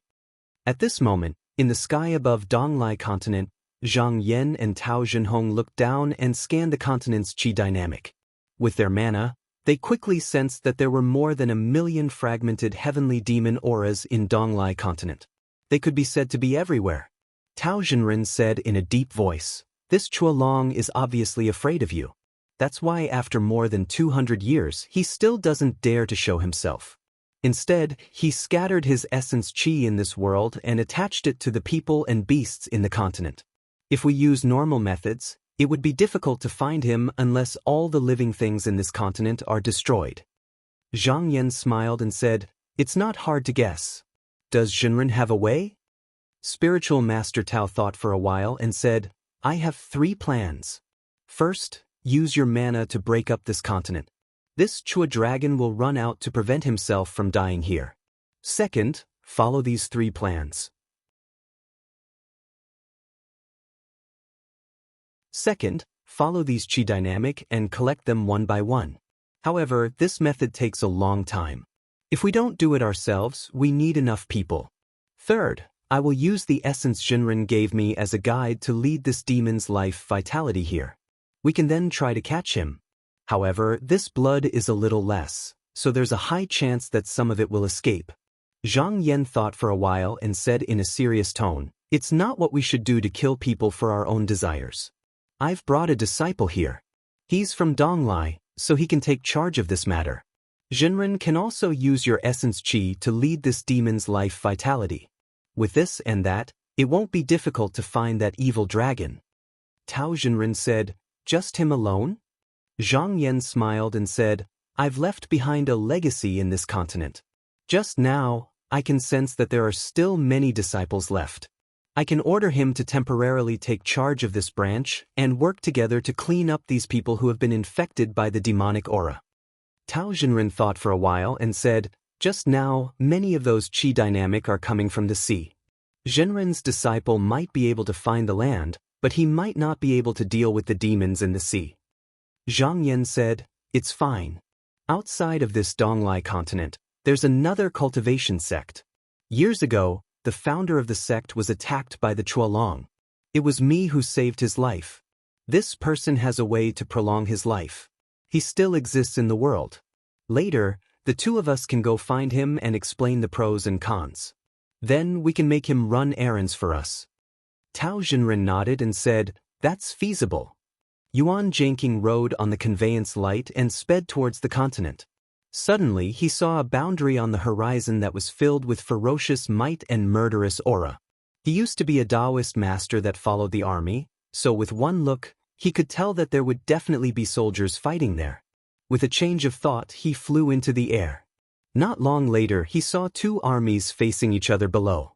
At this moment, in the sky above Donglai continent, Zhang Yan and Tao Zhenhong looked down and scanned the continent's qi dynamic. With their mana, they quickly sensed that there were more than 1,000,000 fragmented heavenly demon auras in Donglai continent. They could be said to be everywhere. Tao Zhenren said in a deep voice, "This Chualong is obviously afraid of you. That's why after more than 200 years, he still doesn't dare to show himself. Instead, he scattered his essence qi in this world and attached it to the people and beasts in the continent. If we use normal methods, it would be difficult to find him unless all the living things in this continent are destroyed." Zhang Yan smiled and said, "It's not hard to guess. Does Zhenren have a way?" Spiritual Master Tao thought for a while and said, "I have 3 plans. First, use your mana to break up this continent. This Chua dragon will run out to prevent himself from dying here. Second, follow these 3 plans. Second, follow these qi dynamic and collect them one by one. However, this method takes a long time. If we don't do it ourselves, we need enough people. Third, I will use the essence Shinrin gave me as a guide to lead this demon's life vitality here. We can then try to catch him. However, this blood is a little less, so there's a high chance that some of it will escape." Zhang Yan thought for a while and said in a serious tone, "It's not what we should do to kill people for our own desires. I've brought a disciple here. He's from Donglai, so he can take charge of this matter. Zhenren can also use your essence qi to lead this demon's life vitality. With this and that, it won't be difficult to find that evil dragon." Tao Zhenren said, "Just him alone?" Zhang Yan smiled and said, "I've left behind a legacy in this continent. Just now, I can sense that there are still many disciples left. I can order him to temporarily take charge of this branch and work together to clean up these people who have been infected by the demonic aura." Tao Zhenren thought for a while and said, "Just now, many of those qi dynamic are coming from the sea. Zhenren's disciple might be able to find the land, but he might not be able to deal with the demons in the sea." Zhang Yan said, "It's fine. Outside of this Donglai continent, there's another cultivation sect. Years ago, the founder of the sect was attacked by the Chualong. It was me who saved his life. This person has a way to prolong his life. He still exists in the world. Later, the 2 of us can go find him and explain the pros and cons. Then we can make him run errands for us." Tao Zhenren nodded and said, "That's feasible." Yuan Zhangqing rode on the conveyance light and sped towards the continent. Suddenly he saw a boundary on the horizon that was filled with ferocious might and murderous aura. He used to be a Taoist master that followed the army, so with one look, he could tell that there would definitely be soldiers fighting there. With a change of thought, he flew into the air. Not long later, he saw two armies facing each other below.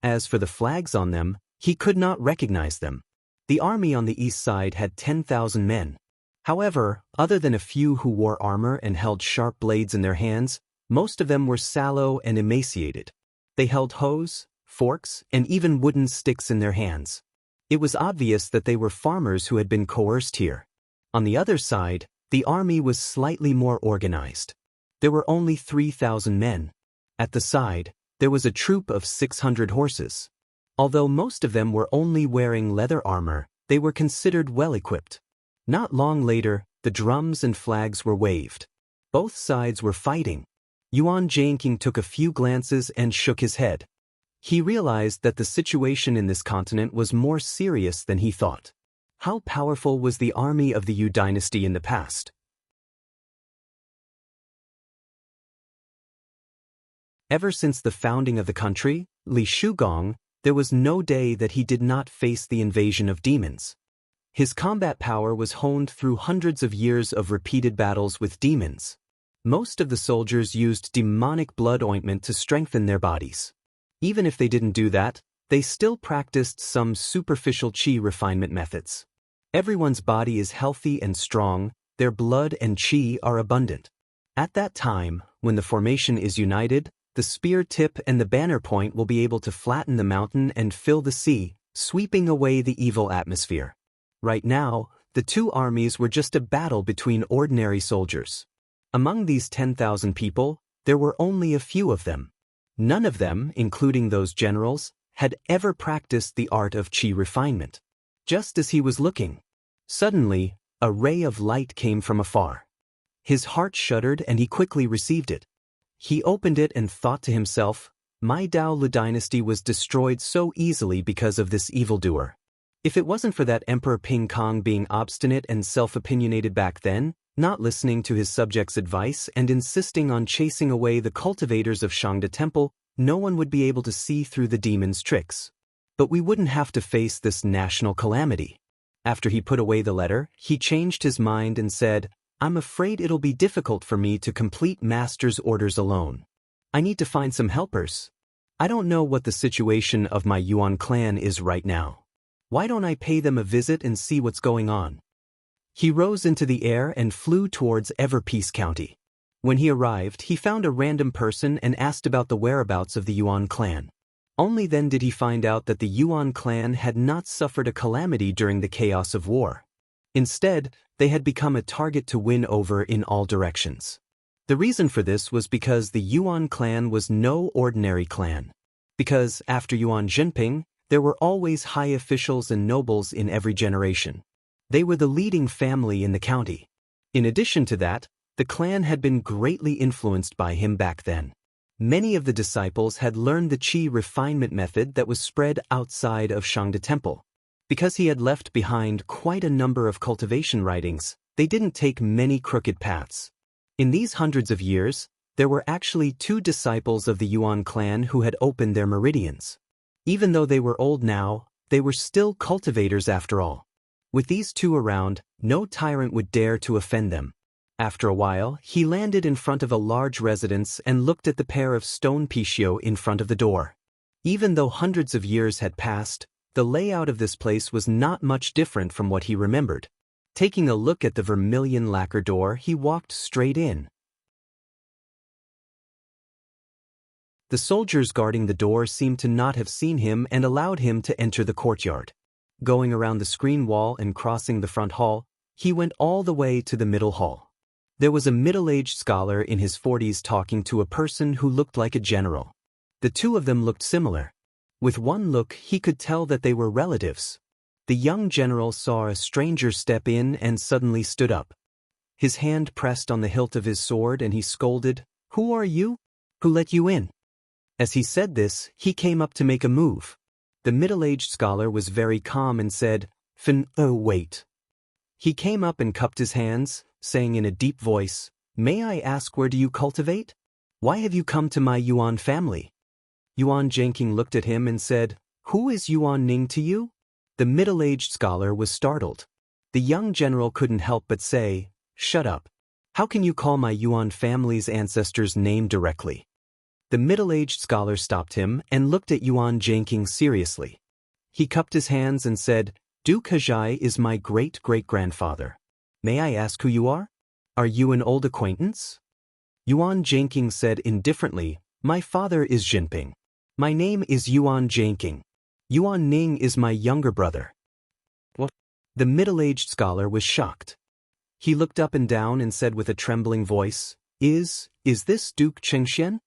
As for the flags on them, he could not recognize them. The army on the east side had 10,000 men. However, other than a few who wore armor and held sharp blades in their hands, most of them were sallow and emaciated. They held hoes, forks, and even wooden sticks in their hands. It was obvious that they were farmers who had been coerced here. On the other side, the army was slightly more organized. There were only 3,000 men. At the side, there was a troop of 600 horses. Although most of them were only wearing leather armor, they were considered well-equipped. Not long later, the drums and flags were waved. Both sides were fighting. Yuan Zhangqing took a few glances and shook his head. He realized that the situation in this continent was more serious than he thought. How powerful was the army of the Yu dynasty in the past? Ever since the founding of the country, Li Shugong, there was no day that he did not face the invasion of demons. His combat power was honed through hundreds of years of repeated battles with demons. Most of the soldiers used demonic blood ointment to strengthen their bodies. Even if they didn't do that, they still practiced some superficial qi refinement methods. Everyone's body is healthy and strong, their blood and qi are abundant. At that time, when the formation is united, the spear tip and the banner point will be able to flatten the mountain and fill the sea, sweeping away the evil atmosphere. Right now, the two armies were just a battle between ordinary soldiers. Among these 10,000 people, there were only a few of them. None of them, including those generals, had ever practiced the art of qi refinement. Just as he was looking, suddenly, a ray of light came from afar. His heart shuddered and he quickly received it. He opened it and thought to himself, my Dao Lu dynasty was destroyed so easily because of this evildoer. If it wasn't for that Emperor Ping Kong being obstinate and self-opinionated back then, not listening to his subjects' advice and insisting on chasing away the cultivators of Shangde Temple, no one would be able to see through the demon's tricks. But we wouldn't have to face this national calamity. After he put away the letter, he changed his mind and said, I'm afraid it'll be difficult for me to complete Master's orders alone. I need to find some helpers. I don't know what the situation of my Yuan clan is right now. Why don't I pay them a visit and see what's going on? He rose into the air and flew towards Everpeace County. When he arrived, he found a random person and asked about the whereabouts of the Yuan clan. Only then did he find out that the Yuan clan had not suffered a calamity during the chaos of war. Instead, they had become a target to win over in all directions. The reason for this was because the Yuan clan was no ordinary clan. Because, after Yuan Jinping, there were always high officials and nobles in every generation. They were the leading family in the county. In addition to that, the clan had been greatly influenced by him back then. Many of the disciples had learned the qi refinement method that was spread outside of Shangde Temple. Because he had left behind quite a number of cultivation writings, they didn't take many crooked paths. In these hundreds of years, there were actually 2 disciples of the Yuan clan who had opened their meridians. Even though they were old now, they were still cultivators after all. With these 2 around, no tyrant would dare to offend them. After a while, he landed in front of a large residence and looked at the pair of stone piccio in front of the door. Even though hundreds of years had passed, the layout of this place was not much different from what he remembered. Taking a look at the vermilion lacquer door, he walked straight in. The soldiers guarding the door seemed to not have seen him and allowed him to enter the courtyard. Going around the screen wall and crossing the front hall, he went all the way to the middle hall. There was a middle-aged scholar in his 40s talking to a person who looked like a general. The 2 of them looked similar. With one look, he could tell that they were relatives. The young general saw a stranger step in and suddenly stood up. His hand pressed on the hilt of his sword and he scolded, "Who are you? Who let you in?" As he said this, he came up to make a move. The middle-aged scholar was very calm and said, "Oh, wait." He came up and cupped his hands, saying in a deep voice, May I ask, where do you cultivate? Why have you come to my Yuan family? Yuan Zhangqing looked at him and said, Who is Yuan Ning to you? The middle-aged scholar was startled. The young general couldn't help but say, Shut up. How can you call my Yuan family's ancestors' name directly? The middle-aged scholar stopped him and looked at Yuan Zhangqing seriously. He cupped his hands and said, Duke Hezhai is my great-great-grandfather. May I ask who you are? Are you an old acquaintance? Yuan Zhangqing said indifferently, My father is Jinping. My name is Yuan Zhangqing. Yuan Ning is my younger brother. What? The middle-aged scholar was shocked. He looked up and down and said with a trembling voice, Is this Duke Chengxian?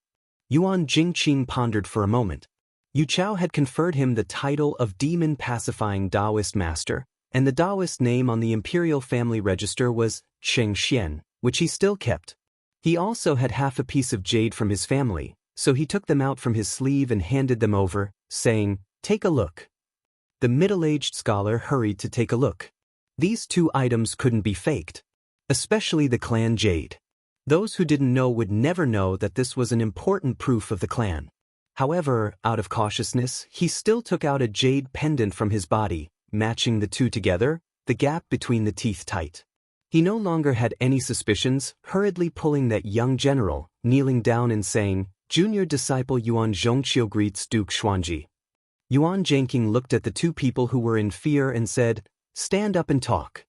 Yuan Jingqing pondered for a moment. Yu Chao had conferred him the title of demon-pacifying Taoist master, and the Taoist name on the imperial family register was Chengxian, which he still kept. He also had half a piece of jade from his family, so he took them out from his sleeve and handed them over, saying, Take a look. The middle-aged scholar hurried to take a look. These two items couldn't be faked, especially the clan jade. Those who didn't know would never know that this was an important proof of the clan. However, out of cautiousness, he still took out a jade pendant from his body, matching the two together, the gap between the teeth tight. He no longer had any suspicions, hurriedly pulling that young general, kneeling down and saying, Junior disciple Yuan Zhongqiu greets Duke Xuanji. Yuan Zhangqing looked at the two people who were in fear and said, Stand up and talk.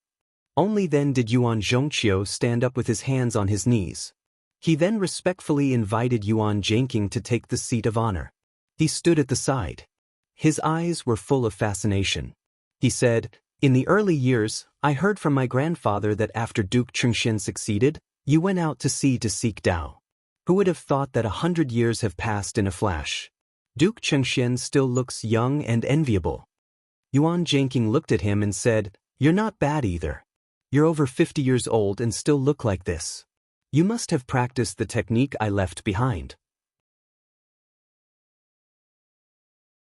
Only then did Yuan Zhongqiu stand up with his hands on his knees. He then respectfully invited Yuan Zhangqing to take the seat of honor. He stood at the side. His eyes were full of fascination. He said, In the early years, I heard from my grandfather that after Duke Chengxian succeeded, you went out to sea to seek Tao. Who would have thought that 100 years have passed in a flash? Duke Chengxian still looks young and enviable. Yuan Zhangqing looked at him and said, You're not bad either. You're over 50 years old and still look like this. You must have practiced the technique I left behind.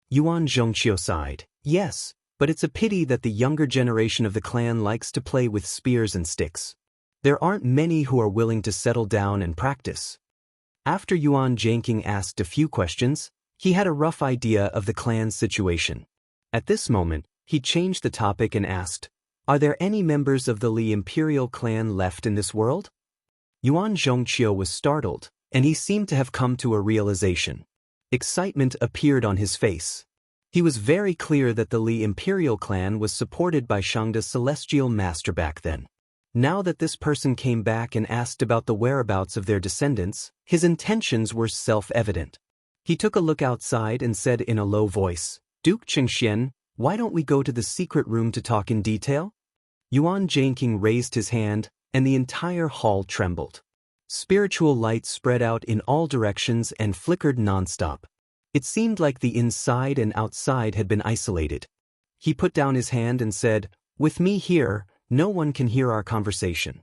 Yuan Zhongqiu sighed. Yes, but it's a pity that the younger generation of the clan likes to play with spears and sticks. There aren't many who are willing to settle down and practice. After Yuan Zhangqing asked a few questions, he had a rough idea of the clan's situation. At this moment, he changed the topic and asked, Are there any members of the Li imperial clan left in this world? Yuan Zhongqiu was startled, and he seemed to have come to a realization. Excitement appeared on his face. He was very clear that the Li imperial clan was supported by Shangda's celestial master back then. Now that this person came back and asked about the whereabouts of their descendants, his intentions were self-evident. He took a look outside and said in a low voice, Duke Chengxian, why don't we go to the secret room to talk in detail? Yuan Zhangqing raised his hand, and the entire hall trembled. Spiritual light spread out in all directions and flickered non-stop. It seemed like the inside and outside had been isolated. He put down his hand and said, With me here, no one can hear our conversation.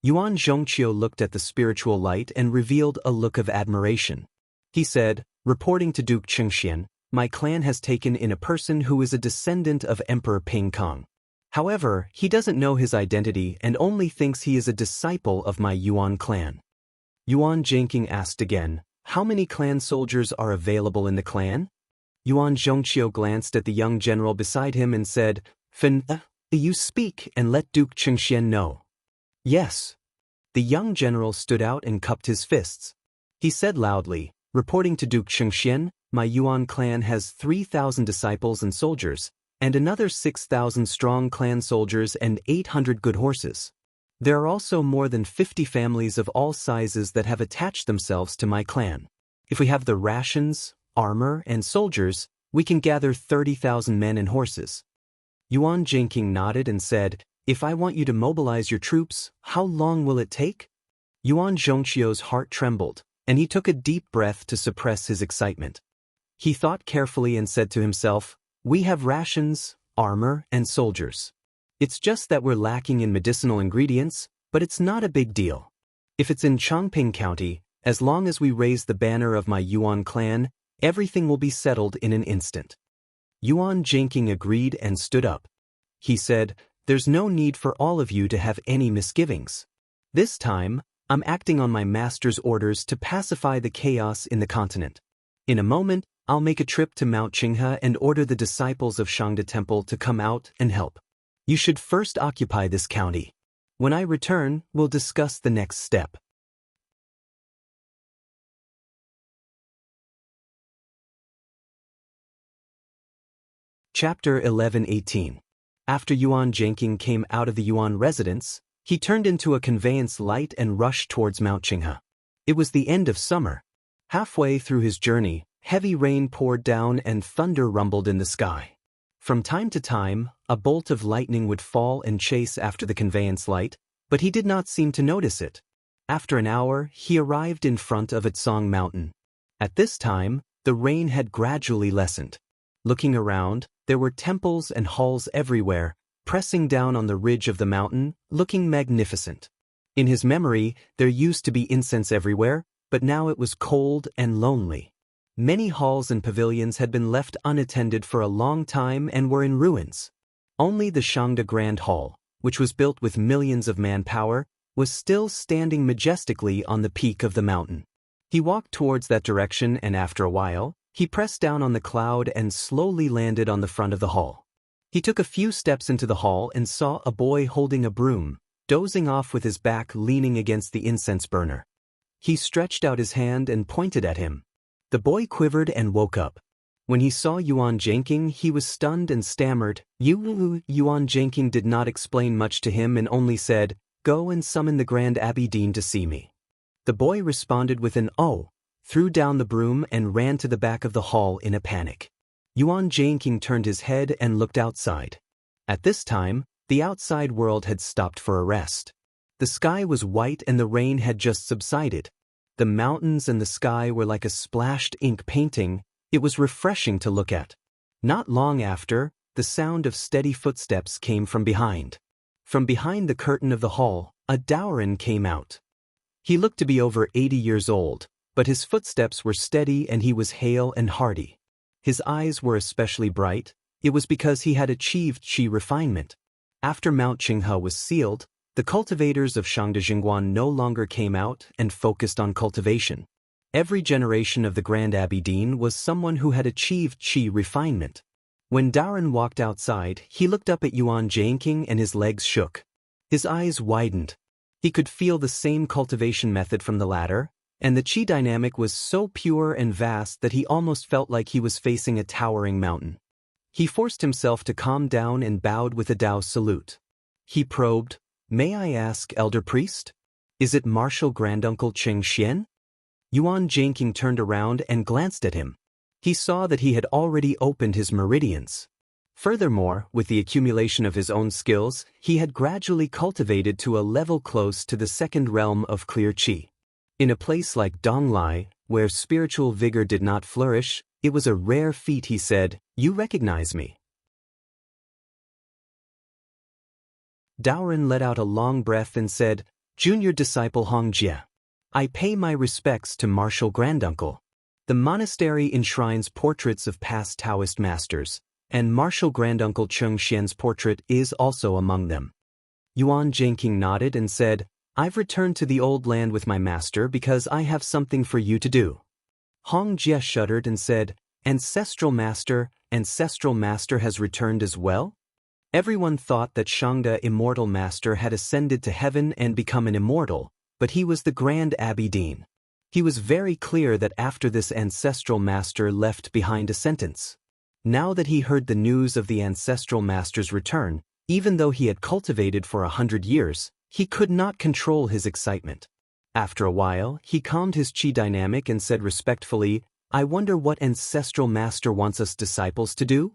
Yuan Zhongqiu looked at the spiritual light and revealed a look of admiration. He said, Reporting to Duke Chengxian, my clan has taken in a person who is a descendant of Emperor Ping Kong. However, he doesn't know his identity and only thinks he is a disciple of my Yuan clan. Yuan Zhangqing asked again, How many clan soldiers are available in the clan? Yuan Zhongqiu glanced at the young general beside him and said, You speak and let Duke Chengxian know. Yes. The young general stood out and cupped his fists. He said loudly, Reporting to Duke Chengxian, my Yuan clan has 3,000 disciples and soldiers, and another 6,000 strong clan soldiers and 800 good horses. There are also more than 50 families of all sizes that have attached themselves to my clan. If we have the rations, armor, and soldiers, we can gather 30,000 men and horses. Yuan Zhangqing nodded and said, If I want you to mobilize your troops, how long will it take? Yuan Zhongqiu's heart trembled, and he took a deep breath to suppress his excitement. He thought carefully and said to himself, We have rations, armor, and soldiers. It's just that we're lacking in medicinal ingredients, but it's not a big deal. If it's in Chongping County, as long as we raise the banner of my Yuan clan, everything will be settled in an instant. Yuan Zhangqing agreed and stood up. He said, There's no need for all of you to have any misgivings. This time, I'm acting on my master's orders to pacify the chaos in the continent. In a moment, I'll make a trip to Mount Qinghe and order the disciples of Shangde Temple to come out and help. You should first occupy this county. When I return, we'll discuss the next step. Chapter 11:18. After Yuan Zhangqing came out of the Yuan residence, he turned into a conveyance light and rushed towards Mount Qinghe. It was the end of summer. Halfway through his journey, heavy rain poured down and thunder rumbled in the sky. From time to time, a bolt of lightning would fall and chase after the conveyance light, but he did not seem to notice it. After an hour, he arrived in front of Atsong Mountain. At this time, the rain had gradually lessened. Looking around, there were temples and halls everywhere, pressing down on the ridge of the mountain, looking magnificent. In his memory, there used to be incense everywhere, but now it was cold and lonely. Many halls and pavilions had been left unattended for a long time and were in ruins. Only the Shangde Grand Hall, which was built with millions of manpower, was still standing majestically on the peak of the mountain. He walked towards that direction and after a while, he pressed down on the cloud and slowly landed on the front of the hall. He took a few steps into the hall and saw a boy holding a broom, dozing off with his back leaning against the incense burner. He stretched out his hand and pointed at him. The boy quivered and woke up. When he saw Yuan Zhangqing, he was stunned and stammered. Yuan Zhangqing did not explain much to him and only said, "Go and summon the Grand Abbey Dean to see me." The boy responded with an "Oh," threw down the broom and ran to the back of the hall in a panic. Yuan Zhangqing turned his head and looked outside. At this time, the outside world had stopped for a rest. The sky was white and the rain had just subsided. The mountains and the sky were like a splashed ink painting. It was refreshing to look at. Not long after, the sound of steady footsteps came from behind. From behind the curtain of the hall, a Daorin came out. He looked to be over 80 years old, but his footsteps were steady and he was hale and hearty. His eyes were especially bright. It was because he had achieved qi refinement. After Mount Qinghe was sealed, the cultivators of Shangde Jingguan no longer came out and focused on cultivation. Every generation of the Grand Abbey Dean was someone who had achieved qi refinement. When Daorin walked outside, he looked up at Yuan Zhangqing and his legs shook. His eyes widened. He could feel the same cultivation method from the latter, and the qi dynamic was so pure and vast that he almost felt like he was facing a towering mountain. He forced himself to calm down and bowed with a Dao salute. He probed, "May I ask, Elder Priest? Is it Martial Granduncle Cheng Xian?" Yuan Zhangqing turned around and glanced at him. He saw that he had already opened his meridians. Furthermore, with the accumulation of his own skills, he had gradually cultivated to a level close to the second realm of clear qi. In a place like Donglai, where spiritual vigor did not flourish, it was a rare feat. He said, "You recognize me." Daorin let out a long breath and said, "Junior disciple Hong Jie. I pay my respects to Martial Granduncle. The monastery enshrines portraits of past Taoist masters, and Martial Granduncle Cheng Xian's portrait is also among them." Yuan Zhangqing nodded and said, "I've returned to the old land with my master because I have something for you to do." Hong Jie shuddered and said, Ancestral Master has returned as well?" Everyone thought that Shangde Immortal Master had ascended to heaven and become an immortal, but he was the Grand Abbey Dean. He was very clear that after this Ancestral Master left behind a sentence. Now that he heard the news of the Ancestral Master's return, even though he had cultivated for 100 years, he could not control his excitement. After a while, he calmed his qi dynamic and said respectfully, "I wonder what Ancestral Master wants us disciples to do?"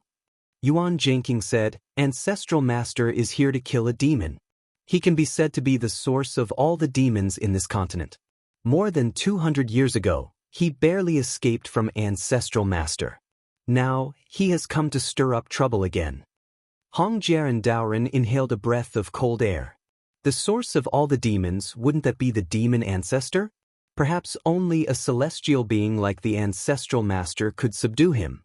Yuan Zhangqing said, "Ancestral Master is here to kill a demon. He can be said to be the source of all the demons in this continent. More than 200 years ago, he barely escaped from Ancestral Master. Now, he has come to stir up trouble again." Hong Jie and Daorin inhaled a breath of cold air. The source of all the demons, wouldn't that be the demon ancestor? Perhaps only a celestial being like the Ancestral Master could subdue him.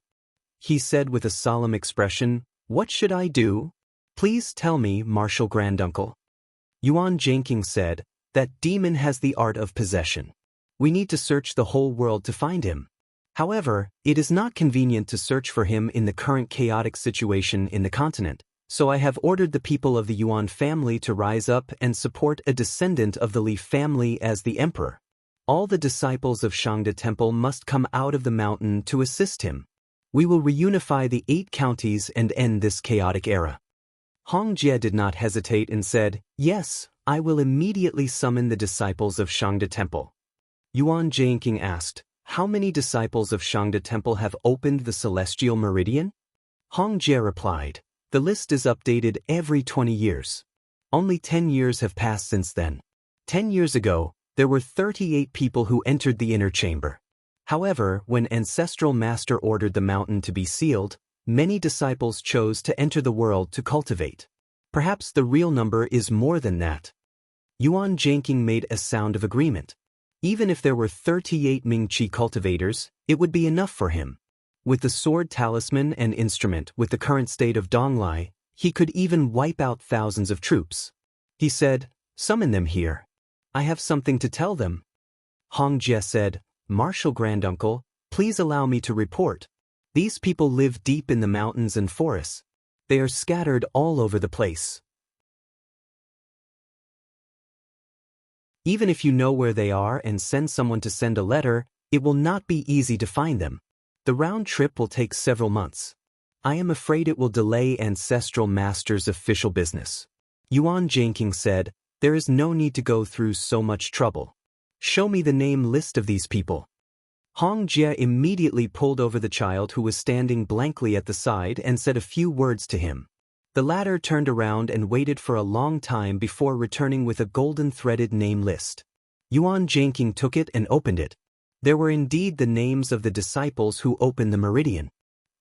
He said with a solemn expression, "What should I do? Please tell me, Martial Granduncle." Yuan Zhangqing said, That demon has the art of possession. We need to search the whole world to find him. However, it is not convenient to search for him in the current chaotic situation in the continent, so I have ordered the people of the Yuan family to rise up and support a descendant of the Li family as the emperor. All the disciples of Shangde Temple must come out of the mountain to assist him. We will reunify the 8 counties and end this chaotic era. Hong Jie did not hesitate and said, "Yes, I will immediately summon the disciples of Shangde Temple." Yuan Jianqing asked, "How many disciples of Shangde Temple have opened the celestial meridian?" Hong Jie replied, "The list is updated every 20 years. Only 10 years have passed since then. 10 years ago, there were 38 people who entered the inner chamber. However, when Ancestral Master ordered the mountain to be sealed, many disciples chose to enter the world to cultivate. Perhaps the real number is more than that." Yuan Jianqing made a sound of agreement. Even if there were 38 Ming-Chi cultivators, it would be enough for him. With the sword talisman and instrument with the current state of Donglai, he could even wipe out thousands of troops. He said, "Summon them here. I have something to tell them." Hong Jie said, "Martial Granduncle, please allow me to report. These people live deep in the mountains and forests. They are scattered all over the place. Even if you know where they are and send someone to send a letter, it will not be easy to find them. The round trip will take several months. I am afraid it will delay Ancestral Master's official business." Yuan Jianqing said, "There is no need to go through so much trouble. Show me the name list of these people." Hong Jie immediately pulled over the child who was standing blankly at the side and said a few words to him. The latter turned around and waited for a long time before returning with a golden-threaded name list. Yuan Jianqing took it and opened it. There were indeed the names of the disciples who opened the meridian.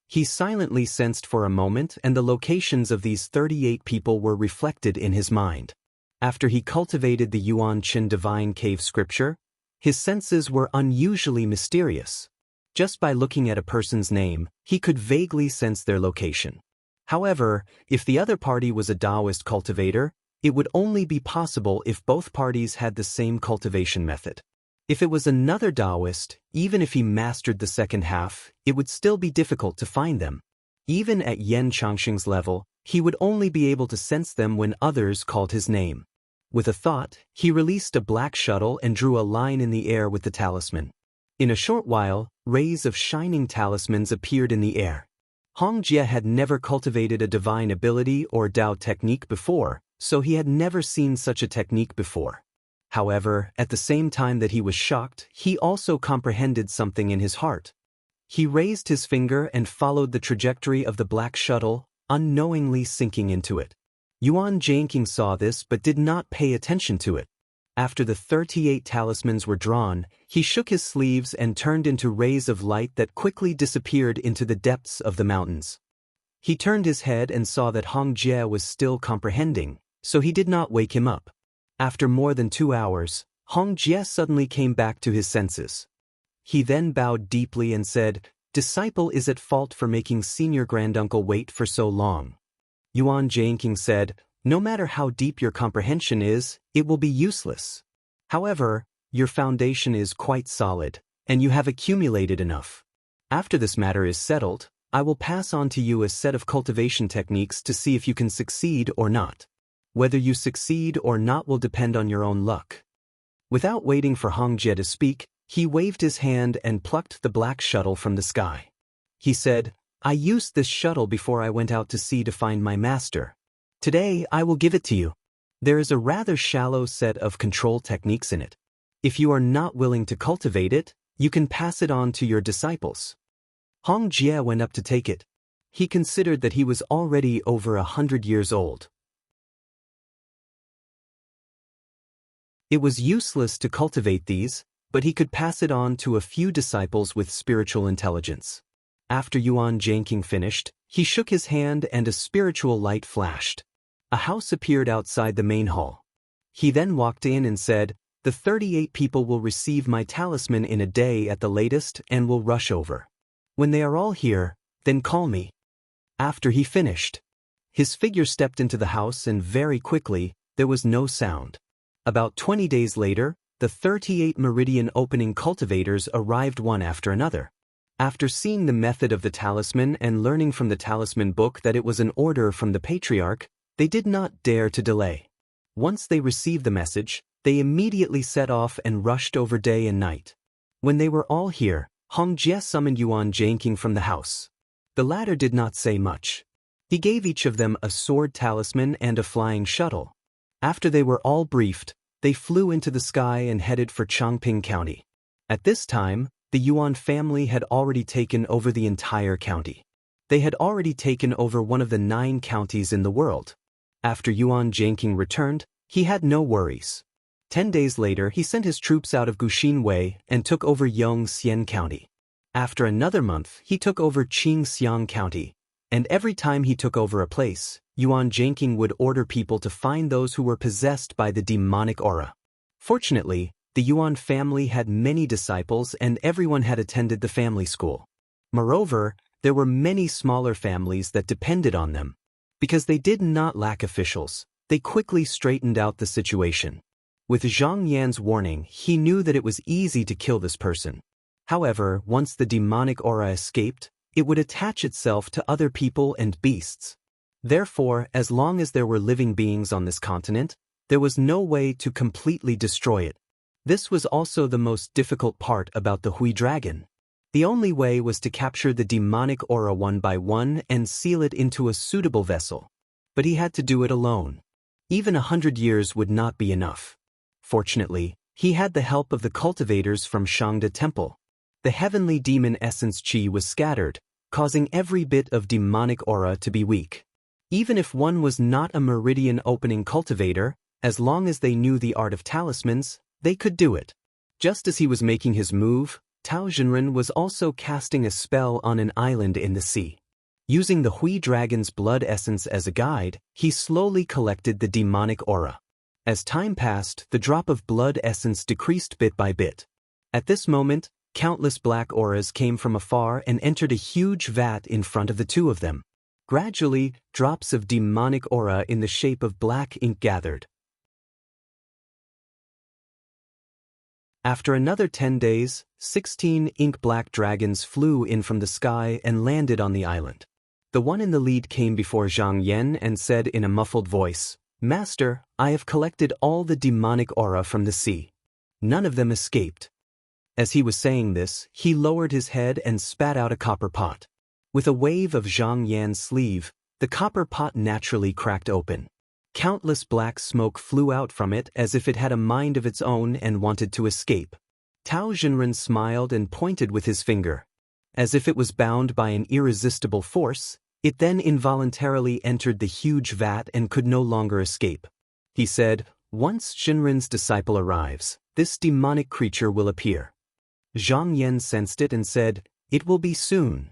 He silently sensed for a moment, and the locations of these 38 people were reflected in his mind. After he cultivated the Yuan Qin Divine Cave scripture, his senses were unusually mysterious. Just by looking at a person's name, he could vaguely sense their location. However, if the other party was a Taoist cultivator, it would only be possible if both parties had the same cultivation method. If it was another Taoist, even if he mastered the second half, it would still be difficult to find them. Even at Yan Changxing's level, he would only be able to sense them when others called his name. With a thought, he released a black shuttle and drew a line in the air with the talisman. In a short while, rays of shining talismans appeared in the air. Hong Jie had never cultivated a divine ability or Dao technique before, so he had never seen such a technique before. However, at the same time that he was shocked, he also comprehended something in his heart. He raised his finger and followed the trajectory of the black shuttle, unknowingly sinking into it. Yuan Jianqing saw this but did not pay attention to it. After the 38 talismans were drawn, he shook his sleeves and turned into rays of light that quickly disappeared into the depths of the mountains. He turned his head and saw that Hong Jie was still comprehending, so he did not wake him up. After more than 2 hours, Hong Jie suddenly came back to his senses. He then bowed deeply and said, "Disciple is at fault for making senior granduncle wait for so long." Yuan Jianqing said, "No matter how deep your comprehension is, it will be useless. However, your foundation is quite solid, and you have accumulated enough. After this matter is settled, I will pass on to you a set of cultivation techniques to see if you can succeed or not. Whether you succeed or not will depend on your own luck." Without waiting for Hong Jie to speak, he waved his hand and plucked the black shuttle from the sky. He said, "I used this shuttle before I went out to sea to find my master. Today I will give it to you. There is a rather shallow set of control techniques in it. If you are not willing to cultivate it, you can pass it on to your disciples." Hong Jie went up to take it. He considered that he was already over 100 years old. It was useless to cultivate these, but he could pass it on to a few disciples with spiritual intelligence. After Yuan Jianqing finished, he shook his hand and a spiritual light flashed. A house appeared outside the main hall. He then walked in and said, "The 38 people will receive my talisman in a day at the latest and will rush over. When they are all here, then call me." After he finished, his figure stepped into the house and very quickly, there was no sound. About 20 days later, the 38 meridian opening cultivators arrived one after another. After seeing the method of the talisman and learning from the talisman book that it was an order from the patriarch, they did not dare to delay. Once they received the message, they immediately set off and rushed over day and night. When they were all here, Hong Jie summoned Yuan Zhangqing from the house. The latter did not say much. He gave each of them a sword talisman and a flying shuttle. After they were all briefed, they flew into the sky and headed for Chongping County. At this time, the Yuan family had already taken over the entire county. They had already taken over one of the 9 counties in the world. After Yuan Zhangqing returned, he had no worries. 10 days later, he sent his troops out of Guxinwei and took over Yongxian County. After another month, he took over Qingxiang County, and every time he took over a place, Yuan Zhangqing would order people to find those who were possessed by the demonic aura. Fortunately, the Yuan family had many disciples and everyone had attended the family school. Moreover, there were many smaller families that depended on them. Because they did not lack officials, they quickly straightened out the situation. With Zhang Yan's warning, he knew that it was easy to kill this person. However, once the demonic aura escaped, it would attach itself to other people and beasts. Therefore, as long as there were living beings on this continent, there was no way to completely destroy it. This was also the most difficult part about the Hui dragon. The only way was to capture the demonic aura one by one and seal it into a suitable vessel. But he had to do it alone. Even 100 years would not be enough. Fortunately, he had the help of the cultivators from Shangde Temple. The heavenly demon essence qi was scattered, causing every bit of demonic aura to be weak. Even if one was not a meridian opening cultivator, as long as they knew the art of talismans, they could do it. Just as he was making his move, Tao Zhenren was also casting a spell on an island in the sea. Using the Hui dragon's blood essence as a guide, he slowly collected the demonic aura. As time passed, the drop of blood essence decreased bit by bit. At this moment, countless black auras came from afar and entered a huge vat in front of the two of them. Gradually, drops of demonic aura in the shape of black ink gathered. After another 10 days, 16 ink-black dragons flew in from the sky and landed on the island. The one in the lead came before Zhang Yan and said in a muffled voice, "Master, I have collected all the demonic aura from the sea. None of them escaped." As he was saying this, he lowered his head and spat out a copper pot. With a wave of Zhang Yan's sleeve, the copper pot naturally cracked open. Countless black smoke flew out from it as if it had a mind of its own and wanted to escape. Tao Zhenren smiled and pointed with his finger. As if it was bound by an irresistible force, it then involuntarily entered the huge vat and could no longer escape. He said, "Once Zhenren's disciple arrives, this demonic creature will appear." Zhang Yan sensed it and said, "It will be soon."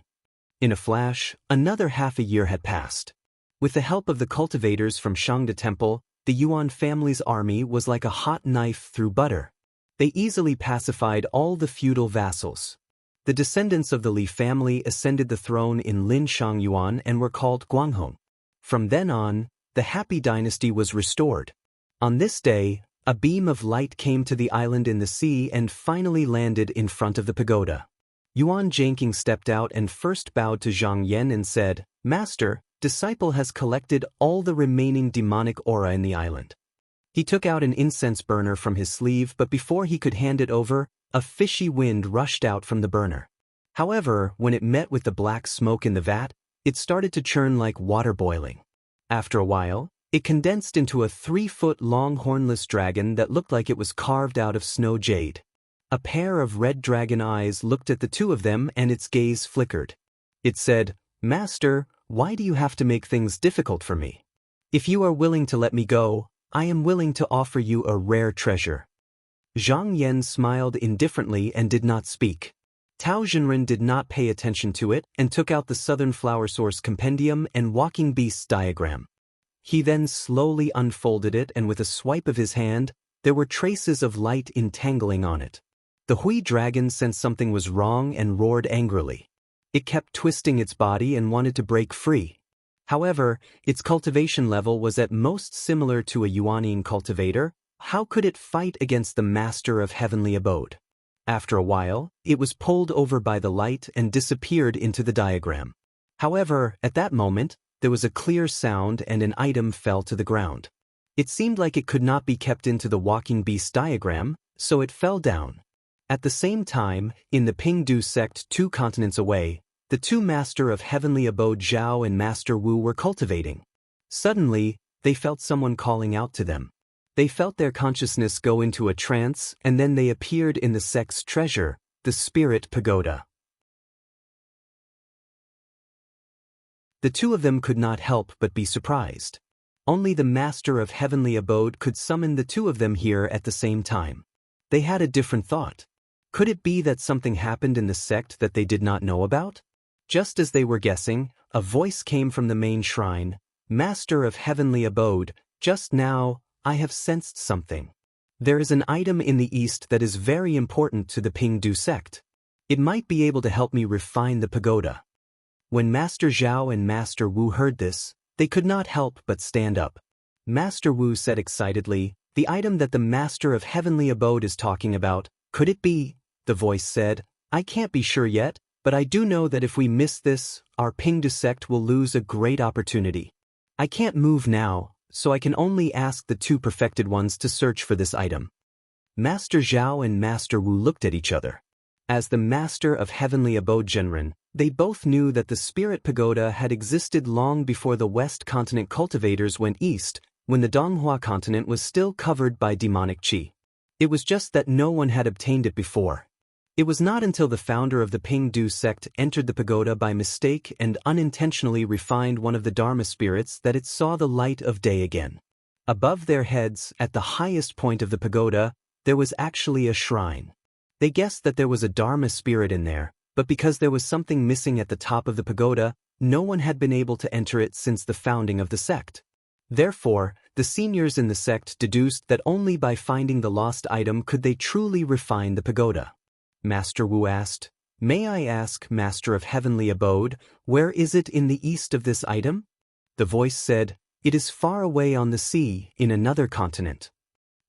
In a flash, another half a year had passed. With the help of the cultivators from Shangde Temple, the Yuan family's army was like a hot knife through butter. They easily pacified all the feudal vassals. The descendants of the Li family ascended the throne in Linshang Yuan and were called Guanghong. From then on, the Happy Dynasty was restored. On this day, a beam of light came to the island in the sea and finally landed in front of the pagoda. Yuan Zhangqing stepped out and first bowed to Zhang Yan and said, "Master, disciple has collected all the remaining demonic aura in the island." He took out an incense burner from his sleeve, but before he could hand it over, a fishy wind rushed out from the burner. However, when it met with the black smoke in the vat, it started to churn like water boiling. After a while, it condensed into a 3-foot-long hornless dragon that looked like it was carved out of snow jade. A pair of red dragon eyes looked at the two of them and its gaze flickered. It said, "Master, why do you have to make things difficult for me? If you are willing to let me go, I am willing to offer you a rare treasure." Zhang Yan smiled indifferently and did not speak. Tao Zhenren did not pay attention to it and took out the Southern Flower Source Compendium and Walking Beasts diagram. He then slowly unfolded it, and with a swipe of his hand, there were traces of light entangling on it. The Hui dragon sensed something was wrong and roared angrily. It kept twisting its body and wanted to break free. However, its cultivation level was at most similar to a Yuanian cultivator, how could it fight against the master of heavenly abode? After a while, it was pulled over by the light and disappeared into the diagram. However, at that moment, there was a clear sound and an item fell to the ground. It seemed like it could not be kept into the walking beast diagram, so it fell down. At the same time, in the Pingdu sect 2 continents away, the two Master of Heavenly Abode Zhao and Master Wu were cultivating. Suddenly, they felt someone calling out to them. They felt their consciousness go into a trance, and then they appeared in the sect's treasure, the Spirit Pagoda. The two of them could not help but be surprised. Only the Master of Heavenly Abode could summon the two of them here at the same time. They had a different thought. Could it be that something happened in the sect that they did not know about? Just as they were guessing, a voice came from the main shrine. Master of Heavenly Abode, just now, I have sensed something. There is an item in the east that is very important to the Pingdu sect. It might be able to help me refine the pagoda. When Master Zhao and Master Wu heard this, they could not help but stand up. Master Wu said excitedly, "The item that the Master of Heavenly Abode is talking about, could it be?" The voice said, "I can't be sure yet, but I do know that if we miss this, our Pingdu sect will lose a great opportunity. I can't move now, so I can only ask the two perfected ones to search for this item." Master Zhao and Master Wu looked at each other. As the Master of Heavenly Abode Genren, they both knew that the Spirit Pagoda had existed long before the West Continent cultivators went east, when the Donghua continent was still covered by demonic qi. It was just that no one had obtained it before. It was not until the founder of the Pingdu sect entered the pagoda by mistake and unintentionally refined one of the Dharma spirits that it saw the light of day again. Above their heads, at the highest point of the pagoda, there was actually a shrine. They guessed that there was a Dharma spirit in there, but because there was something missing at the top of the pagoda, no one had been able to enter it since the founding of the sect. Therefore, the seniors in the sect deduced that only by finding the lost item could they truly refine the pagoda. Master Wu asked, "May I ask, Master of Heavenly Abode, where is it in the east of this item?" The voice said, "It is far away on the sea, in another continent."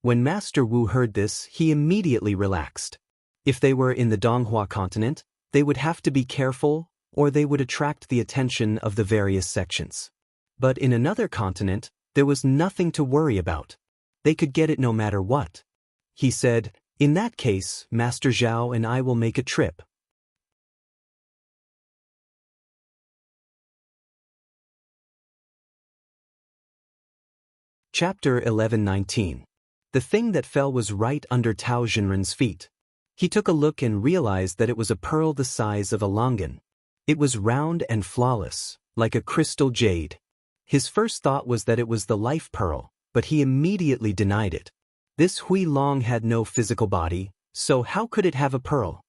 When Master Wu heard this, he immediately relaxed. If they were in the Donghua continent, they would have to be careful, or they would attract the attention of the various sections. But in another continent, there was nothing to worry about. They could get it no matter what. He said, "In that case, Master Zhao and I will make a trip." Chapter 11:19. The thing that fell was right under Tao Xinren's feet. He took a look and realized that it was a pearl the size of a longan. It was round and flawless, like a crystal jade. His first thought was that it was the life pearl, but he immediately denied it. This Hui Long had no physical body, so how could it have a pearl?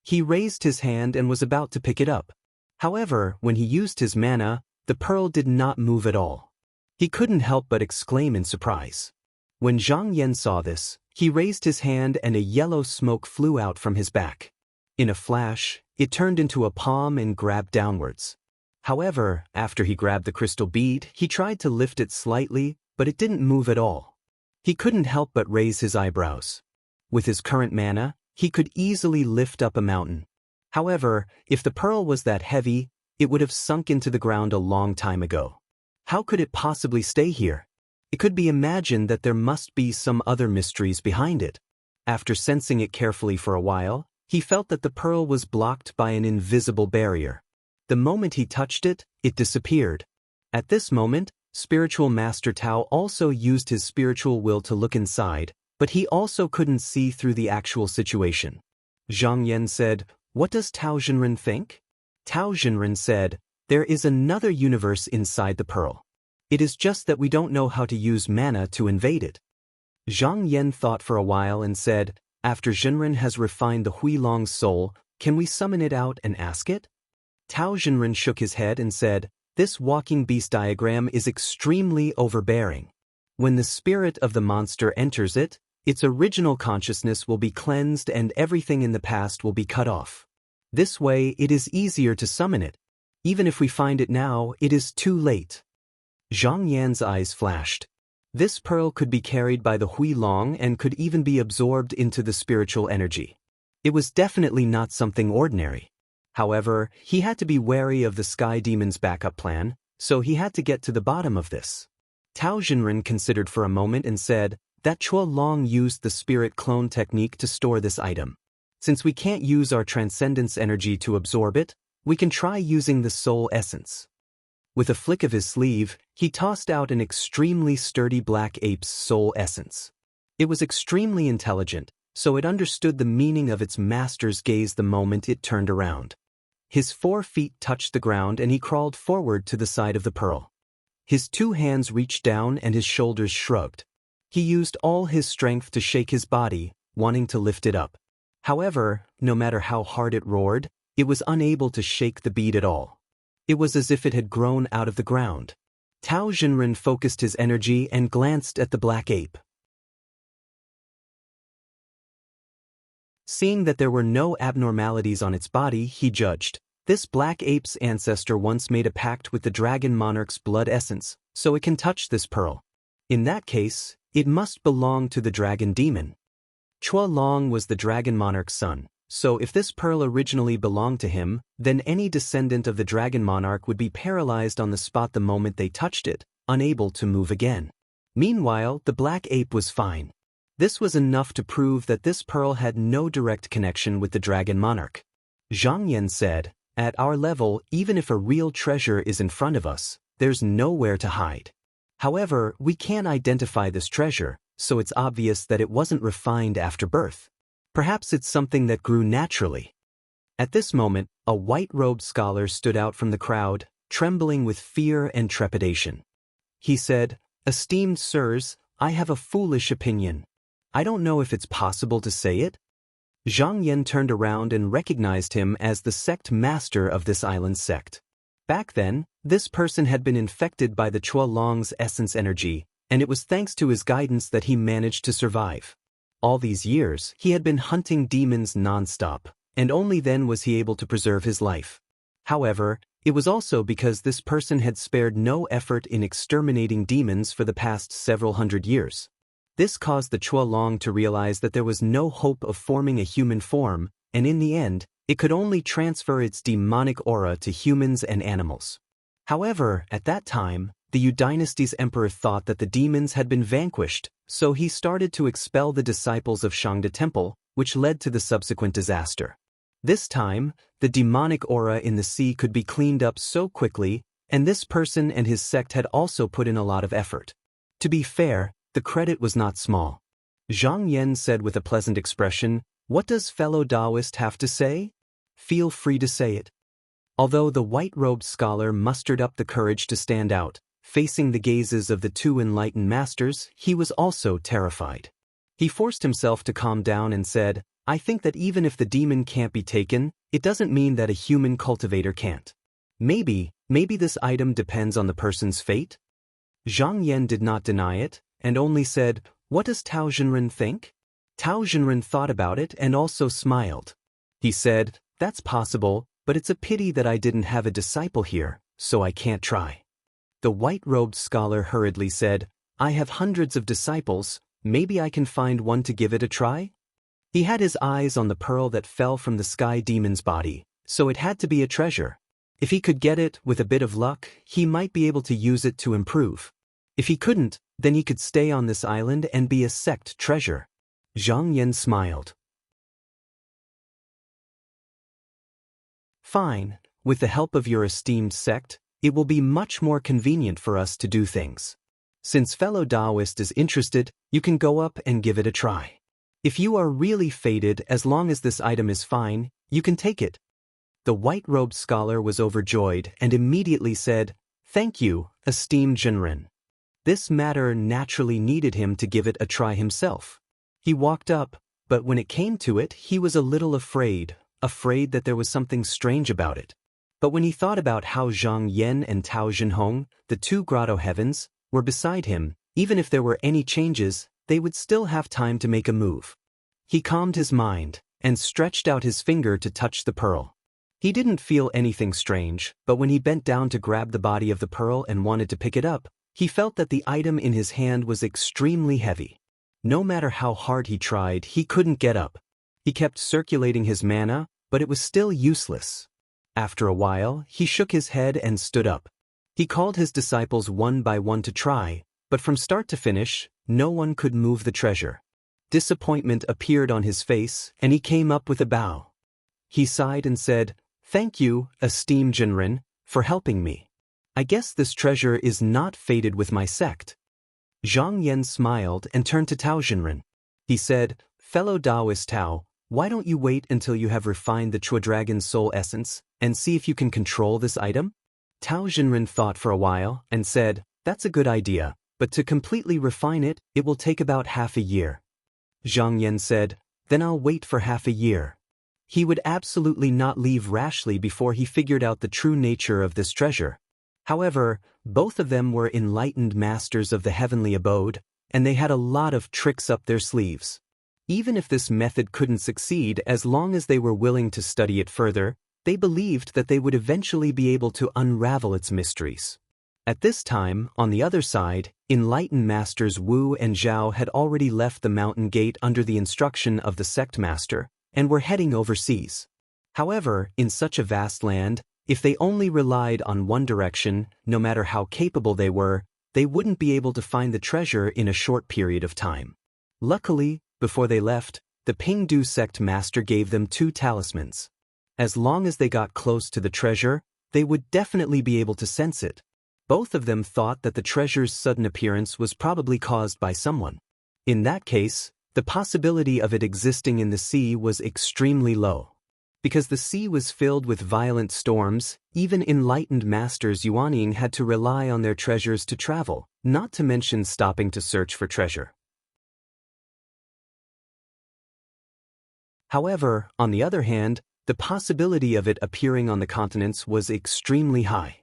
He raised his hand and was about to pick it up. However, when he used his mana, the pearl did not move at all. He couldn't help but exclaim in surprise. When Zhang Yan saw this, he raised his hand and a yellow smoke flew out from his back. In a flash, it turned into a palm and grabbed downwards. However, after he grabbed the crystal bead, he tried to lift it slightly, but it didn't move at all. He couldn't help but raise his eyebrows. With his current mana, he could easily lift up a mountain. However, if the pearl was that heavy, it would have sunk into the ground a long time ago. How could it possibly stay here? It could be imagined that there must be some other mysteries behind it. After sensing it carefully for a while, he felt that the pearl was blocked by an invisible barrier. The moment he touched it, it disappeared. At this moment, Spiritual Master Tao also used his spiritual will to look inside, but he also couldn't see through the actual situation. Zhang Yan said, "What does Tao Xinren think?" Tao Xinren said, "There is another universe inside the pearl. It is just that we don't know how to use mana to invade it." Zhang Yan thought for a while and said, "After Xinren has refined the Hui Long's soul, can we summon it out and ask it?" Tao Xinren shook his head and said, "This walking beast diagram is extremely overbearing. When the spirit of the monster enters it, its original consciousness will be cleansed and everything in the past will be cut off. This way it is easier to summon it. Even if we find it now, it is too late." Zhang Yan's eyes flashed. This pearl could be carried by the Hui Long and could even be absorbed into the spiritual energy. It was definitely not something ordinary. However, he had to be wary of the Sky Demon's backup plan, so he had to get to the bottom of this. Tao Jinren considered for a moment and said that Chua Long used the spirit clone technique to store this item. Since we can't use our transcendence energy to absorb it, we can try using the soul essence. With a flick of his sleeve, he tossed out an extremely sturdy black ape's soul essence. It was extremely intelligent, so it understood the meaning of its master's gaze the moment it turned around. His 4 feet touched the ground and he crawled forward to the side of the pearl. His 2 hands reached down and his shoulders shrugged. He used all his strength to shake his body, wanting to lift it up. However, no matter how hard it roared, it was unable to shake the bead at all. It was as if it had grown out of the ground. Tao Jinren focused his energy and glanced at the black ape. Seeing that there were no abnormalities on its body, he judged, this black ape's ancestor once made a pact with the dragon monarch's blood essence, so it can touch this pearl. In that case, it must belong to the dragon demon. Chua Long was the dragon monarch's son, so if this pearl originally belonged to him, then any descendant of the dragon monarch would be paralyzed on the spot the moment they touched it, unable to move again. Meanwhile, the black ape was fine. This was enough to prove that this pearl had no direct connection with the dragon monarch. Zhang Yan said, at our level, even if a real treasure is in front of us, there's nowhere to hide. However, we can't identify this treasure, so it's obvious that it wasn't refined after birth. Perhaps it's something that grew naturally. At this moment, a white-robed scholar stood out from the crowd, trembling with fear and trepidation. He said, esteemed sirs, I have a foolish opinion. I don't know if it's possible to say it. Zhang Yan turned around and recognized him as the sect master of this island sect. Back then, this person had been infected by the Chua Long's essence energy, and it was thanks to his guidance that he managed to survive. All these years, he had been hunting demons non-stop, and only then was he able to preserve his life. However, it was also because this person had spared no effort in exterminating demons for the past several hundred years. This caused the Chua Long to realize that there was no hope of forming a human form, and in the end, it could only transfer its demonic aura to humans and animals. However, at that time, the Yu Dynasty's emperor thought that the demons had been vanquished, so he started to expel the disciples of Shangda Temple, which led to the subsequent disaster. This time, the demonic aura in the sea could be cleaned up so quickly, and this person and his sect had also put in a lot of effort. To be fair, the credit was not small. Zhang Yan said with a pleasant expression, what does fellow Taoist have to say? Feel free to say it. Although the white-robed scholar mustered up the courage to stand out, facing the gazes of the 2 enlightened masters, he was also terrified. He forced himself to calm down and said, I think that even if the demon can't be taken, it doesn't mean that a human cultivator can't. Maybe this item depends on the person's fate? Zhang Yan did not deny it, and only said, what does Tao Jinren think? Tao Jinren thought about it and also smiled. He said, that's possible, but it's a pity that I didn't have a disciple here, so I can't try. The white-robed scholar hurriedly said, I have hundreds of disciples, maybe I can find one to give it a try? He had his eyes on the pearl that fell from the sky demon's body, so it had to be a treasure. If he could get it, with a bit of luck, he might be able to use it to improve. If he couldn't, then he could stay on this island and be a sect treasure. Zhang Yan smiled. Fine, with the help of your esteemed sect, it will be much more convenient for us to do things. Since fellow Taoist is interested, you can go up and give it a try. If you are really fated, as long as this item is fine, you can take it. The white-robed scholar was overjoyed and immediately said, thank you, esteemed Jinren. This matter naturally needed him to give it a try himself. He walked up, but when it came to it, he was a little afraid that there was something strange about it. But when he thought about how Zhang Yan and Tao Jinhong, the 2 grotto heavens, were beside him, even if there were any changes, they would still have time to make a move. He calmed his mind and stretched out his finger to touch the pearl. He didn't feel anything strange, but when he bent down to grab the body of the pearl and wanted to pick it up, He felt that the item in his hand was extremely heavy. No matter how hard he tried, he couldn't get up. He kept circulating his mana, but it was still useless. After a while, he shook his head and stood up. He called his disciples one by one to try, but from start to finish, no one could move the treasure. Disappointment appeared on his face, and he came up with a bow. He sighed and said, "Thank you, esteemed Jinren, for helping me. I guess this treasure is not fated with my sect." Zhang Yan smiled and turned to Tao Jinren. He said, "Fellow Taoist Tao, why don't you wait until you have refined the Chua Dragon's soul essence, and see if you can control this item?" Tao Jinren thought for a while and said, "That's a good idea, but to completely refine it, it will take about half a year." Zhang Yan said, "Then I'll wait for half a year." He would absolutely not leave rashly before he figured out the true nature of this treasure. However, both of them were enlightened masters of the heavenly abode, and they had a lot of tricks up their sleeves. Even if this method couldn't succeed, as long as they were willing to study it further, they believed that they would eventually be able to unravel its mysteries. At this time, on the other side, enlightened masters Wu and Zhao had already left the mountain gate under the instruction of the sect master, and were heading overseas. However, in such a vast land, if they only relied on one direction, no matter how capable they were, they wouldn't be able to find the treasure in a short period of time. Luckily, before they left, the Pingdu sect master gave them 2 talismans. As long as they got close to the treasure, they would definitely be able to sense it. Both of them thought that the treasure's sudden appearance was probably caused by someone. In that case, the possibility of it existing in the sea was extremely low. Because the sea was filled with violent storms, even enlightened masters Yuanying had to rely on their treasures to travel, not to mention stopping to search for treasure. However, on the other hand, the possibility of it appearing on the continents was extremely high.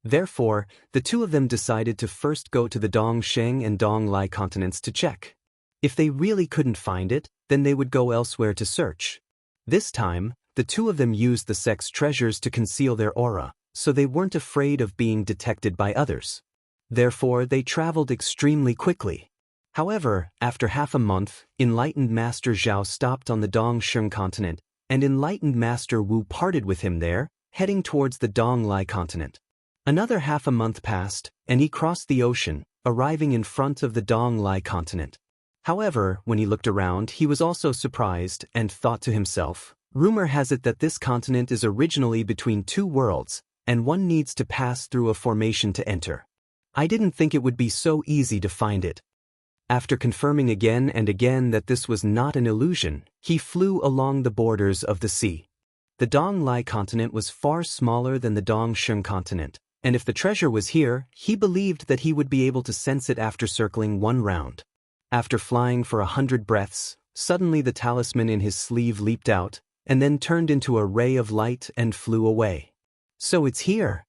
Therefore, the 2 of them decided to first go to the Dongsheng and Donglai continents to check. If they really couldn't find it, then they would go elsewhere to search. This time, the 2 of them used the sect's treasures to conceal their aura, so they weren't afraid of being detected by others. Therefore, they traveled extremely quickly. However, after half a month, enlightened Master Zhao stopped on the Dongsheng continent, and enlightened Master Wu parted with him there, heading towards the Donglai continent. Another half a month passed, and he crossed the ocean, arriving in front of the Donglai continent. However, when he looked around, he was also surprised and thought to himself, "Rumor has it that this continent is originally between 2 worlds, and one needs to pass through a formation to enter. I didn't think it would be so easy to find it." After confirming again and again that this was not an illusion, he flew along the borders of the sea. The Donglai continent was far smaller than the Dongsheng continent, and if the treasure was here, he believed that he would be able to sense it after circling 1 round. After flying for 100 breaths, suddenly the talisman in his sleeve leaped out, and then turned into a ray of light and flew away. So it's here!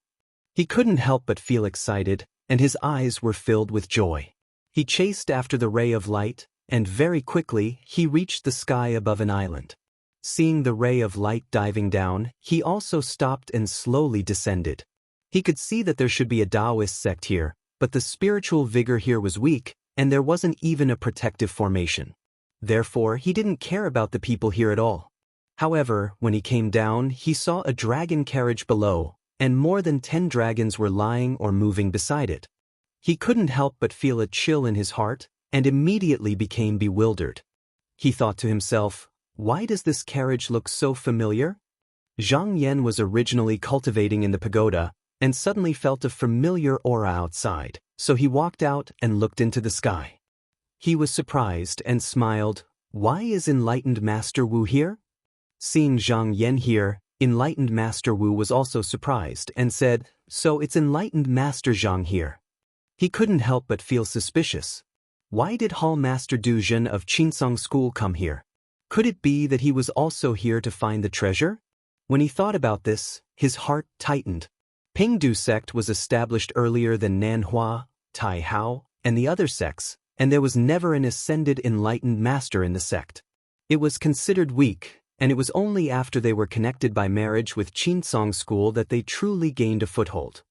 He couldn't help but feel excited, and his eyes were filled with joy. He chased after the ray of light, and very quickly he reached the sky above an island. Seeing the ray of light diving down, he also stopped and slowly descended. He could see that there should be a Taoist sect here, but the spiritual vigor here was weak, and there wasn't even a protective formation. Therefore, he didn't care about the people here at all. However, when he came down, he saw a dragon carriage below, and more than 10 dragons were lying or moving beside it. He couldn't help but feel a chill in his heart, and immediately became bewildered. He thought to himself, "Why does this carriage look so familiar?" Zhang Yan was originally cultivating in the pagoda, and suddenly felt a familiar aura outside, so he walked out and looked into the sky. He was surprised and smiled. "Why is enlightened Master Wu here?" Seeing Zhang Yan here, enlightened Master Wu was also surprised and said, "So it's enlightened Master Zhang here." He couldn't help but feel suspicious. Why did Hall Master Du Jin of Qinsong School come here? Could it be that he was also here to find the treasure? When he thought about this, his heart tightened. Pingdu sect was established earlier than Nanhua, Taihao, and the other sects, and there was never an ascended enlightened master in the sect. It was considered weak, and it was only after they were connected by marriage with Qinsong School that they truly gained a foothold.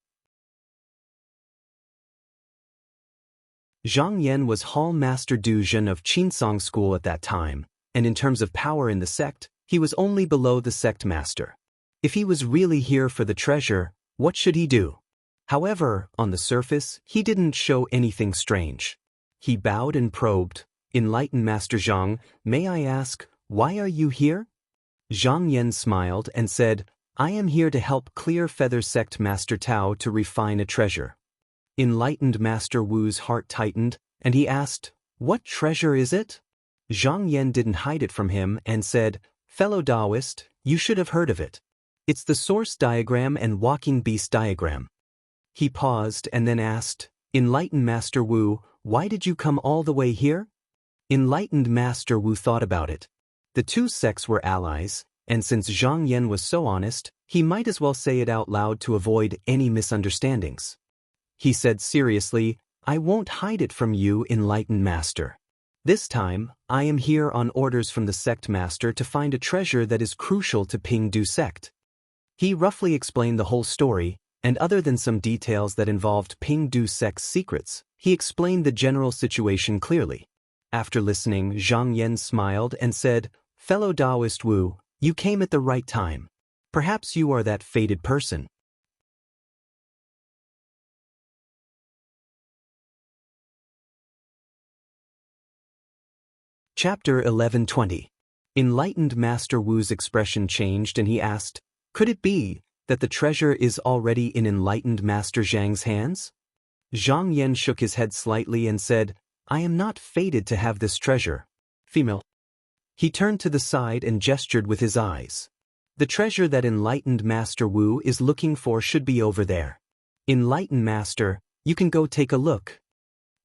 Zhang Yan was Hall Master Duzhen of Qinsong School at that time, and in terms of power in the sect, he was only below the sect master. If he was really here for the treasure, what should he do? However, on the surface, he didn't show anything strange. He bowed and probed, "Enlightened Master Zhang, may I ask, why are you here?" Zhang Yan smiled and said, "I am here to help Clear Feather Sect Master Tao to refine a treasure." Enlightened Master Wu's heart tightened, and he asked, "What treasure is it?" Zhang Yan didn't hide it from him and said, "Fellow Taoist, you should have heard of it. It's the source diagram and walking beast diagram." He paused and then asked, "Enlightened Master Wu, why did you come all the way here?" Enlightened Master Wu thought about it. The two sects were allies, and since Zhang Yan was so honest, he might as well say it out loud to avoid any misunderstandings. He said seriously, "I won't hide it from you, Enlightened Master. This time, I am here on orders from the sect master to find a treasure that is crucial to Pingdu sect." He roughly explained the whole story, and other than some details that involved Pingdu sect's secrets, he explained the general situation clearly. After listening, Zhang Yan smiled and said, "Fellow Taoist Wu, you came at the right time. Perhaps you are that fated person." Chapter 11:20. Enlightened Master Wu's expression changed and he asked, "Could it be that the treasure is already in Enlightened Master Zhang's hands?" Zhang Yan shook his head slightly and said, "I am not fated to have this treasure." Female. He turned to the side and gestured with his eyes. "The treasure that Enlightened Master Wu is looking for should be over there. Enlightened Master, you can go take a look."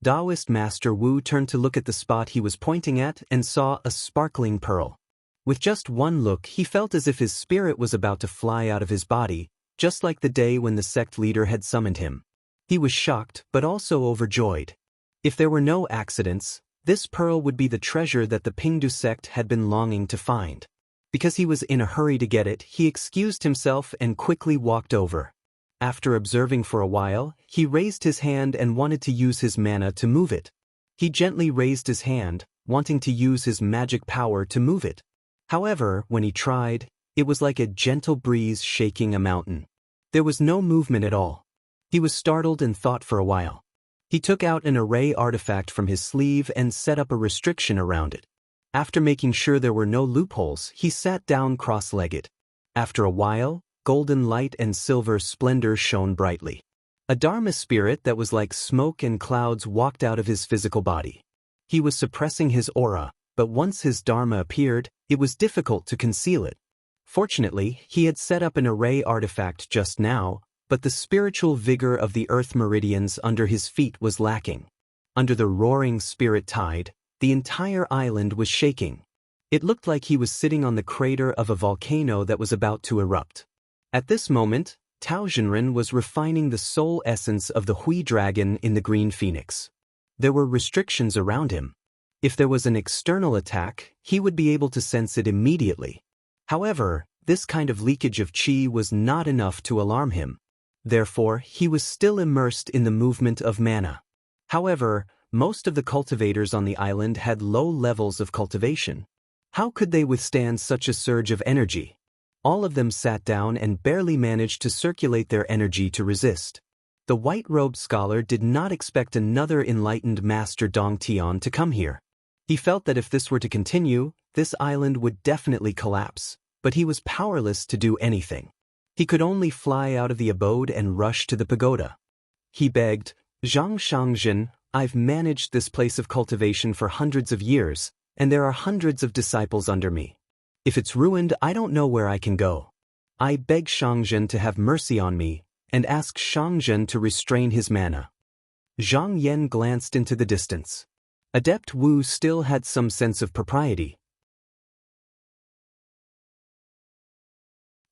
Taoist Master Wu turned to look at the spot he was pointing at and saw a sparkling pearl. With just one look, he felt as if his spirit was about to fly out of his body, just like the day when the sect leader had summoned him. He was shocked, but also overjoyed. If there were no accidents, this pearl would be the treasure that the Pingdu sect had been longing to find. Because he was in a hurry to get it, he excused himself and quickly walked over. After observing for a while, he raised his hand and wanted to use his mana to move it. He gently raised his hand, wanting to use his magic power to move it. However, when he tried, it was like a gentle breeze shaking a mountain. There was no movement at all. He was startled and thought for a while. He took out an array artifact from his sleeve and set up a restriction around it. After making sure there were no loopholes, he sat down cross-legged. After a while, golden light and silver splendor shone brightly. A Dharma spirit that was like smoke and clouds walked out of his physical body. He was suppressing his aura, but once his Dharma appeared, it was difficult to conceal it. Fortunately, he had set up an array artifact just now, but the spiritual vigor of the earth meridians under his feet was lacking. Under the roaring spirit tide, the entire island was shaking. It looked like he was sitting on the crater of a volcano that was about to erupt. At this moment, Tao Zhenren was refining the soul essence of the Hui dragon in the green phoenix. There were restrictions around him. If there was an external attack, he would be able to sense it immediately. However, this kind of leakage of qi was not enough to alarm him. Therefore, he was still immersed in the movement of mana. However, most of the cultivators on the island had low levels of cultivation. How could they withstand such a surge of energy? All of them sat down and barely managed to circulate their energy to resist. The white-robed scholar did not expect another enlightened Master Dong Tian to come here. He felt that if this were to continue, this island would definitely collapse, but he was powerless to do anything. He could only fly out of the abode and rush to the pagoda. He begged, "Zhang Shangzhen, I've managed this place of cultivation for hundreds of years, and there are hundreds of disciples under me. If it's ruined, I don't know where I can go. I beg Shangzhen to have mercy on me, and ask Shangzhen to restrain his mana." Zhang Yan glanced into the distance. Adept Wu still had some sense of propriety.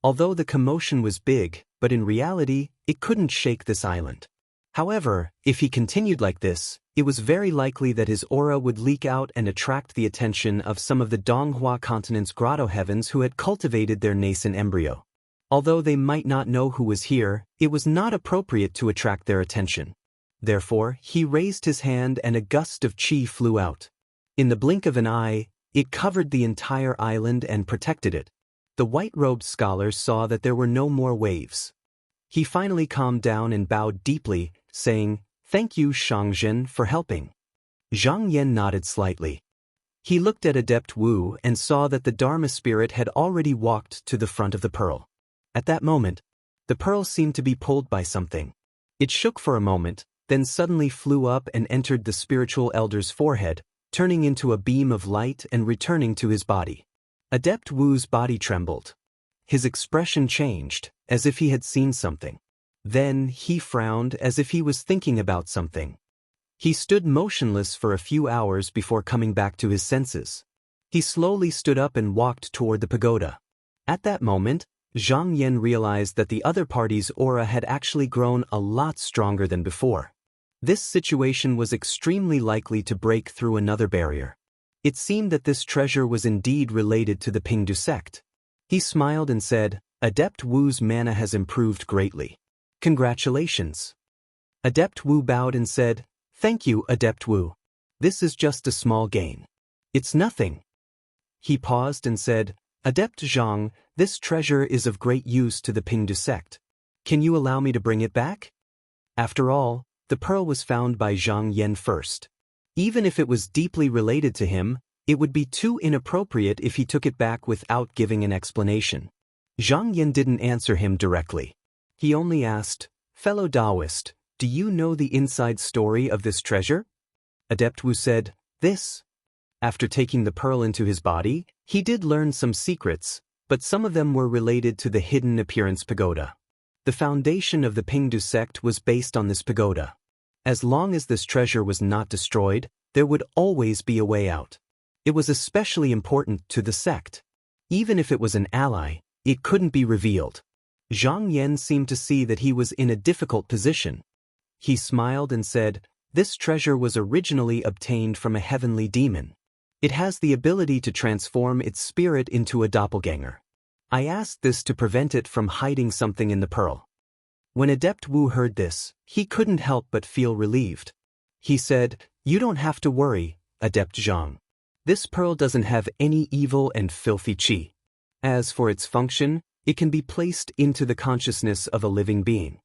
Although the commotion was big, but in reality, it couldn't shake this island. However, if he continued like this, it was very likely that his aura would leak out and attract the attention of some of the Donghua continent's grotto heavens who had cultivated their nascent embryo. Although they might not know who was here, it was not appropriate to attract their attention. Therefore, he raised his hand and a gust of qi flew out. In the blink of an eye, it covered the entire island and protected it. The white-robed scholar saw that there were no more waves. He finally calmed down and bowed deeply, saying, "Thank you, Shangzhen, for helping." Zhang Yan nodded slightly. He looked at Adept Wu and saw that the Dharma spirit had already walked to the front of the pearl. At that moment, the pearl seemed to be pulled by something. It shook for a moment, then suddenly flew up and entered the spiritual elder's forehead, turning into a beam of light and returning to his body. Adept Wu's body trembled. His expression changed, as if he had seen something. Then he frowned as if he was thinking about something. He stood motionless for a few hours before coming back to his senses. He slowly stood up and walked toward the pagoda. At that moment, Zhang Yan realized that the other party's aura had actually grown a lot stronger than before. This situation was extremely likely to break through another barrier. It seemed that this treasure was indeed related to the Pingdu sect. He smiled and said, "Adept Wu's mana has improved greatly. Congratulations." Adept Wu bowed and said, "Thank you, Adept Wu. This is just a small gain. It's nothing." He paused and said, "Adept Zhang, this treasure is of great use to the Pingdu sect. Can you allow me to bring it back?" After all, the pearl was found by Zhang Yan first. Even if it was deeply related to him, it would be too inappropriate if he took it back without giving an explanation. Zhang Yan didn't answer him directly. He only asked, "Fellow Taoist, do you know the inside story of this treasure?" Adept Wu said, "This." After taking the pearl into his body, he did learn some secrets, but some of them were related to the hidden appearance pagoda. The foundation of the Pingdu sect was based on this pagoda. As long as this treasure was not destroyed, there would always be a way out. It was especially important to the sect. Even if it was an ally, it couldn't be revealed. Zhang Yan seemed to see that he was in a difficult position. He smiled and said, "This treasure was originally obtained from a heavenly demon. It has the ability to transform its spirit into a doppelganger. I asked this to prevent it from hiding something in the pearl." When Adept Wu heard this, he couldn't help but feel relieved. He said, "You don't have to worry, Adept Zhang. This pearl doesn't have any evil and filthy qi. As for its function, it can be placed into the consciousness of a living being.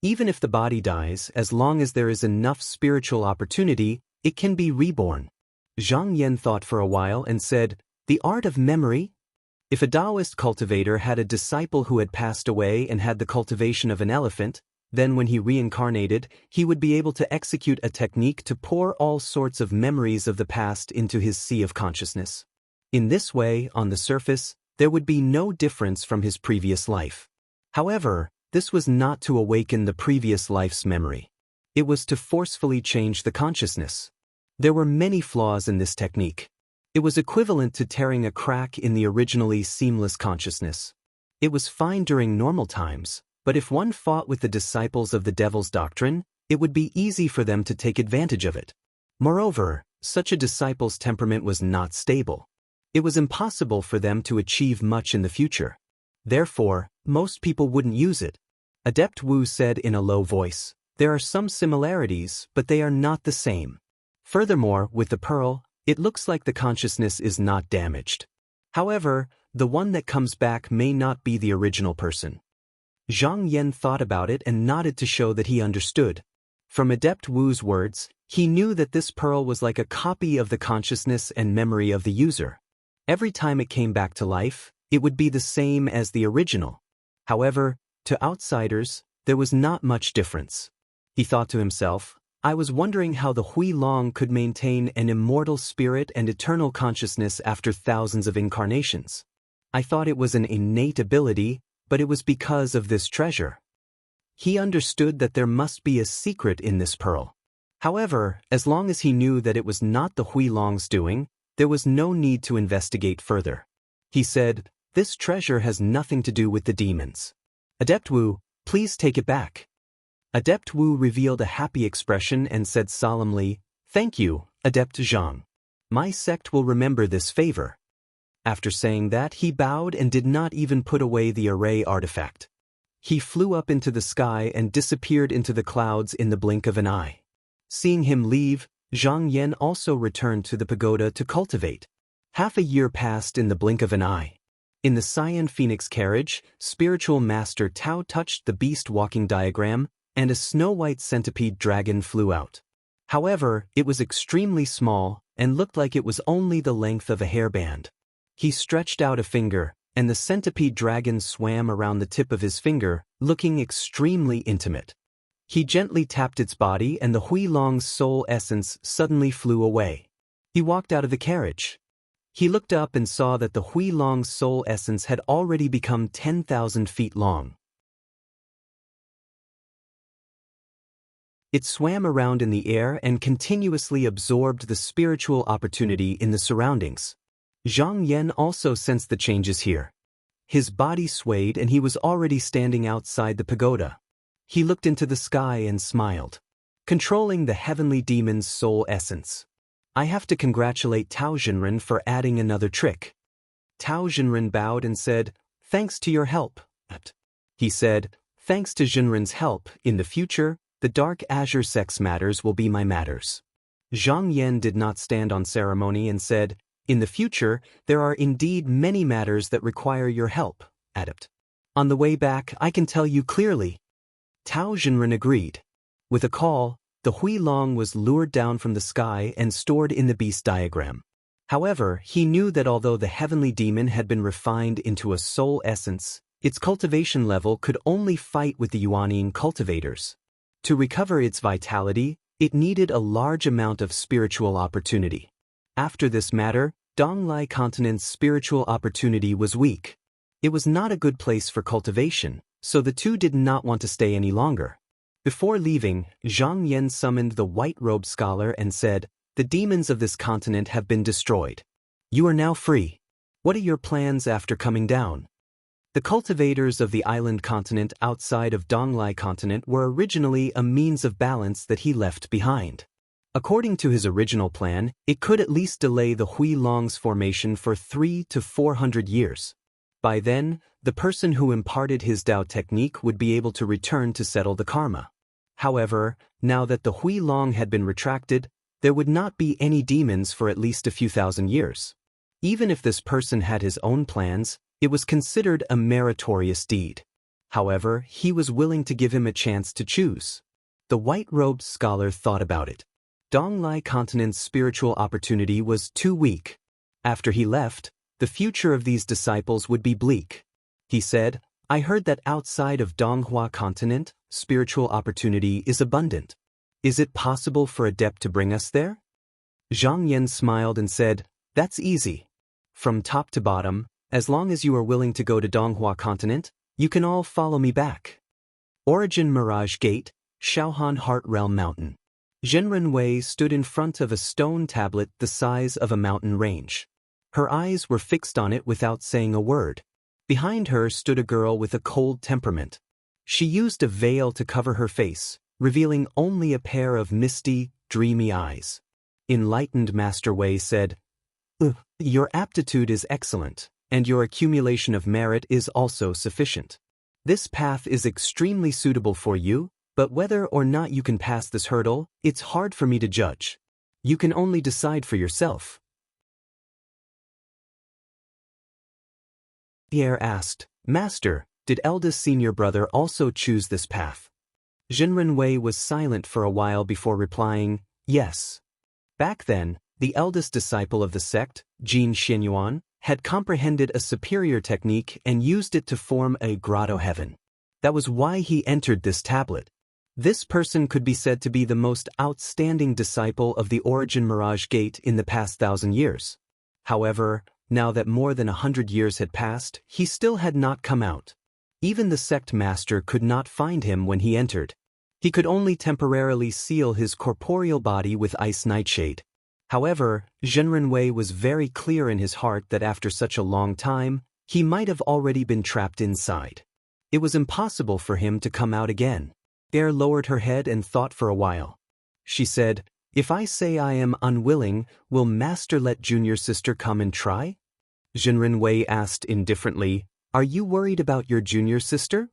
Even if the body dies, as long as there is enough spiritual opportunity, it can be reborn." Zhang Yan thought for a while and said, "The art of memory? If a Taoist cultivator had a disciple who had passed away and had the cultivation of an elephant, then when he reincarnated, he would be able to execute a technique to pour all sorts of memories of the past into his sea of consciousness. In this way, on the surface, there would be no difference from his previous life. However, this was not to awaken the previous life's memory. It was to forcefully change the consciousness. There were many flaws in this technique. It was equivalent to tearing a crack in the originally seamless consciousness. It was fine during normal times, but if one fought with the disciples of the devil's doctrine, it would be easy for them to take advantage of it. Moreover, such a disciple's temperament was not stable. It was impossible for them to achieve much in the future. Therefore, most people wouldn't use it. Adept Wu said in a low voice, "There are some similarities, but they are not the same. Furthermore, with the pearl, it looks like the consciousness is not damaged. However, the one that comes back may not be the original person." Zhang Yan thought about it and nodded to show that he understood. From Adept Wu's words, he knew that this pearl was like a copy of the consciousness and memory of the user. Every time it came back to life, it would be the same as the original. However, to outsiders, there was not much difference. He thought to himself, "I was wondering how the Hui Long could maintain an immortal spirit and eternal consciousness after thousands of incarnations. I thought it was an innate ability, but it was because of this treasure." He understood that there must be a secret in this pearl. However, as long as he knew that it was not the Hui Long's doing, there was no need to investigate further. He said, "This treasure has nothing to do with the demons. Adept Wu, please take it back." Adept Wu revealed a happy expression and said solemnly, "Thank you, Adept Zhang. My sect will remember this favor." After saying that, he bowed and did not even put away the array artifact. He flew up into the sky and disappeared into the clouds in the blink of an eye. Seeing him leave, Zhang Yan also returned to the pagoda to cultivate. Half a year passed in the blink of an eye. In the Cyan Phoenix carriage, spiritual master Tao touched the beast walking diagram, and a snow-white centipede dragon flew out. However, it was extremely small and looked like it was only the length of a hairband. He stretched out a finger, and the centipede dragon swam around the tip of his finger, looking extremely intimate. He gently tapped its body and the Huilong's soul essence suddenly flew away. He walked out of the carriage. He looked up and saw that the Huilong's soul essence had already become 10,000 feet long. It swam around in the air and continuously absorbed the spiritual opportunity in the surroundings. Zhang Yan also sensed the changes here. His body swayed and he was already standing outside the pagoda. He looked into the sky and smiled. Controlling the heavenly demon's soul essence. I have to congratulate Tao Jinren for adding another trick. Tao Jinren bowed and said, "Thanks to your help." He said, "Thanks to Jinren's help, in the future, the dark azure sex matters will be my matters." Zhang Yan did not stand on ceremony and said, "In the future, there are indeed many matters that require your help, adept. On the way back, I can tell you clearly." Tao Jinren agreed. With a call, the Huilong was lured down from the sky and stored in the beast diagram. However, he knew that although the heavenly demon had been refined into a soul essence, its cultivation level could only fight with the Yuanine cultivators. To recover its vitality, it needed a large amount of spiritual opportunity. After this matter, Donglai continent's spiritual opportunity was weak. It was not a good place for cultivation, so the two did not want to stay any longer. Before leaving, Zhang Yan summoned the white-robed scholar and said, "The demons of this continent have been destroyed. You are now free. What are your plans after coming down?" The cultivators of the island continent outside of Donglai continent were originally a means of balance that he left behind. According to his original plan, it could at least delay the Huilong's formation for 300 to 400 years. By then, the person who imparted his Dao technique would be able to return to settle the karma. However, now that the Huilong had been retracted, there would not be any demons for at least a few thousand years. Even if this person had his own plans, it was considered a meritorious deed. However, he was willing to give him a chance to choose. The white-robed scholar thought about it. Donglai continent's spiritual opportunity was too weak. After he left, the future of these disciples would be bleak. He said, "I heard that outside of Donghua continent, spiritual opportunity is abundant. Is it possible for Adept to bring us there?" Zhang Yan smiled and said, "That's easy. From top to bottom, as long as you are willing to go to Donghua continent, you can all follow me back." Origin Mirage Gate, Shaohan Heart Realm Mountain. Zhenren Wei stood in front of a stone tablet the size of a mountain range. Her eyes were fixed on it without saying a word. Behind her stood a girl with a cold temperament. She used a veil to cover her face, revealing only a pair of misty, dreamy eyes. Enlightened Master Wei said, "Your aptitude is excellent, and your accumulation of merit is also sufficient. This path is extremely suitable for you, but whether or not you can pass this hurdle, it's hard for me to judge. You can only decide for yourself." Pierre asked, "Master, did eldest senior brother also choose this path?" Zhenren Wei was silent for a while before replying, "Yes." Back then, the eldest disciple of the sect, Jin Xinyuan, had comprehended a superior technique and used it to form a grotto heaven. That was why he entered this tablet. This person could be said to be the most outstanding disciple of the Origin Mirage Gate in the past 1,000 years. However, now that more than 100 years had passed, he still had not come out. Even the sect master could not find him when he entered. He could only temporarily seal his corporeal body with ice nightshade. However, Zhenren Wei was very clear in his heart that after such a long time, he might have already been trapped inside. It was impossible for him to come out again. Air lowered her head and thought for a while. She said, "If I say I am unwilling, will Master let junior sister come and try?" Zhenren Wei asked indifferently, "Are you worried about your junior sister?"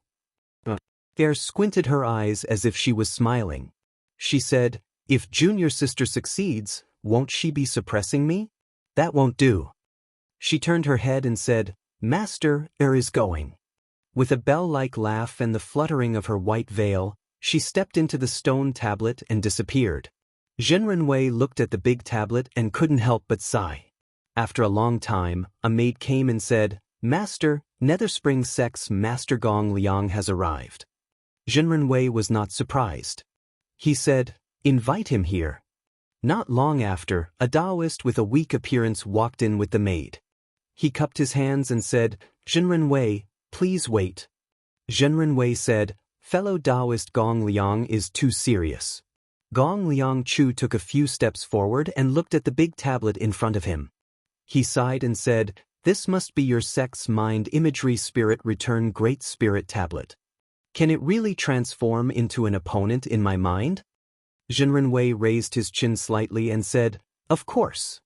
Fair squinted her eyes as if she was smiling. She said, "If junior sister succeeds, won't she be suppressing me? That won't do." She turned her head and said, "Master, is going." With a bell-like laugh and the fluttering of her white veil, she stepped into the stone tablet and disappeared. Zhenrenwei looked at the big tablet and couldn't help but sigh. After a long time, a maid came and said, "Master, Netherspring Sect's Master Gong Liang has arrived." Zhenrenwei was not surprised. He said, "Invite him here." Not long after, a Taoist with a weak appearance walked in with the maid. He cupped his hands and said, "Zhenrenwei, please wait." Zhenrenwei said, "Fellow Taoist Gong Liang is too serious." Gong Liang Chu took a few steps forward and looked at the big tablet in front of him. He sighed and said, "This must be your sect's mind imagery spirit return great spirit tablet. Can it really transform into an opponent in my mind?" Zhenrenwei raised his chin slightly and said, "Of course."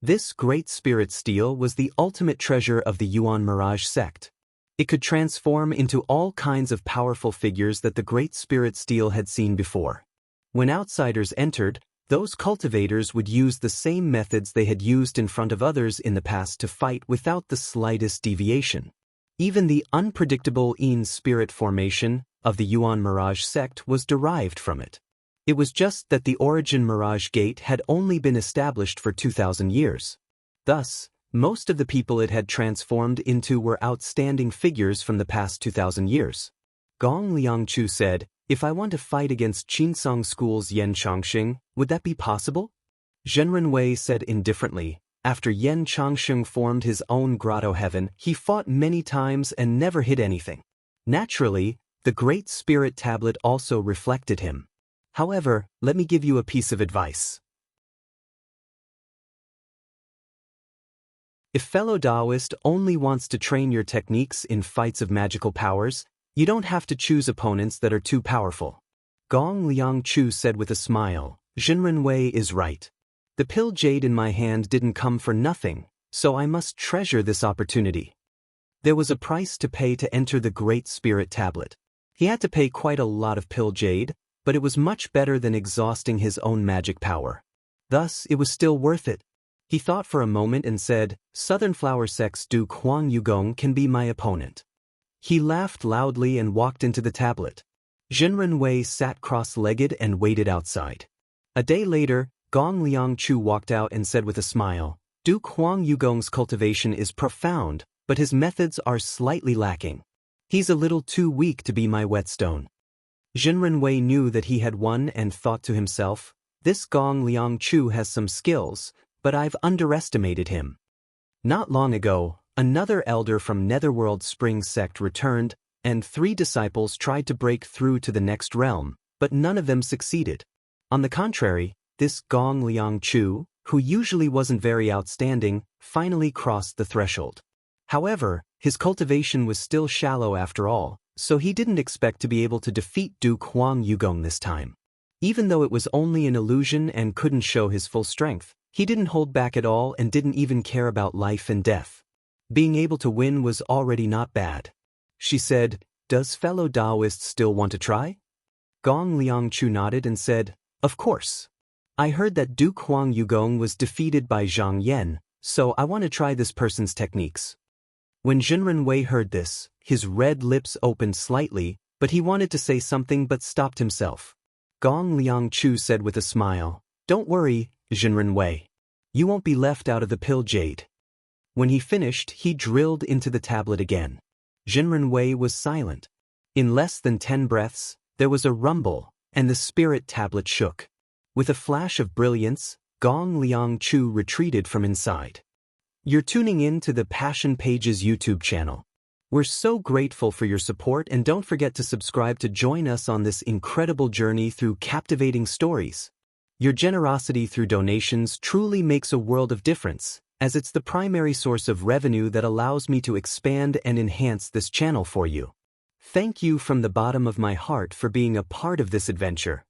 This great spirit steel was the ultimate treasure of the Yuan Mirage sect. It could transform into all kinds of powerful figures that the great spirit steel had seen before. When outsiders entered, those cultivators would use the same methods they had used in front of others in the past to fight without the slightest deviation. Even the unpredictable Yin spirit formation of the Yuan Mirage sect was derived from it. It was just that the origin Mirage Gate had only been established for 2,000 years. Thus, most of the people it had transformed into were outstanding figures from the past 2,000 years. Gong Liangchu said, "If I want to fight against Qinsong School's Yen Chongxing, would that be possible?" Zhenrenwei said indifferently, "After Yen Chongxing formed his own grotto heaven, he fought many times and never hit anything. Naturally, the Great Spirit Tablet also reflected him. However, let me give you a piece of advice. If fellow Taoist only wants to train your techniques in fights of magical powers, you don't have to choose opponents that are too powerful." Gong Liangchu said with a smile, "Zhenrenwei is right. The pill jade in my hand didn't come for nothing, so I must treasure this opportunity." There was a price to pay to enter the Great Spirit Tablet. He had to pay quite a lot of pill jade, but it was much better than exhausting his own magic power. Thus, it was still worth it. He thought for a moment and said, "Southern Flower Sect's Du Kuang Yugong can be my opponent." He laughed loudly and walked into the tablet. Zhenrenwei sat cross-legged and waited outside. A day later, Gong Liangchu walked out and said with a smile, "Du Kuang Yugong's cultivation is profound, but his methods are slightly lacking. He's a little too weak to be my whetstone." Zhenrenwei knew that he had won and thought to himself, "This Gong Liangchu has some skills, but I've underestimated him." Not long ago, another elder from Netherworld Spring Sect returned, and 3 disciples tried to break through to the next realm, but none of them succeeded. On the contrary, this Gong Liangchu, who usually wasn't very outstanding, finally crossed the threshold. However, his cultivation was still shallow after all, so he didn't expect to be able to defeat Du Kuang Yugong this time. Even though it was only an illusion and couldn't show his full strength, he didn't hold back at all and didn't even care about life and death. Being able to win was already not bad. She said, "Does fellow Taoist still want to try?" Gong Liangchu nodded and said, "Of course. I heard that Du Kuang Yugong was defeated by Zhang Yan, so I want to try this person's techniques." When Zhenrenwei heard this, his red lips opened slightly, but he wanted to say something but stopped himself. Gong Liangchu said with a smile, "Don't worry, Zhenrenwei. You won't be left out of the pill jade." When he finished, he drilled into the tablet again. Zhenrenwei was silent. In less than 10 breaths, there was a rumble, and the spirit tablet shook. With a flash of brilliance, Gong Liangchu retreated from inside. You're tuning in to the Passion Pages YouTube channel. We're so grateful for your support, and don't forget to subscribe to join us on this incredible journey through captivating stories. Your generosity through donations truly makes a world of difference, as it's the primary source of revenue that allows me to expand and enhance this channel for you. Thank you from the bottom of my heart for being a part of this adventure.